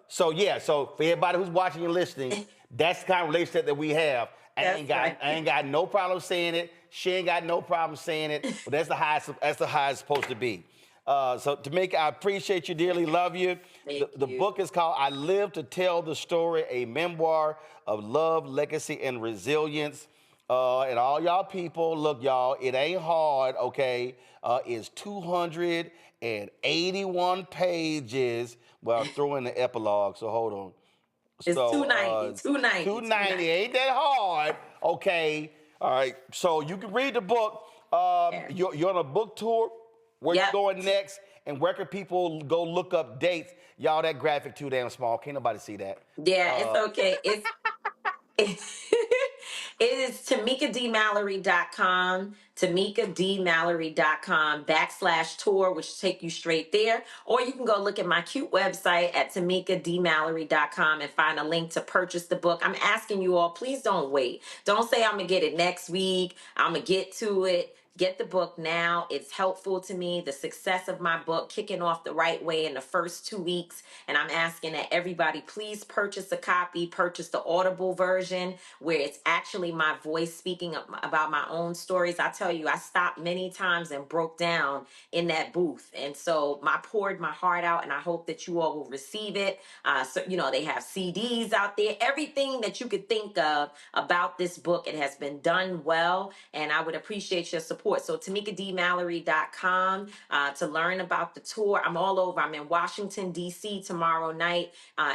for everybody who's watching and listening, that's the kind of relationship that we have. I ain't got no problem saying it. She ain't got no problem saying it. But that's the highest it's supposed to be. So Tamika, I appreciate you dearly. Love you. The book is called "I Live to Tell the Story: A Memoir of Love, Legacy, and Resilience." And all y'all people, look, y'all, it ain't hard, okay? It's 281 pages. Well, I'll throw in the epilogue, so hold on. It's So, 290. 290. 290. Ain't that hard? Okay. All right. So you can read the book. You're on a book tour. Where you going next? And where can people go look up dates? Y'all, that graphic too damn small. Can't nobody see that. Yeah, it's okay. It is TamikaDMallory.com, TamikaDMallory.com /tour, which take you straight there. Or you can go look at my cute website at TamikaDMallory.com and find a link to purchase the book. I'm asking you all, please don't wait. Don't say I'm going to get it next week. I'm going to get to it. Get the book now. It's helpful to me. The success of my book kicking off the right way in the first 2 weeks. And I'm asking that everybody please purchase a copy, purchase the Audible version where it's actually my voice speaking about my own stories. I tell you, I stopped many times and broke down in that booth. And so I poured my heart out, and I hope that you all will receive it. So, they have CDs out there, everything that you could think of about this book. It has been done well, and I would appreciate your support. So TamikaDMallory.com to learn about the tour. I'm all over. I'm in Washington, D.C. tomorrow night.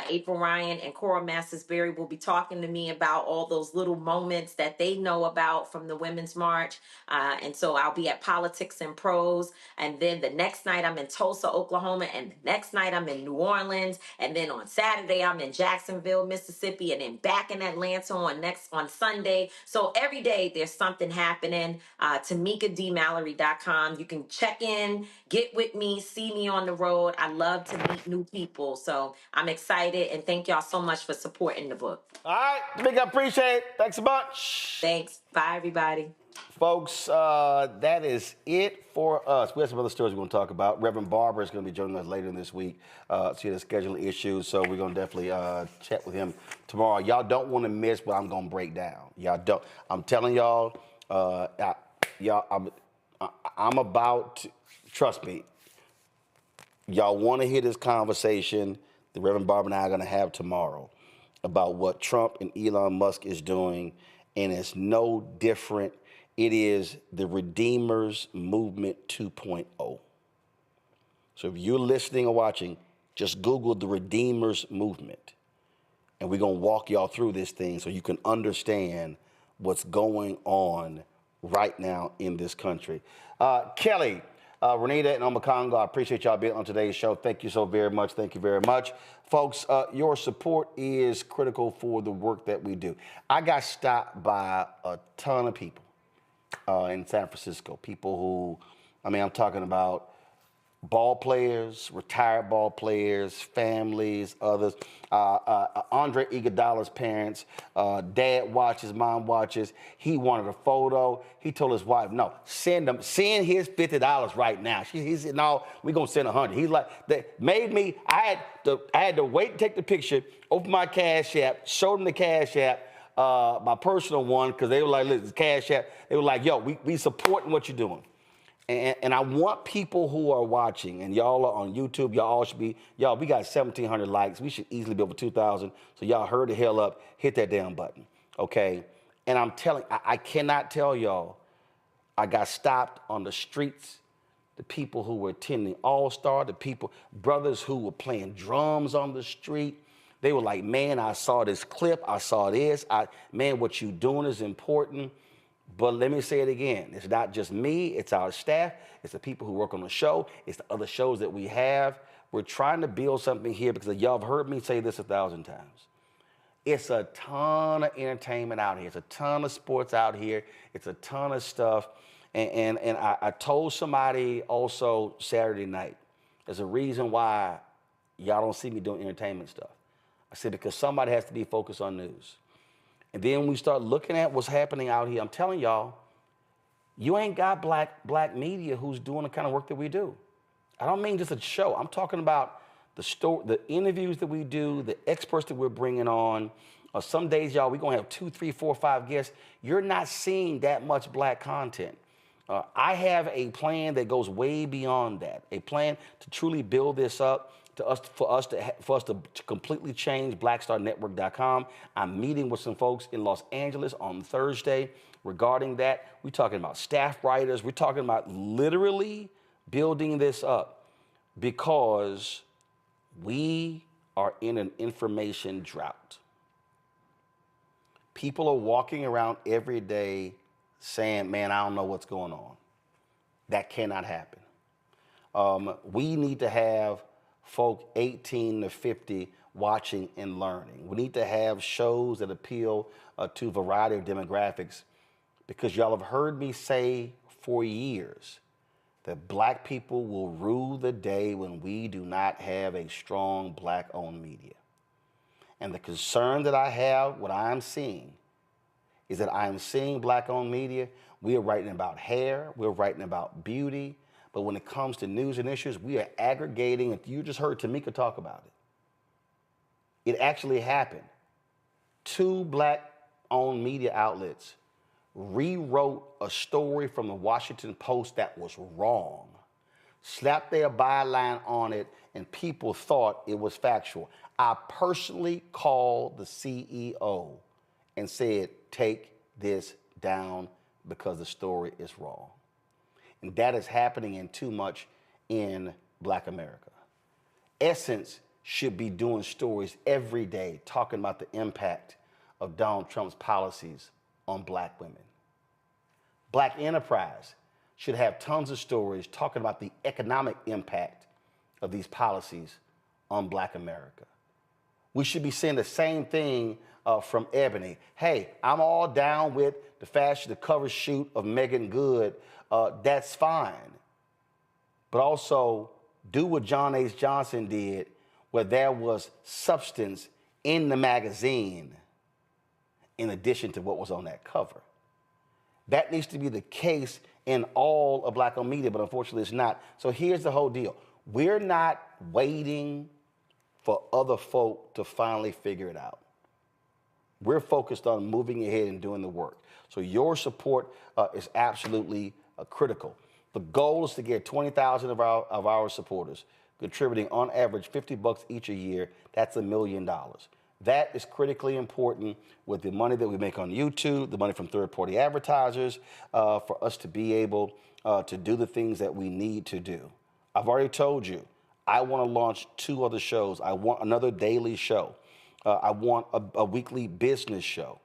April Ryan and Cora Masters-Berry will be talking to me about all those little moments that they know about from the Women's March. And so I'll be at Politics and Prose. And then the next night I'm in Tulsa, Oklahoma. And the next night I'm in New Orleans. And then on Saturday I'm in Jacksonville, Mississippi. And then back in Atlanta on Sunday. So every day there's something happening. TamikaDMallory.com. You can check in, get with me, see me on the road. I love to meet new people. So I'm excited, and thank y'all so much for supporting the book. All right, Tamika, I appreciate it. Thanks a bunch. Thanks. Bye, everybody. Folks, that is it for us. We have some other stories we're going to talk about. Reverend Barber is going to be joining us later this week. See the scheduling issues, so we're going to definitely chat with him tomorrow. Y'all don't want to miss what I'm going to break down. Y'all don't. I'm telling y'all, I'm about to, trust me, y'all want to hear this conversation the Reverend Barber and I are going to have tomorrow about what Trump and Elon Musk is doing, and it's no different. It is the Redeemers Movement 2.0. So if you're listening or watching, just Google the Redeemers Movement, and we're going to walk y'all through this thing so you can understand what's going on right now in this country. Kelly, Renita, and Omakongo, I appreciate y'all being on today's show. Thank you so very much. Thank you very much. Folks, your support is critical for the work that we do. I got stopped by a ton of people in San Francisco. People who, I'm talking about ball players, retired ball players, families, others. Andre Iguodala's parents, dad watches, mom watches. He wanted a photo. He told his wife, no, send his $50 right now. He said, no, we're going to send $100. He's like, that made me, I had to wait to take the picture, open my Cash App, show them the Cash App, my personal one, because they were like, listen, Cash App. They were like, yo, we supporting what you're doing. And I want people who are watching, and y'all are on YouTube, y'all should be, we got 1,700 likes. We should easily be over 2,000. So y'all hurry the hell up, hit that damn button, okay? And I'm telling, I cannot tell y'all, I got stopped on the streets, the people who were attending All-Star, the people, brothers who were playing drums on the street. They were like, man, I saw this clip, I saw this, man, what you doing is important. But let me say it again. It's not just me. It's our staff. It's the people who work on the show. It's the other shows that we have. We're trying to build something here because y'all have heard me say this 1,000 times. It's a ton of entertainment out here. It's a ton of sports out here. It's a ton of stuff. And I told somebody also Saturday night, there's a reason why y'all don't see me doing entertainment stuff. I said, because somebody has to be focused on news. And then we start looking at what's happening out here. I'm telling y'all, you ain't got black media who's doing the kind of work that we do. I don't mean just a show. I'm talking about the interviews that we do, the experts that we're bringing on. Some days, y'all, we're going to have 2, 3, 4, 5 guests. You're not seeing that much black content. I have a plan that goes way beyond that, a plan to truly build this up. For us to completely change blackstarnetwork.com. I'm meeting with some folks in Los Angeles on Thursday regarding that. We're talking about staff writers. We're talking about literally building this up because we are in an information drought. People are walking around every day saying, man, I don't know what's going on. That cannot happen. We need to have folk 18 to 50 watching and learning. We need to have shows that appeal to a variety of demographics, because y'all have heard me say for years that black people will rue the day when we do not have a strong black-owned media. And the concern that I have, what I'm seeing, is that I'm seeing black-owned media. We are writing about hair, we're writing about beauty, but when it comes to news and issues, we are aggregating, and you just heard Tamika talk about it. It actually happened. 2 black-owned media outlets rewrote a story from the Washington Post that was wrong, slapped their byline on it, and people thought it was factual. I personally called the CEO and said, take this down because the story is wrong. And that is happening in too much in Black America. Essence should be doing stories every day talking about the impact of Donald Trump's policies on black women. Black Enterprise should have tons of stories talking about the economic impact of these policies on black America. We should be saying the same thing from Ebony. Hey, I'm all down with the fashion, the cover shoot of Megan Good. That's fine. But also do what John H. Johnson did, where there was substance in the magazine in addition to what was on that cover. That needs to be the case in all of black-owned media, but unfortunately it's not. So here's the whole deal. We're not waiting for other folk to finally figure it out. We're focused on moving ahead and doing the work. So your support is absolutely critical. The goal is to get 20,000 of our supporters contributing on average $50 each a year. That's $1 million. That is critically important with the money that we make on YouTube, the money from third-party advertisers, for us to be able to do the things that we need to do. I've already told you, I want to launch 2 other shows. I want another daily show. I want a weekly business show.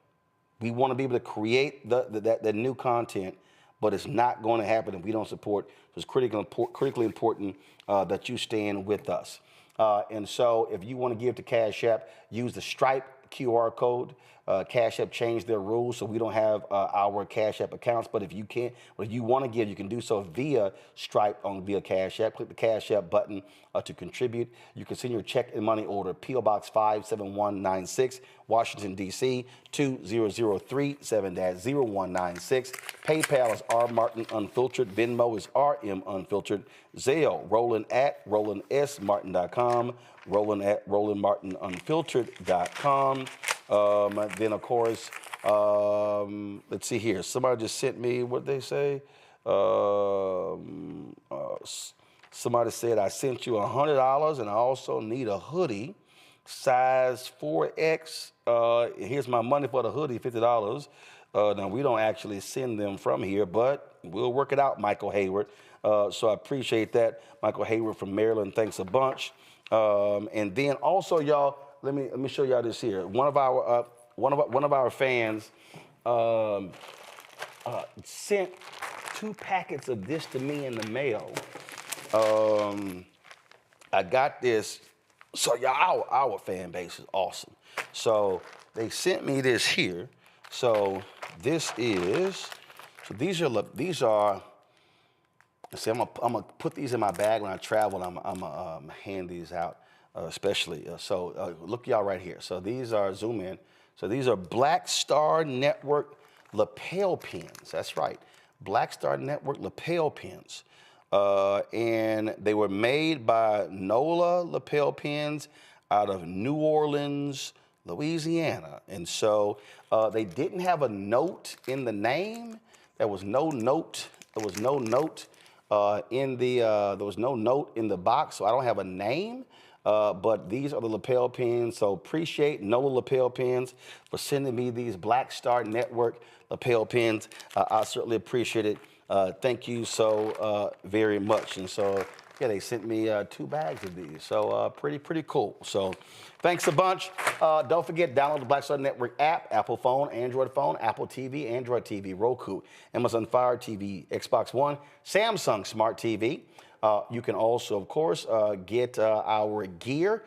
We want to be able to create the new content, but it's not going to happen if we don't support. It's critically important that you stand with us. And so if you want to give to Cash App, use the Stripe QR code. Cash App changed their rules, so we don't have our Cash App accounts. But if you can't, or if you want to give, you can do so via Stripe via Cash App. Click the Cash App button to contribute. You can send your check and money order, P.O. Box 57196, Washington, D.C. 20037-0196. PayPal is R Martin Unfiltered. Venmo is RM Unfiltered. Zelle, Roland@RolandSMartin.com. Roland@RolandMartinUnfiltered.com. Then, of course, let's see here. Somebody just sent me, what they say? Somebody said, I sent you $100 and I also need a hoodie, size 4X. Here's my money for the hoodie, $50. Now, we don't actually send them from here, but we'll work it out, Michael Hayward. So I appreciate that. Michael Hayward from Maryland, thanks a bunch. And then also, y'all, let me show y'all this here. One of our fans sent 2 packets of this to me in the mail. I got this. So y'all, our fan base is awesome. So they sent me this here. So this is. So these are. See, I'm gonna put these in my bag when I travel. I'm gonna hand these out, especially. So look, y'all, right here. So these are, zoom in. So these are Black Star Network lapel pins. That's right, Black Star Network lapel pins, and they were made by NOLA lapel pins out of New Orleans, Louisiana. And so they didn't have a note in the name. There was no note. There was no note. There was no note in the box, so I don't have a name, but these are the lapel pins. So appreciate NOLA lapel pins for sending me these Black Star Network lapel pins. I certainly appreciate it. Thank you so very much. And so Yeah, they sent me 2 bags of these, so pretty cool. So thanks a bunch. Don't forget, download the Black Star Network app, Apple phone, Android phone, Apple TV, Android TV, Roku, Amazon Fire TV, Xbox One, Samsung Smart TV. You can also, of course, get our gear,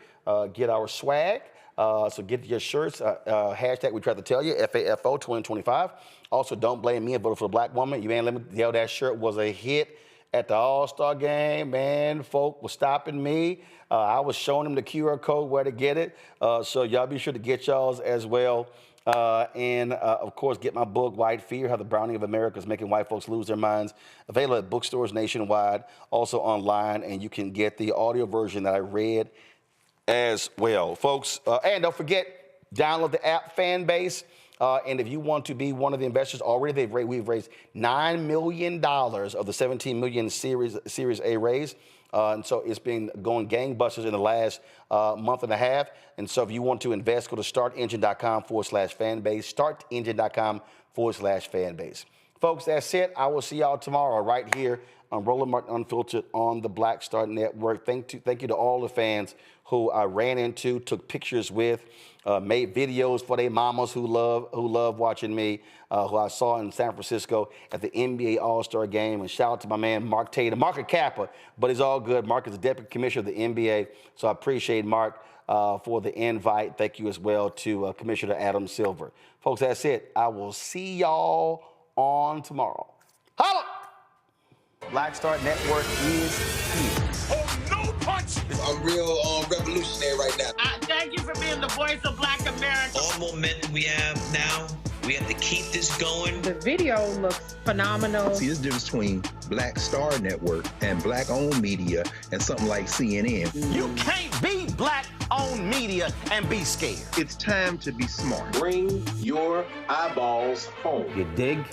get our swag. So get your shirts, hashtag we tried to tell you, FAFO 2025. Also, don't blame me and vote for a black woman. You ain't let me tell that shirt was a hit at the All-Star game, man. Folk was stopping me. I was showing them the QR code where to get it. So y'all be sure to get y'all's as well. And of course, get my book, White Fear, How the Browning of America is Making White Folks Lose Their Minds. Available at bookstores nationwide, also online, and you can get the audio version that I read as well, folks. And don't forget, download the app Fanbase. And if you want to be one of the investors, already we've raised $9 million of the $17 million Series A raise. And so it's been going gangbusters in the last month and a half. And so if you want to invest, go to startengine.com/fanbase, startengine.com/fanbase. Folks, that's it. I will see y'all tomorrow right here on Roland Martin Unfiltered on the Black Star Network. Thank you to all the fans who I ran into, took pictures with, made videos for their mamas who love watching me, who I saw in San Francisco at the NBA All-Star Game. And shout out to my man, Mark Tatum, Mark a Kappa, but it's all good. Mark is the Deputy Commissioner of the NBA, so I appreciate Mark for the invite. Thank you as well to Commissioner Adam Silver. Folks, that's it. I will see y'all on tomorrow. Holla! Black Star Network is here. Oh, no punch! I'm real revolutionary right now. Thank you for being the voice of Black America. All momentum we have now, we have to keep this going. The video looks phenomenal. See, there's a difference between Black Star Network and black-owned media and something like CNN. You can't be black-owned media and be scared. It's time to be smart. Bring your eyeballs home. You dig?